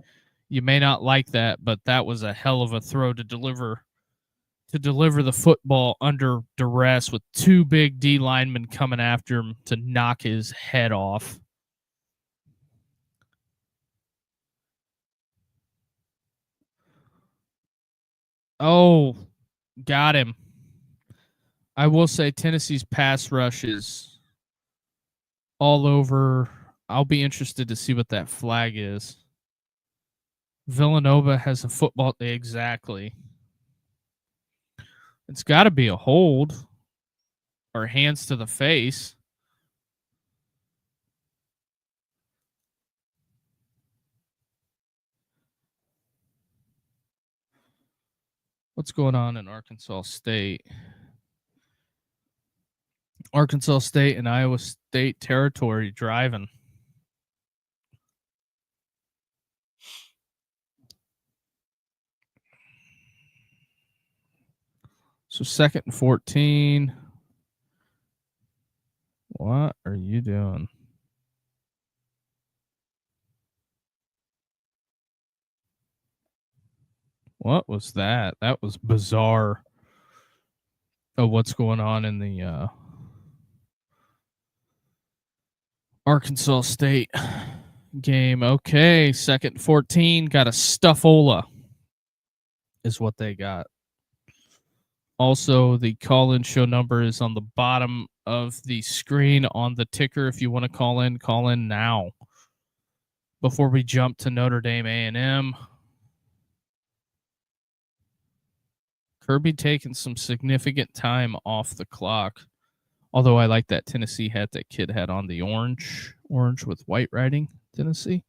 you may not like that, but that was a hell of a throw to deliver the football under duress with 2 big D linemen coming after him to knock his head off. Oh, got him. I will say Tennessee's pass rush is all over. I'll be interested to see what that flag is. Villanova has a football. Exactly. It's got to be a hold or hands to the face. What's going on in Arkansas State? Arkansas State and Iowa State territory driving. So 2nd and 14. What are you doing? What was that? That was bizarre. Of what's going on in the Arkansas State game. Okay, 2nd and 14. Got a Stuffola is what they got. Also, the call-in show number is on the bottom of the screen on the ticker. If you want to call in now. Before we jump to Notre Dame A&M. Kirby taking some significant time off the clock. Although I like that Tennessee hat that kid had on, the orange with white writing, Tennessee.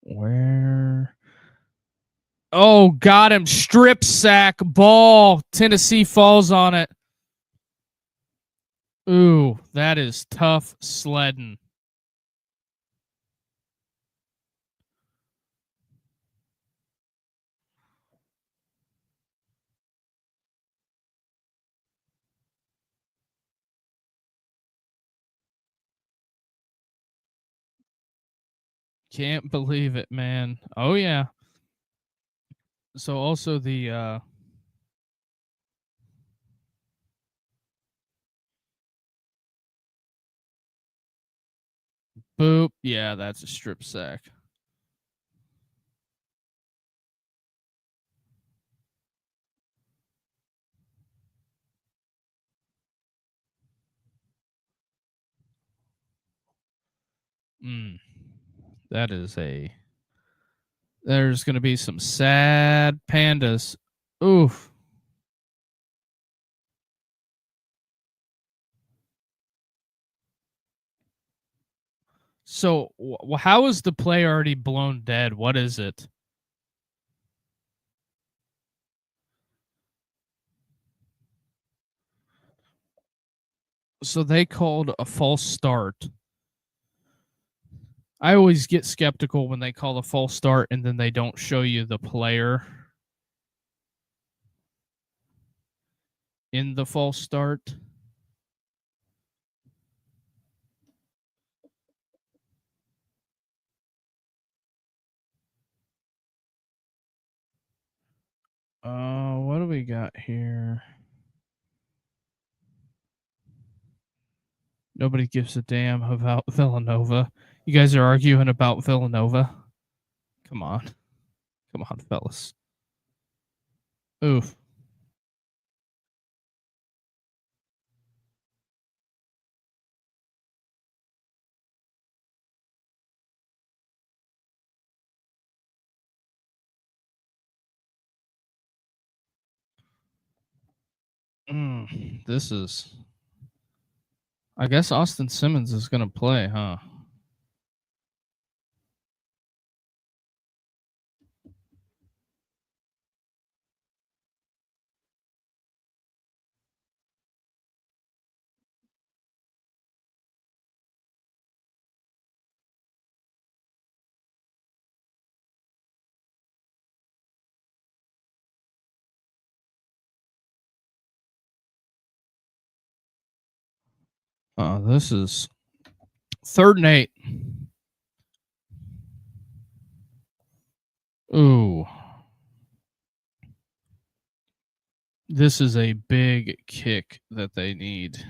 Where? Oh, got him. Strip sack ball. Tennessee falls on it. Ooh, that is tough sledding. Can't believe it, man. Oh, yeah. So also the boop. Yeah, that's a strip sack. That is there's going to be some sad pandas. Oof. So, how is the play already blown dead? What is it? So they called a false start. I always get skeptical when they call a false start and then they don't show you the player in the false start. What do we got here? Nobody gives a damn about Villanova. You guys are arguing about Villanova? Come on. Come on, fellas. Oof. This is. I guess Austin Simmons is going to play, huh? This is 3rd and 8. Ooh. This is a big kick that they need.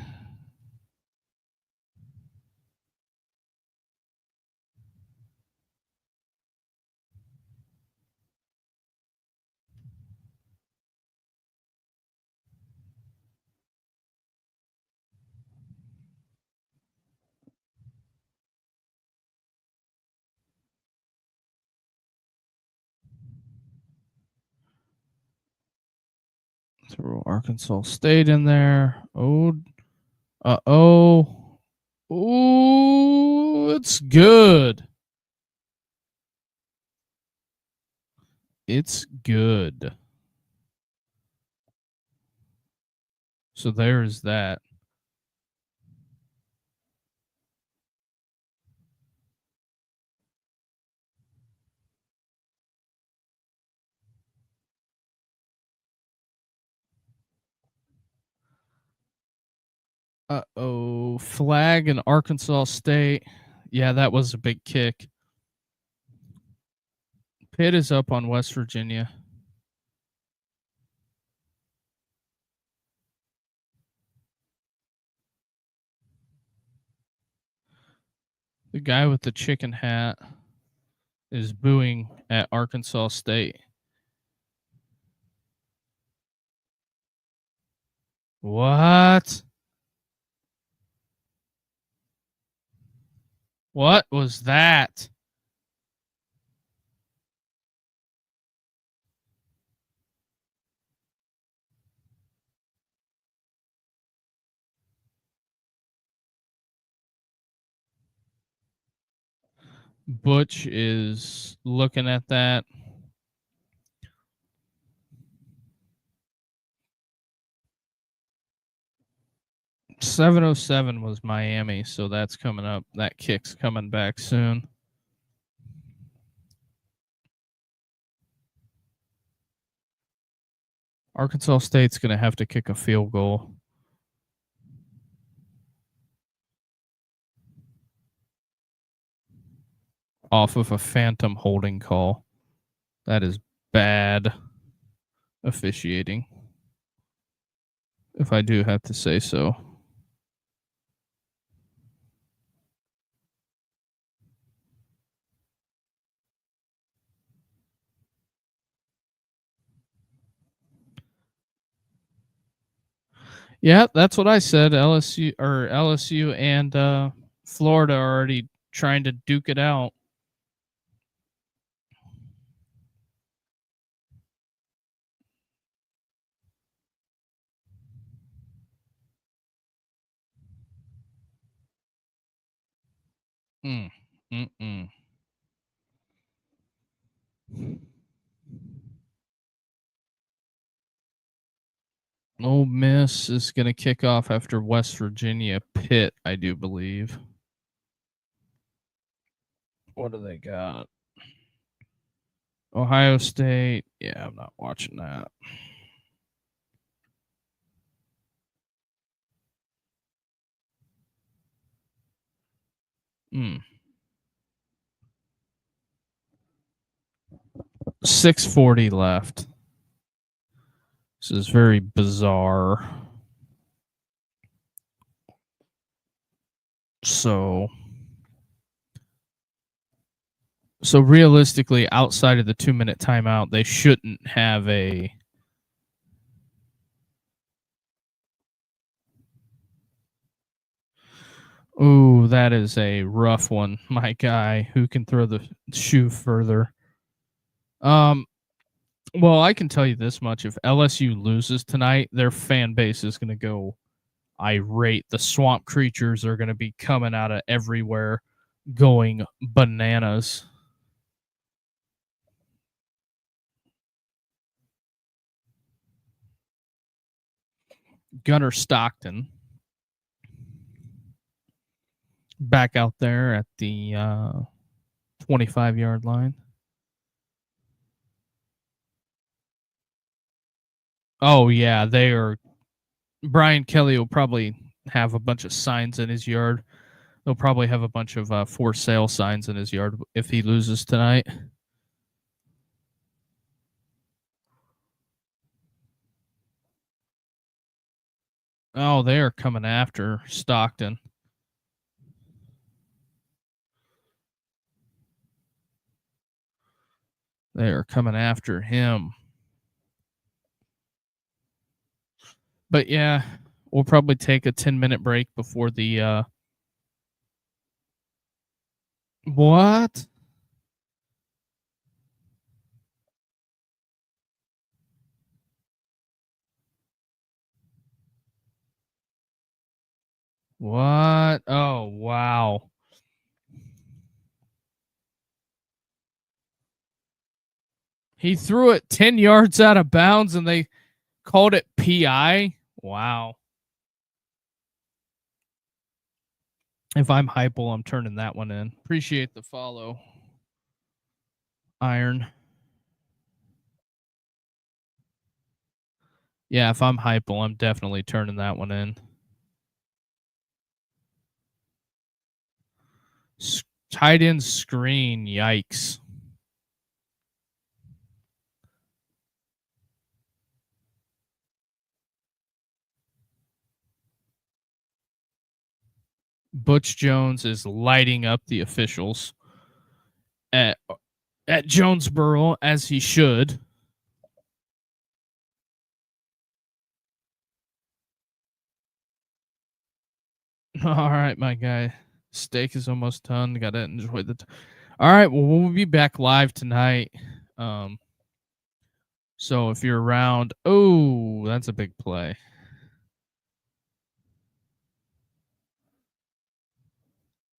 Throw Arkansas State in there. Oh. Ooh, it's good. It's good. So there's that. Flag in Arkansas State. Yeah, that was a big kick. Pitt is up on West Virginia. The guy with the chicken hat is booing at Arkansas State. What? What was that? Butch is looking at that. .707 was Miami, so that's coming up. That kick's coming back soon. Arkansas State's going to have to kick a field goal. Off of a phantom holding call. That is bad officiating, if I do have to say so. Yeah, that's what I said. LSU and Florida are already trying to duke it out. Mm-mm. Ole Miss is going to kick off after West Virginia Pitt, I do believe. What do they got? Ohio State. Yeah, I'm not watching that. Hmm. 6:40 left. This is very bizarre. So realistically, outside of the 2-minute timeout, they shouldn't have a. Ooh, that is a rough one. My guy, who can throw the shoe further. Well, I can tell you this much: if LSU loses tonight, their fan base is going to go irate. The swamp creatures are going to be coming out of everywhere, going bananas. Gunnar Stockton back out there at the 25-yard line. Oh yeah, they are. Brian Kelly will probably have a bunch of signs in his yard. They'll probably have a bunch of for sale signs in his yard if he loses tonight. Oh, they are coming after Stockton. They are coming after him. But yeah, we'll probably take a 10-minute break before the what? What? Oh, wow. He threw it 10 yards out of bounds and they called it PI. Wow. If I'm Hypel, I'm turning that one in. Appreciate the follow, Iron. Yeah, if I'm Hypel, I'm definitely turning that one in. Tight end screen. Yikes. Butch Jones is lighting up the officials at Jonesboro, as he should. All right, my guy. Steak is almost done. Gotta enjoy the. All right, well, we'll be back live tonight. So if you're around, oh, that's a big play.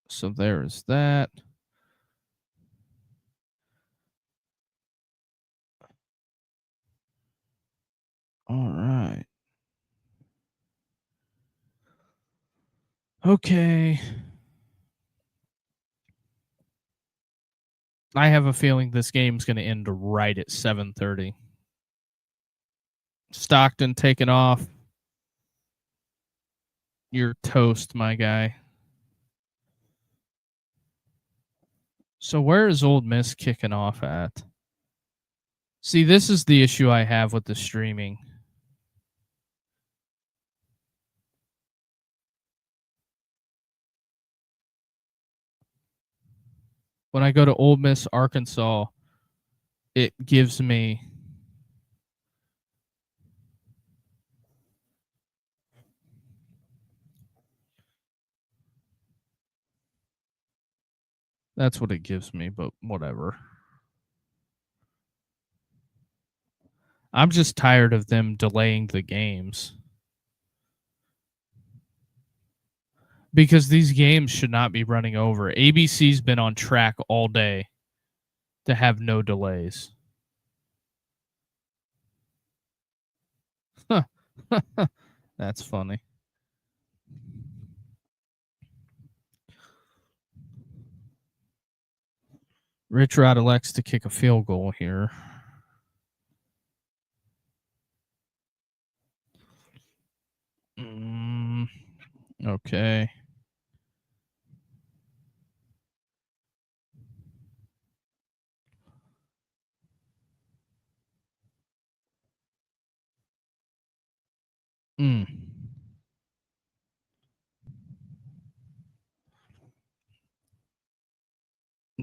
So there is that. All right. Okay. I have a feeling this game's going to end right at 7:30. Stockton taking off. You're toast, my guy. So where is Old Miss kicking off at? See, this is the issue I have with the streaming. When I go to Old Miss, Arkansas, it gives me that's what it gives me, but whatever. I'm just tired of them delaying the games. because these games should not be running over. ABC's been on track all day to have no delays. That's funny. Rich Rod elects to kick a field goal here. Okay.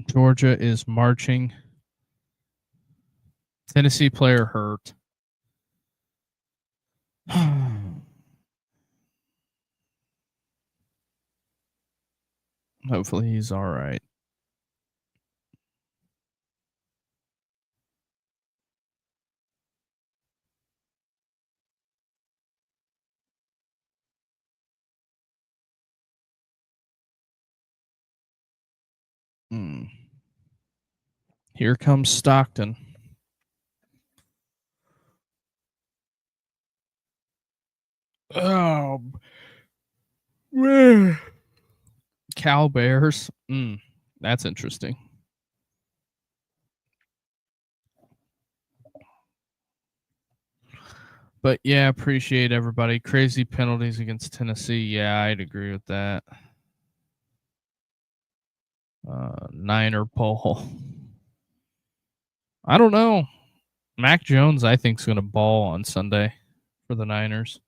Georgia is marching. Tennessee player hurt. Hopefully he's all right. Here comes Stockton. Oh, man. Cal Bears. That's interesting. But yeah, appreciate everybody. Crazy penalties against Tennessee. Yeah, I'd agree with that. Niner poll. I don't know. Mac Jones, I think, is going to ball on Sunday for the Niners.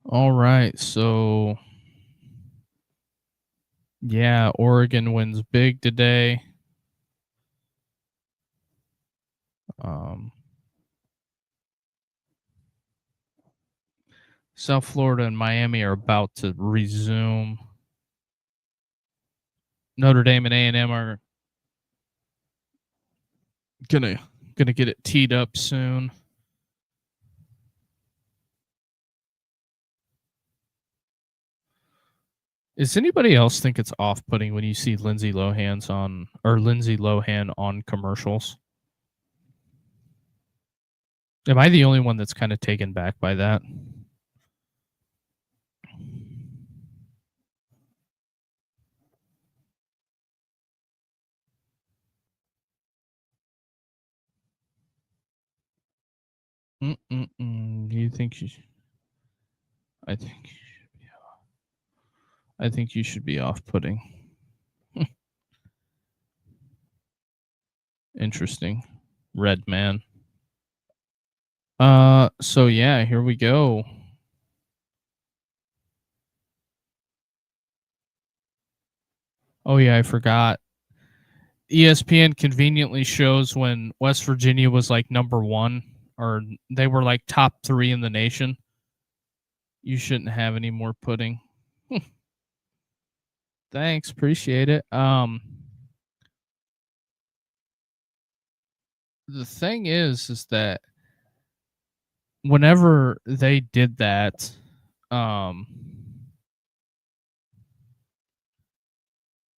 All right, so yeah, Oregon wins big today. South Florida and Miami are about to resume. Notre Dame and A&M are gonna get it teed up soon. Does anybody else think it's off-putting when you see Lindsay Lohan on commercials? Am I the only one that's kind of taken back by that? Do you think you should? I think you should be off-putting. Interesting. Red man. So yeah, here we go. Oh yeah, I forgot. ESPN conveniently shows when West Virginia was like number 1, or they were like top 3 in the nation. You shouldn't have any more pudding. Thanks, appreciate it. The thing is that whenever they did that,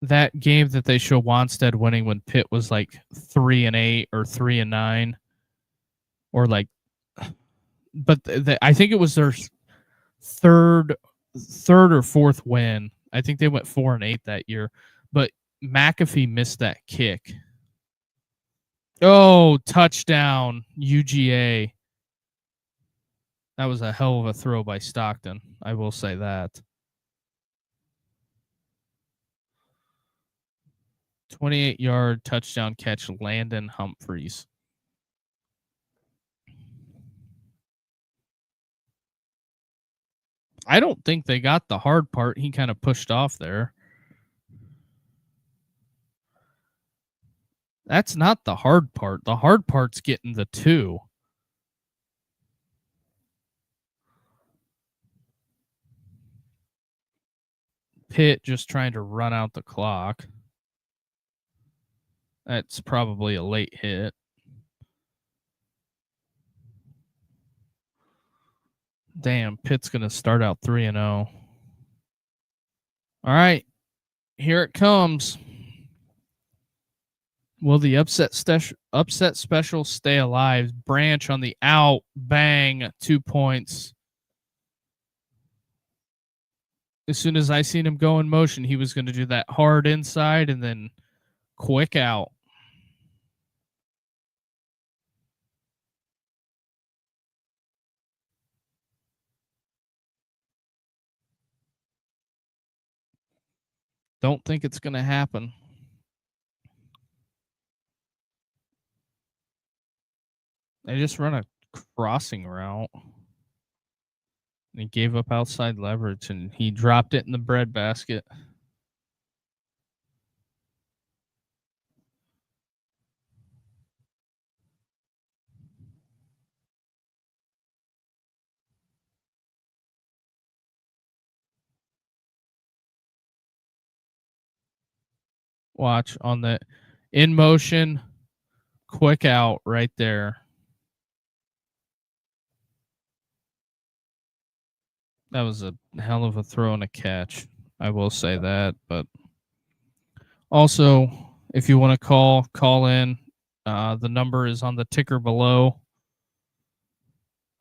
that game that they show Wanstead winning when Pitt was like 3-8 or 3-9, or like, but I think it was their third or fourth win. I think they went 4-8 that year, but McAfee missed that kick. Oh, touchdown, UGA. That was a hell of a throw by Stockton. I will say that. 28-yard touchdown catch, Landon Humphreys. I don't think they got the hard part. He kind of pushed off there. That's not the hard part. The hard part's getting the 2. Pitt just trying to run out the clock. That's probably a late hit. Damn, Pitt's going to start out 3-0. All right, here it comes. Will the upset special stay alive? Branch on the out. Bang. 2 points. As soon as I seen him go in motion, he was going to do that hard inside and then quick out. Don't think it's going to happen. They just run a crossing route. He gave up outside leverage, and he dropped it in the breadbasket. Watch on the in motion, quick out right there. That was a hell of a throw and a catch. I will say that. But also, if you want to call in. The number is on the ticker below.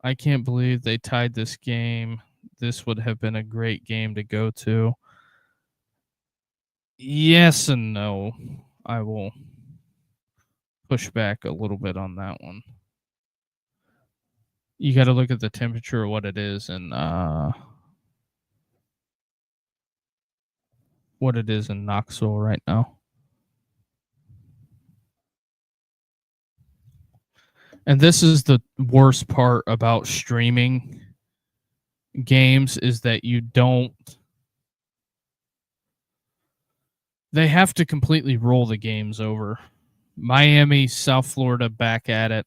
I can't believe they tied this game. This would have been a great game to go to. Yes and no. I will push back a little bit on that one. You got to look at the temperature of what it is and what it is in Knoxville right now. And this is the worst part about streaming games is that you don't. They have to completely roll the games over. Miami, South Florida back at it.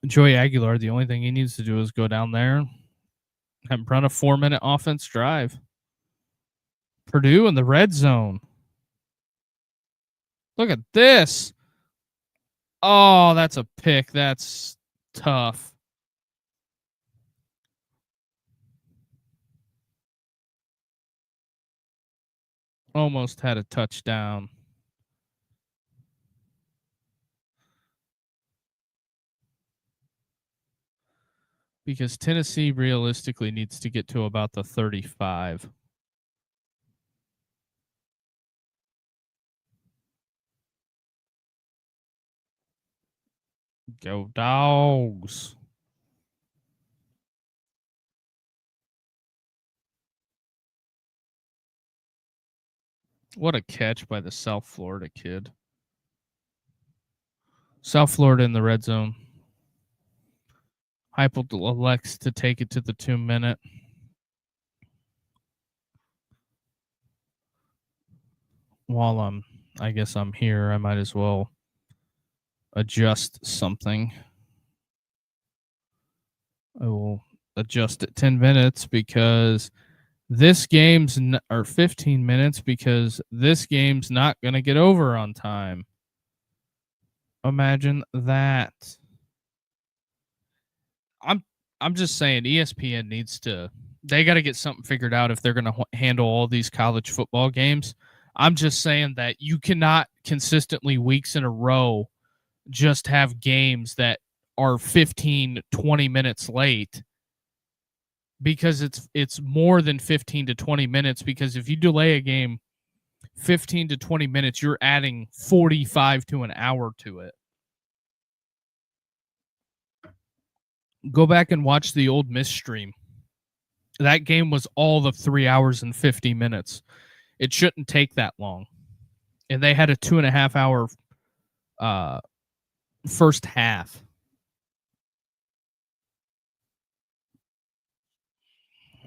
Joey Aguilar, the only thing he needs to do is go down there and run a 4-minute offense drive. Purdue in the red zone. Look at this. Oh, that's a pick. That's tough. Almost had a touchdown. Because Tennessee realistically needs to get to about the 35. Go Dogs. What a catch by the South Florida kid. South Florida in the red zone. Heupel elects to take it to the 2-minute. While I guess I'm here, I might as well adjust something. I will adjust it 10 minutes because this game's or 15 minutes because this game's not going to get over on time. Imagine that. I'm just saying ESPN needs to, they got to get something figured out if they're going to handle all these college football games. I'm just saying that you cannot consistently weeks in a row just have games that are 15, 20 minutes late because it's more than 15 to 20 minutes because if you delay a game 15 to 20 minutes, you're adding 45 to an hour to it. Go back and watch the old Miss stream. That game was all of 3 hours and 50 minutes. It shouldn't take that long. And they had a 2.5 hour first half.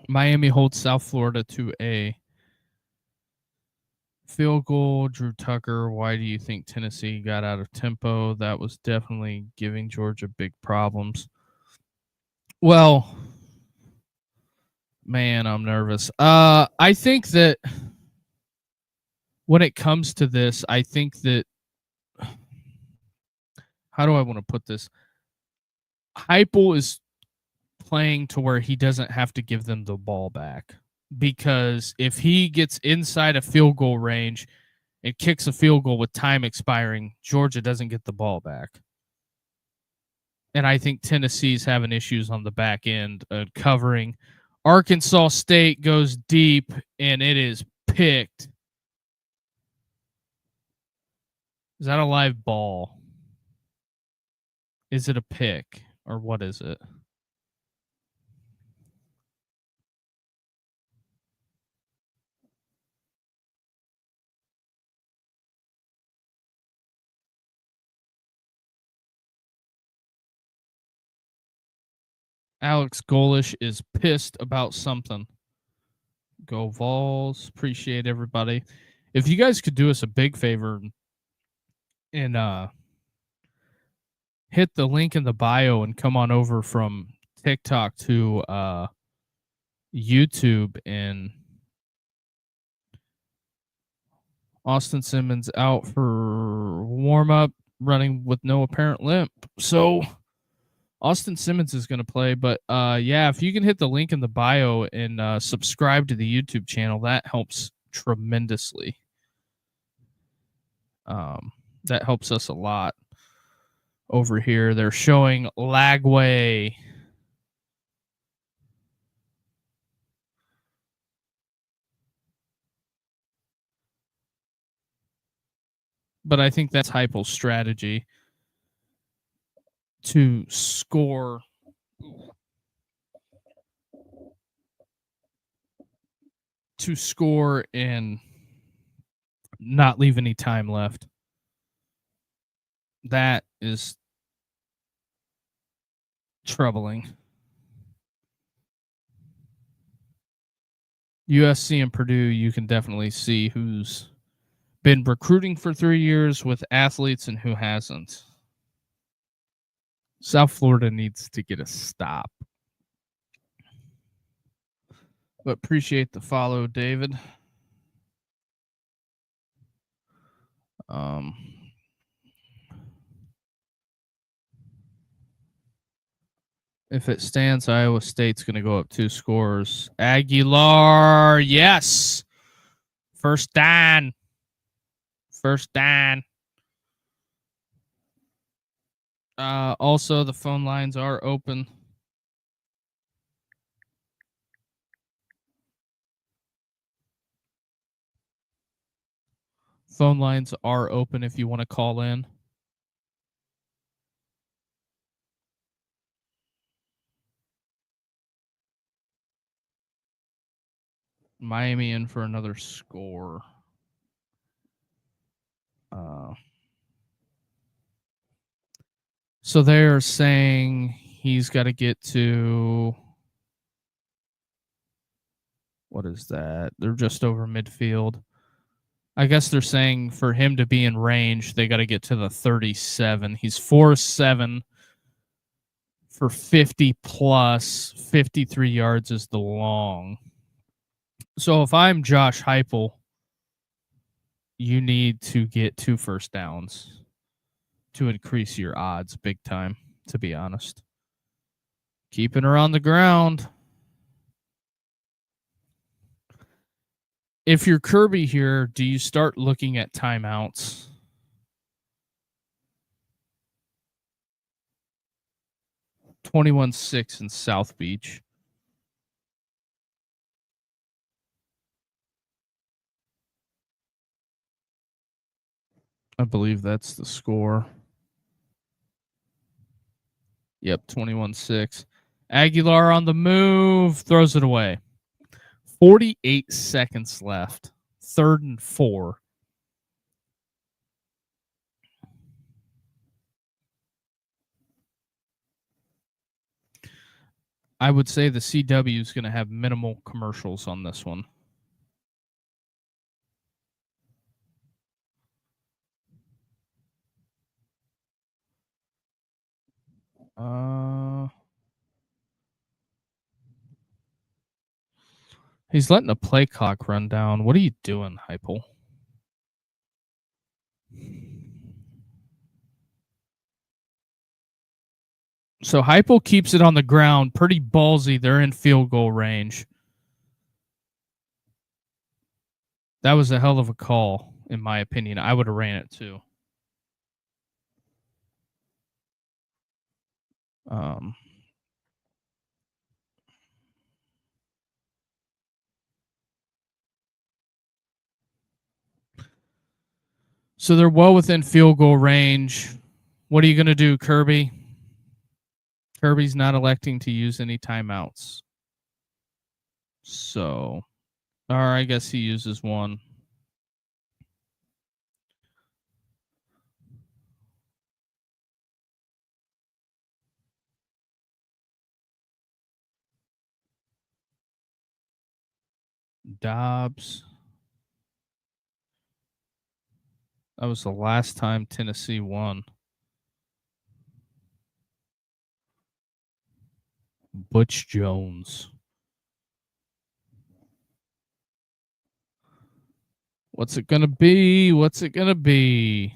Miami holds South Florida to a field goal. Drew Tucker, why do you think Tennessee got out of tempo? That was definitely giving Georgia big problems. Well, Man, I'm nervous. I think that when it comes to this, I think that how do I want to put this? Heupel is playing to where he doesn't have to give them the ball back, because if he gets inside a field goal range and kicks a field goal with time expiring, Georgia doesn't get the ball back. And I think Tennessee's having issues on the back end covering. Arkansas State goes deep and it is picked. Is that a live ball? Is it a pick or what is it? Alex Golish is pissed about something. Go Vols. Appreciate everybody. If you guys could do us a big favor and hit the link in the bio and come on over from TikTok to YouTube. And Austin Simmons out for warm up, running with no apparent limp. So Austin Simmons is going to play, but yeah, if you can hit the link in the bio and subscribe to the YouTube channel, that helps tremendously. That helps us a lot. Over here, they're showing Lagway. But I think that's Heupel's strategy to score. To score and not leave any time left. That is troubling. USC and Purdue, you can definitely see who's been recruiting for 3 years with athletes and who hasn't. South Florida needs to get a stop. But appreciate the follow, David. If it stands, Iowa State's going to go up 2 scores. Aguilar, yes. First down. First down. Also, the phone lines are open. Phone lines are open if you want to call in. Miami in for another score. So they're saying he's got to get to, what is that? They're just over midfield. I guess they're saying for him to be in range, they got to get to the 37. He's 4-7 for 50 plus. 53 yards is the long. So if I'm Josh Heupel, you need to get 2 first downs to increase your odds big time, to be honest. Keeping her on the ground. If you're Kirby here, do you start looking at timeouts? $21-6 in South Beach. I believe that's the score. Yep, 21-6. Aguilar on the move, throws it away. 48 seconds left. 3rd and 4. I would say the CW is going to have minimal commercials on this one. He's letting the play clock run down. What are you doing, Heupel? So Heupel keeps it on the ground. Pretty ballsy. They're in field goal range. That was a hell of a call, in my opinion. I would have ran it too. So they're well within field goal range. What are you going to do, Kirby? Kirby's not electing to use any timeouts. So, or I guess he uses one. Dobbs. That was the last time Tennessee won. Butch Jones. What's it going to be? What's it going to be?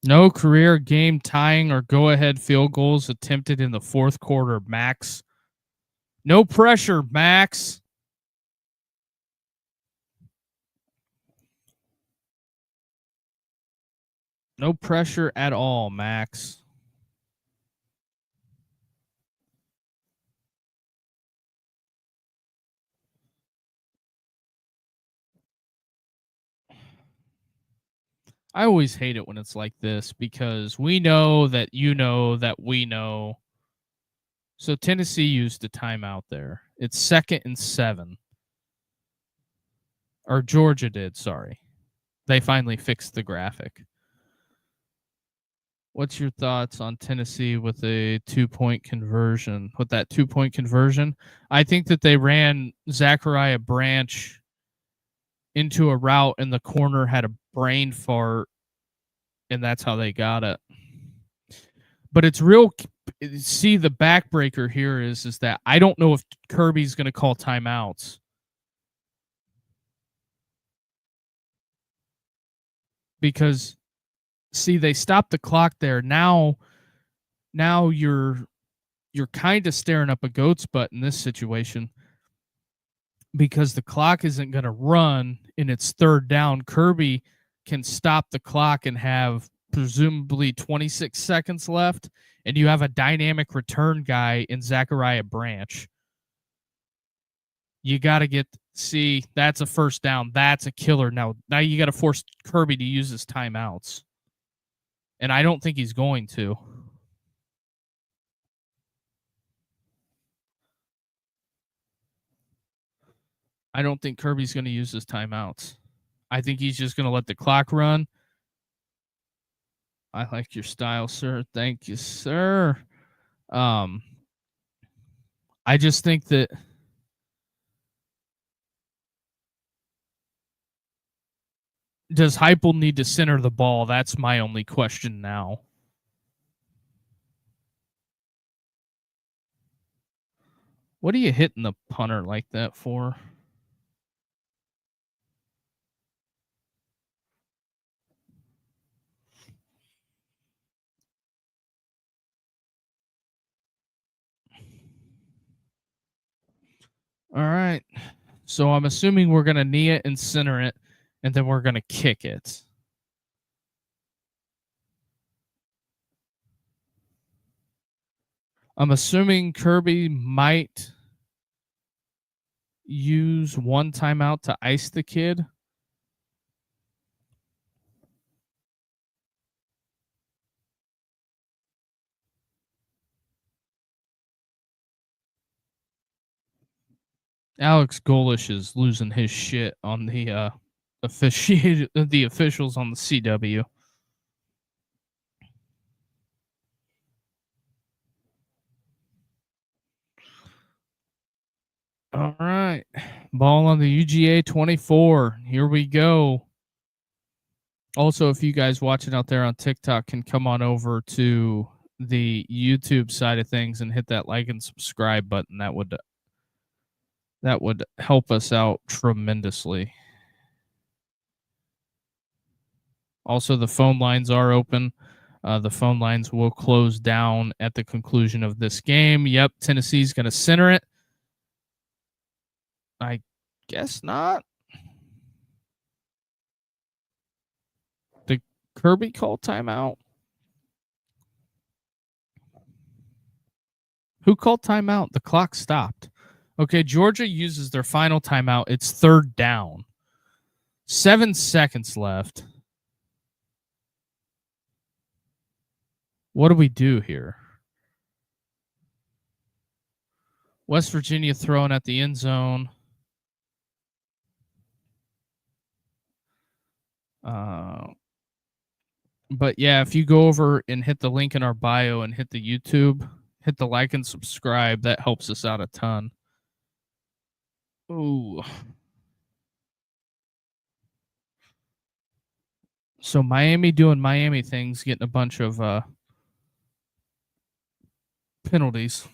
No career game tying or go-ahead field goals attempted in the fourth quarter, Max. No pressure, Max. No pressure at all, Max. I always hate it when it's like this because we know that you know that we know. So Tennessee used a timeout there. It's 2nd and 7. Or Georgia did, sorry. They finally fixed the graphic. What's your thoughts on Tennessee with a 2-point conversion? With that 2-point conversion, I think that they ran Zachariah Branch into a route and the corner had a brain fart, and that's how they got it. But it's real. See, the backbreaker here is that I don't know if Kirby's going to call timeouts. Because, see, they stopped the clock there. Now you're kind of staring up a goat's butt in this situation because the clock isn't going to run and it's 3rd down. Kirby can stop the clock and have presumably 26 seconds left, and you have a dynamic return guy in Zachariah Branch. You got to see, that's a 1st down. That's a killer. Now you got to force Kirby to use his timeouts. And I don't think he's going to. I don't think Kirby's going to use his timeouts. I think he's just going to let the clock run. I like your style, sir. Thank you, sir. I just think that does Heupel need to center the ball? That's my only question now. What are you hitting the punter like that for? All right. So I'm assuming we're going to knee it and center it, and then we're going to kick it. I'm assuming Kirby might use one timeout to ice the kid. Alex Golish is losing his shit on the officials on the CW. All right. Ball on the UGA 24. Here we go. Also, if you guys watching out there on TikTok can come on over to the YouTube side of things and hit that like and subscribe button, that would That would help us out tremendously. Also, the phone lines are open. The phone lines will close down at the conclusion of this game. Yep, Tennessee's going to center it. I guess not. Did Kirby call timeout? Who called timeout? The clock stopped. Okay, Georgia uses their final timeout. It's 3rd down. 7 seconds left. What do we do here? West Virginia throwing at the end zone. But yeah, if you go over and hit the link in our bio and hit the YouTube, hit the like and subscribe, that helps us out a ton. Ooh. So Miami doing Miami things, getting a bunch of penalties.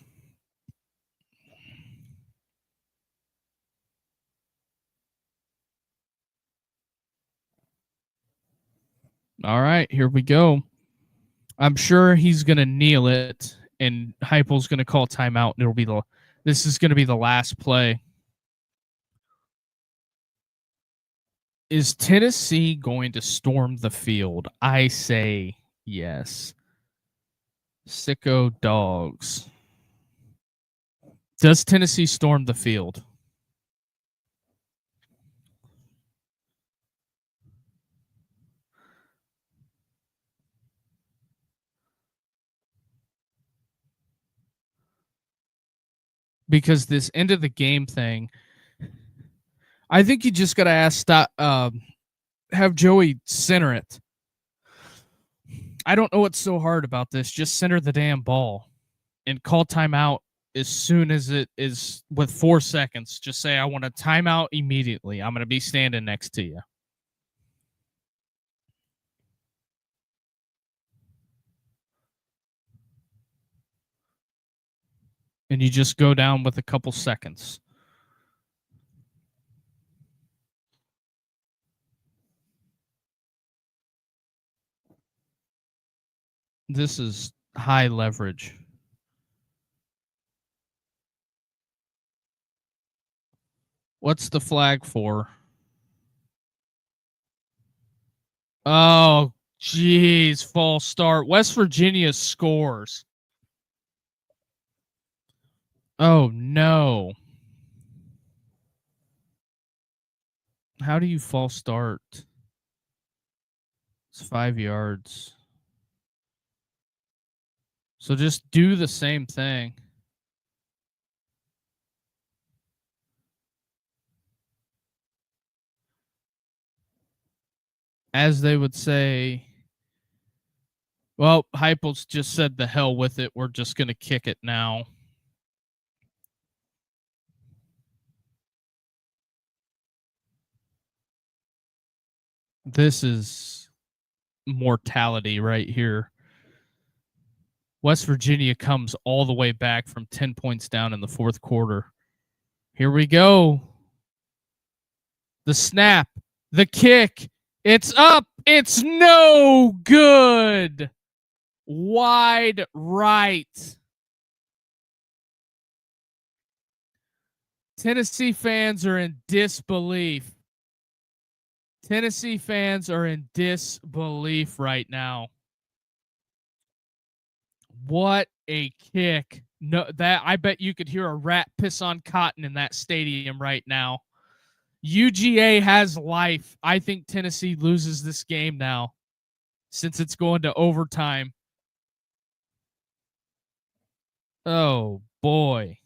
All right, here we go. I'm sure he's going to kneel it, and Heupel's going to call timeout, and this is going to be the last play. Is Tennessee going to storm the field? I say yes. Sicko dogs. Does Tennessee storm the field? Because this end of the game thing, I think you just got to have Joey center it. I don't know what's so hard about this. Just center the damn ball and call timeout as soon as it is with 4 seconds. Just say, I want a timeout immediately. I'm going to be standing next to you. And you just go down with a couple seconds. This is high leverage. What's the flag for? Oh, geez, false start. West Virginia scores. Oh, no. How do you false start? It's 5 yards. So just do the same thing. As they would say, well, Heupel's just said the hell with it. We're just going to kick it now. This is mortality right here. West Virginia comes all the way back from 10 points down in the 4th quarter. Here we go. The snap, the kick, it's up. It's no good. Wide right. Tennessee fans are in disbelief. Tennessee fans are in disbelief right now. What a kick. No, that I bet you could hear a rat piss on cotton in that stadium right now. UGA has life. I think Tennessee loses this game now since it's going to overtime. Oh, boy.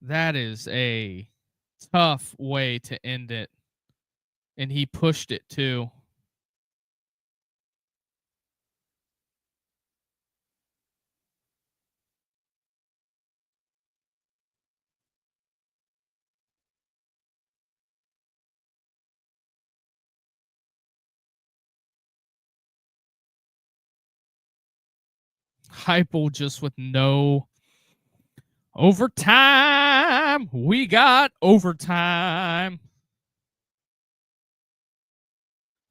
That is a tough way to end it. And he pushed it too. Heupel just with no overtime. We got overtime.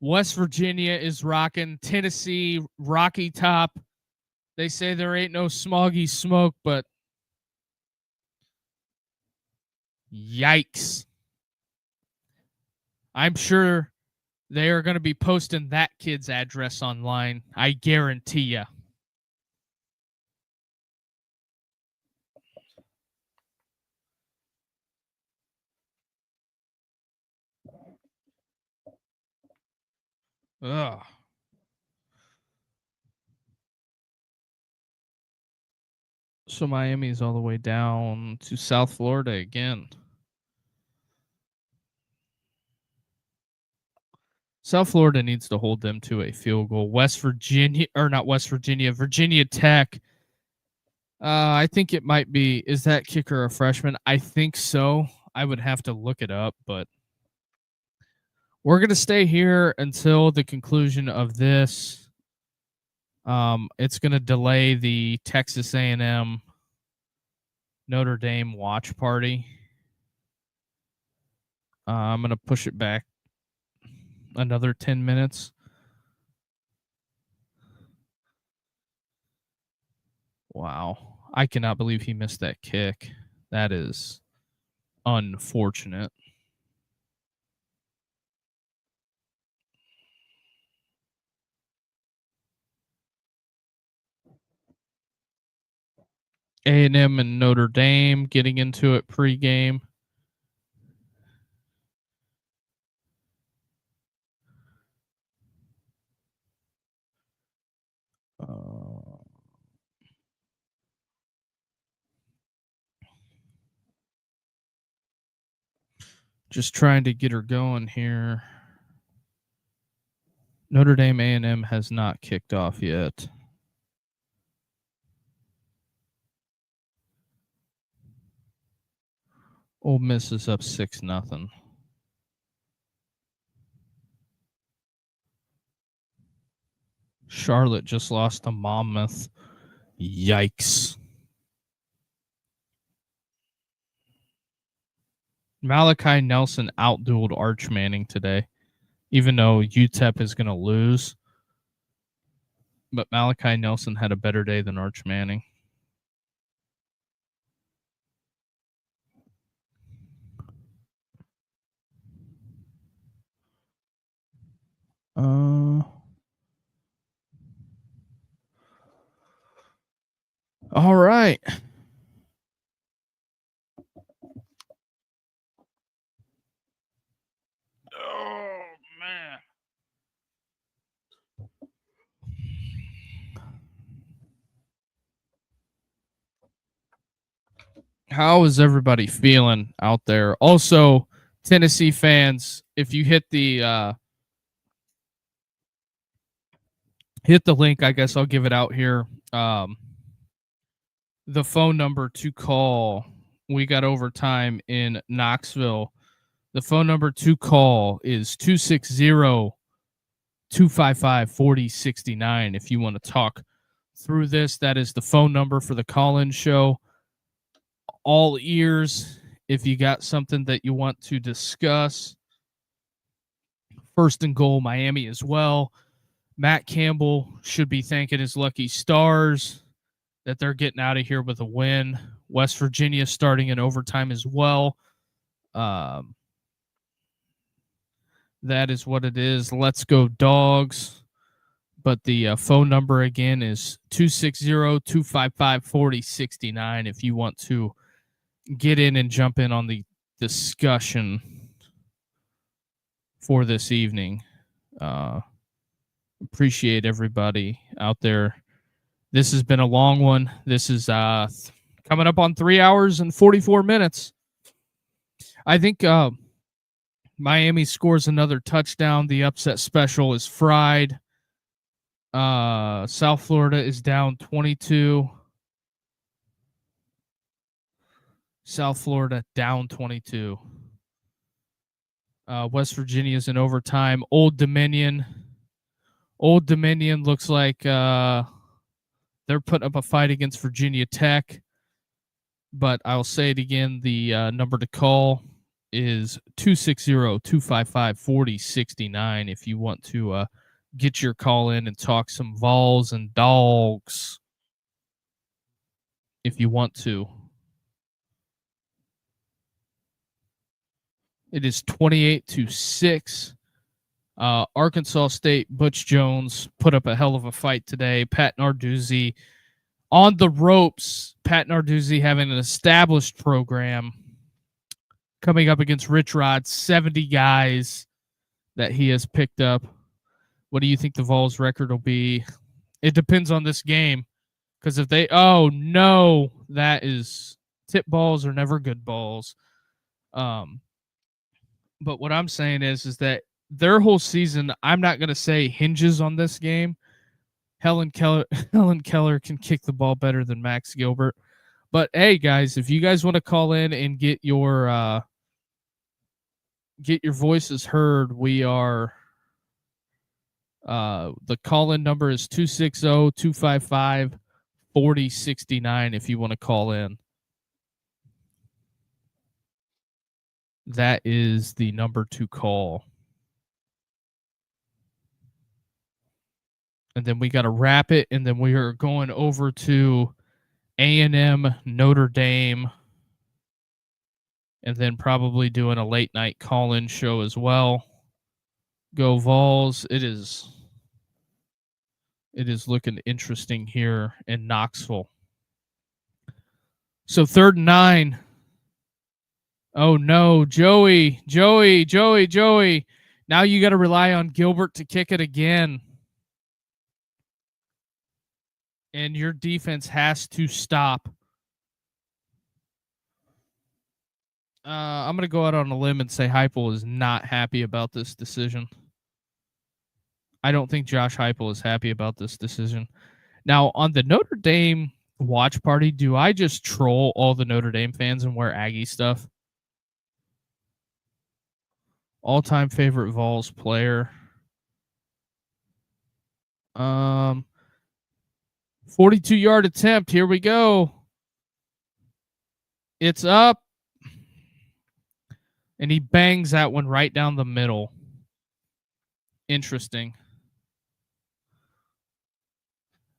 West Virginia is rocking. Tennessee, Rocky Top. They say there ain't no smoggy smoke, but yikes. I'm sure they are going to be posting that kid's address online. I guarantee you. Ugh. So Miami's all the way down to South Florida again. South Florida needs to hold them to a field goal. Virginia Tech. I think it might be. Is that kicker a freshman? I think so. I would have to look it up, but we're going to stay here until the conclusion of this. It's going to delay the Texas A&M Notre Dame watch party. I'm going to push it back another 10 minutes. Wow. I cannot believe he missed that kick. That is unfortunate. A&M and Notre Dame getting into it pregame. Just trying to get her going here. Notre Dame A&M has not kicked off yet. Ole Miss is up 6-0. Charlotte just lost to Monmouth. Yikes. Malachi Nelson outdueled Arch Manning today, even though UTEP is going to lose. But Malachi Nelson had a better day than Arch Manning. All right. Oh, man. How is everybody feeling out there? Also, Tennessee fans, if you hit the link, I guess I'll give it out here. The phone number to call. We got overtime in Knoxville. The phone number to call is 260-255-4069. If you want to talk through this, that is the phone number for the call-in show. All ears if you got something that you want to discuss. First and goal, Miami as well. Matt Campbell should be thanking his lucky stars that they're getting out of here with a win. West Virginia starting in overtime as well. That is what it is. Let's go Dogs. But the phone number again is 260-255-4069 if you want to get in and jump in on the discussion for this evening. Appreciate everybody out there. This has been a long one. This is coming up on 3 hours and 44 minutes. I think Miami scores another touchdown. The upset special is fried. South Florida is down 22. South Florida down 22. West Virginia's in overtime. Old Dominion looks like they're putting up a fight against Virginia Tech. But I'll say it again. The number to call is 260-255-4069 if you want to get your call in and talk some Vols and Dogs if you want to. It is 28-6. Arkansas State, Butch Jones put up a hell of a fight today. Pat Narduzzi on the ropes. Pat Narduzzi having an established program coming up against Rich Rod, 70 guys that he has picked up. What do you think the Vols record will be? It depends on this game. Because if they, oh no, that is, tip balls are never good balls. But what I'm saying is that their whole season, I'm not going to say hinges on this game. Helen Keller can kick the ball better than Max Gilbert. But hey, guys, if you guys want to call in and get your voices heard, we are. The call-in number is 260-255-4069 if you want to call in. That is the number to call. And then we got to wrap it, and then we are going over to A&M, Notre Dame, and then probably doing a late-night call-in show as well. Go Vols. It is looking interesting here in Knoxville. So 3rd and 9. Oh no, Joey. Now you got to rely on Gilbert to kick it again. And your defense has to stop. I'm going to go out on a limb and say Heupel is not happy about this decision. I don't think Josh Heupel is happy about this decision. Now, on the Notre Dame watch party, do I just troll all the Notre Dame fans and wear Aggie stuff? All-time favorite Vols player. 42-yard attempt. Here we go. It's up. And he bangs that one right down the middle. Interesting.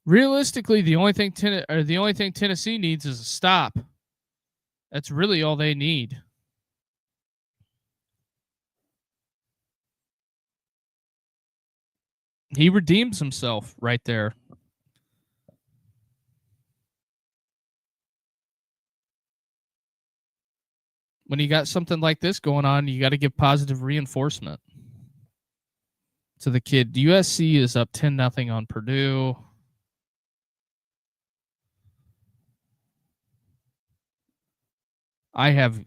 Realistically, the only thing Tennessee needs is a stop. That's really all they need. He redeems himself right there. When you got something like this going on, you got to give positive reinforcement to the kid. USC is up 10-0 on Purdue. I have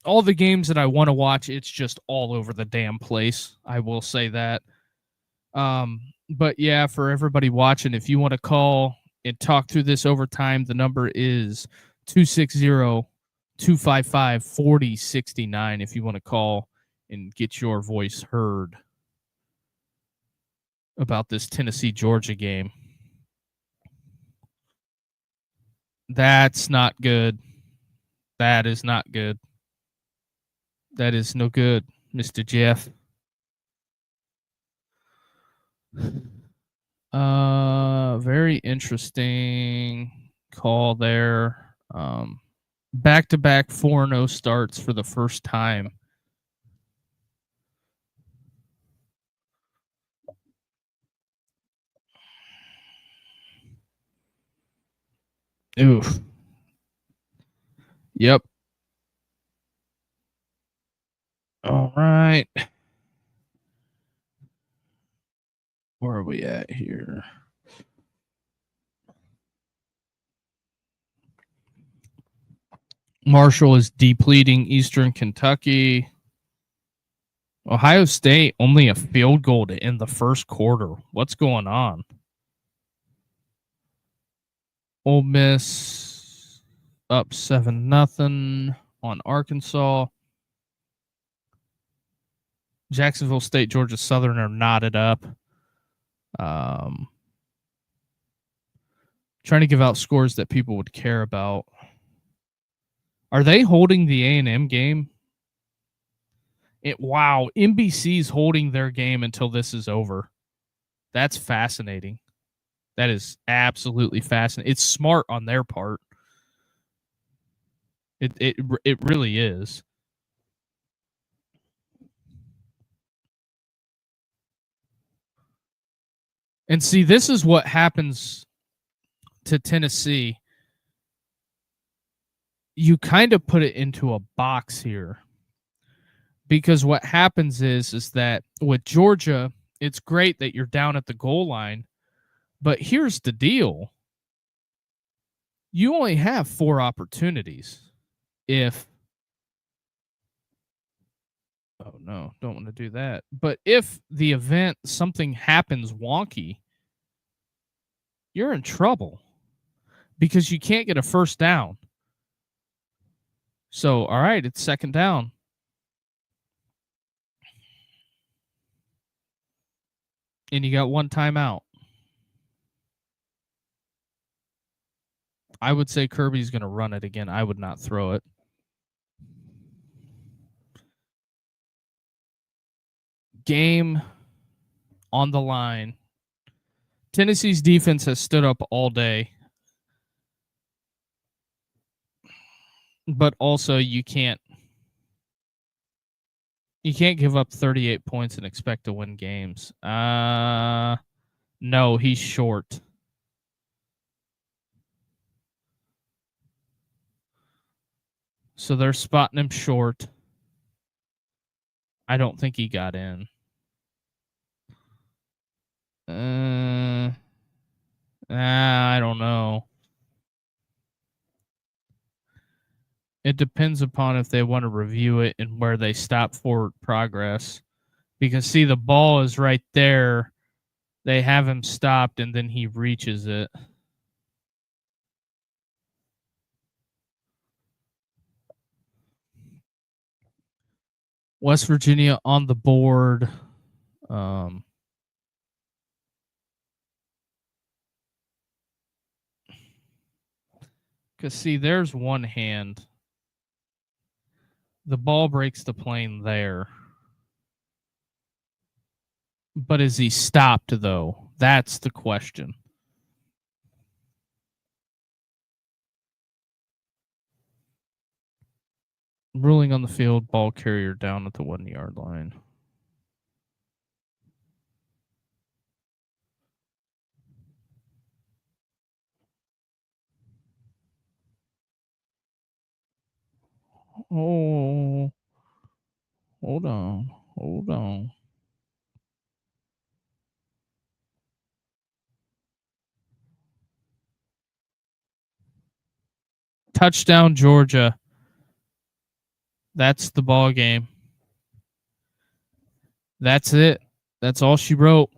all the games that I want to watch. It's just all over the damn place. I will say that. But yeah, for everybody watching, if you want to call and talk through this over time, the number is 260-255-4069 if you want to call and get your voice heard about this Tennessee-Georgia game. That's not good. That is not good. That is no good, Mr. Jeff. Very interesting call there. Back-to-back 4-0 starts for the first time. Oof. Yep. All right. Where are we at here? Marshall is depleting Eastern Kentucky. Ohio State only a field goal to end the first quarter. What's going on? Ole Miss up 7-0 on Arkansas. Jacksonville State, Georgia Southern are knotted up. Trying to give out scores that people would care about. Are they holding the A&M game? Wow, NBC's holding their game until this is over. That's fascinating. That is absolutely fascinating. It's smart on their part. It really is. And see, this is what happens to Tennessee. You kind of put it into a box here. Because what happens is that with Georgia, it's great that you're down at the goal line, but here's the deal. You only have 4 opportunities. Oh no, don't want to do that. But if the event something happens wonky, you're in trouble because you can't get a first down. So, all right, it's second down. And you got 1 timeout. I would say Kirby's going to run it again. I would not throw it. Game on the line. Tennessee's defense has stood up all day. But also you can't give up 38 points and expect to win games. No, he's short. So they're spotting him short. I don't think he got in. I don't know. It depends upon if they want to review it and where they stop forward progress. Because, see, the ball is right there. They have him stopped, and then he reaches it. West Virginia on the board. Because, see, there's one hand. The ball breaks the plane there. But is he stopped, though? That's the question. Ruling on the field, ball carrier down at the 1-yard line. Oh, hold on. Touchdown, Georgia. That's the ball game. That's it. That's all she wrote.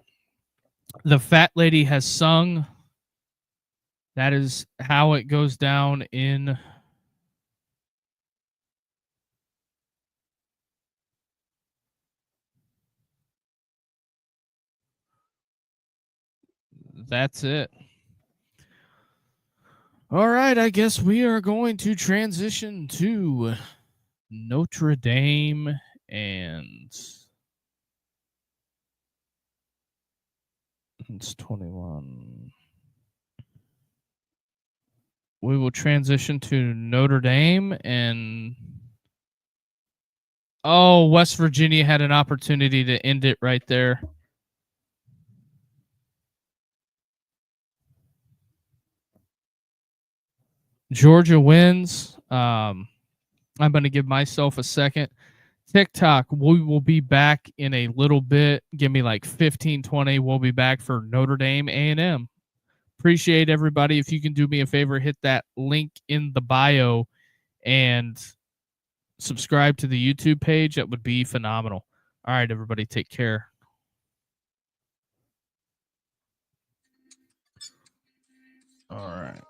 The fat lady has sung. That is how it goes down in that's it. All right, I guess we are going to transition to Notre Dame and it's 21. We will transition to Notre Dame and West Virginia had an opportunity to end it right there. Georgia wins. I'm going to give myself a second. TikTok, we will be back in a little bit. Give me like 15, 20. We'll be back for Notre Dame A&M. Appreciate everybody. If you can do me a favor, hit that link in the bio and subscribe to the YouTube page. That would be phenomenal. All right, everybody, take care. All right.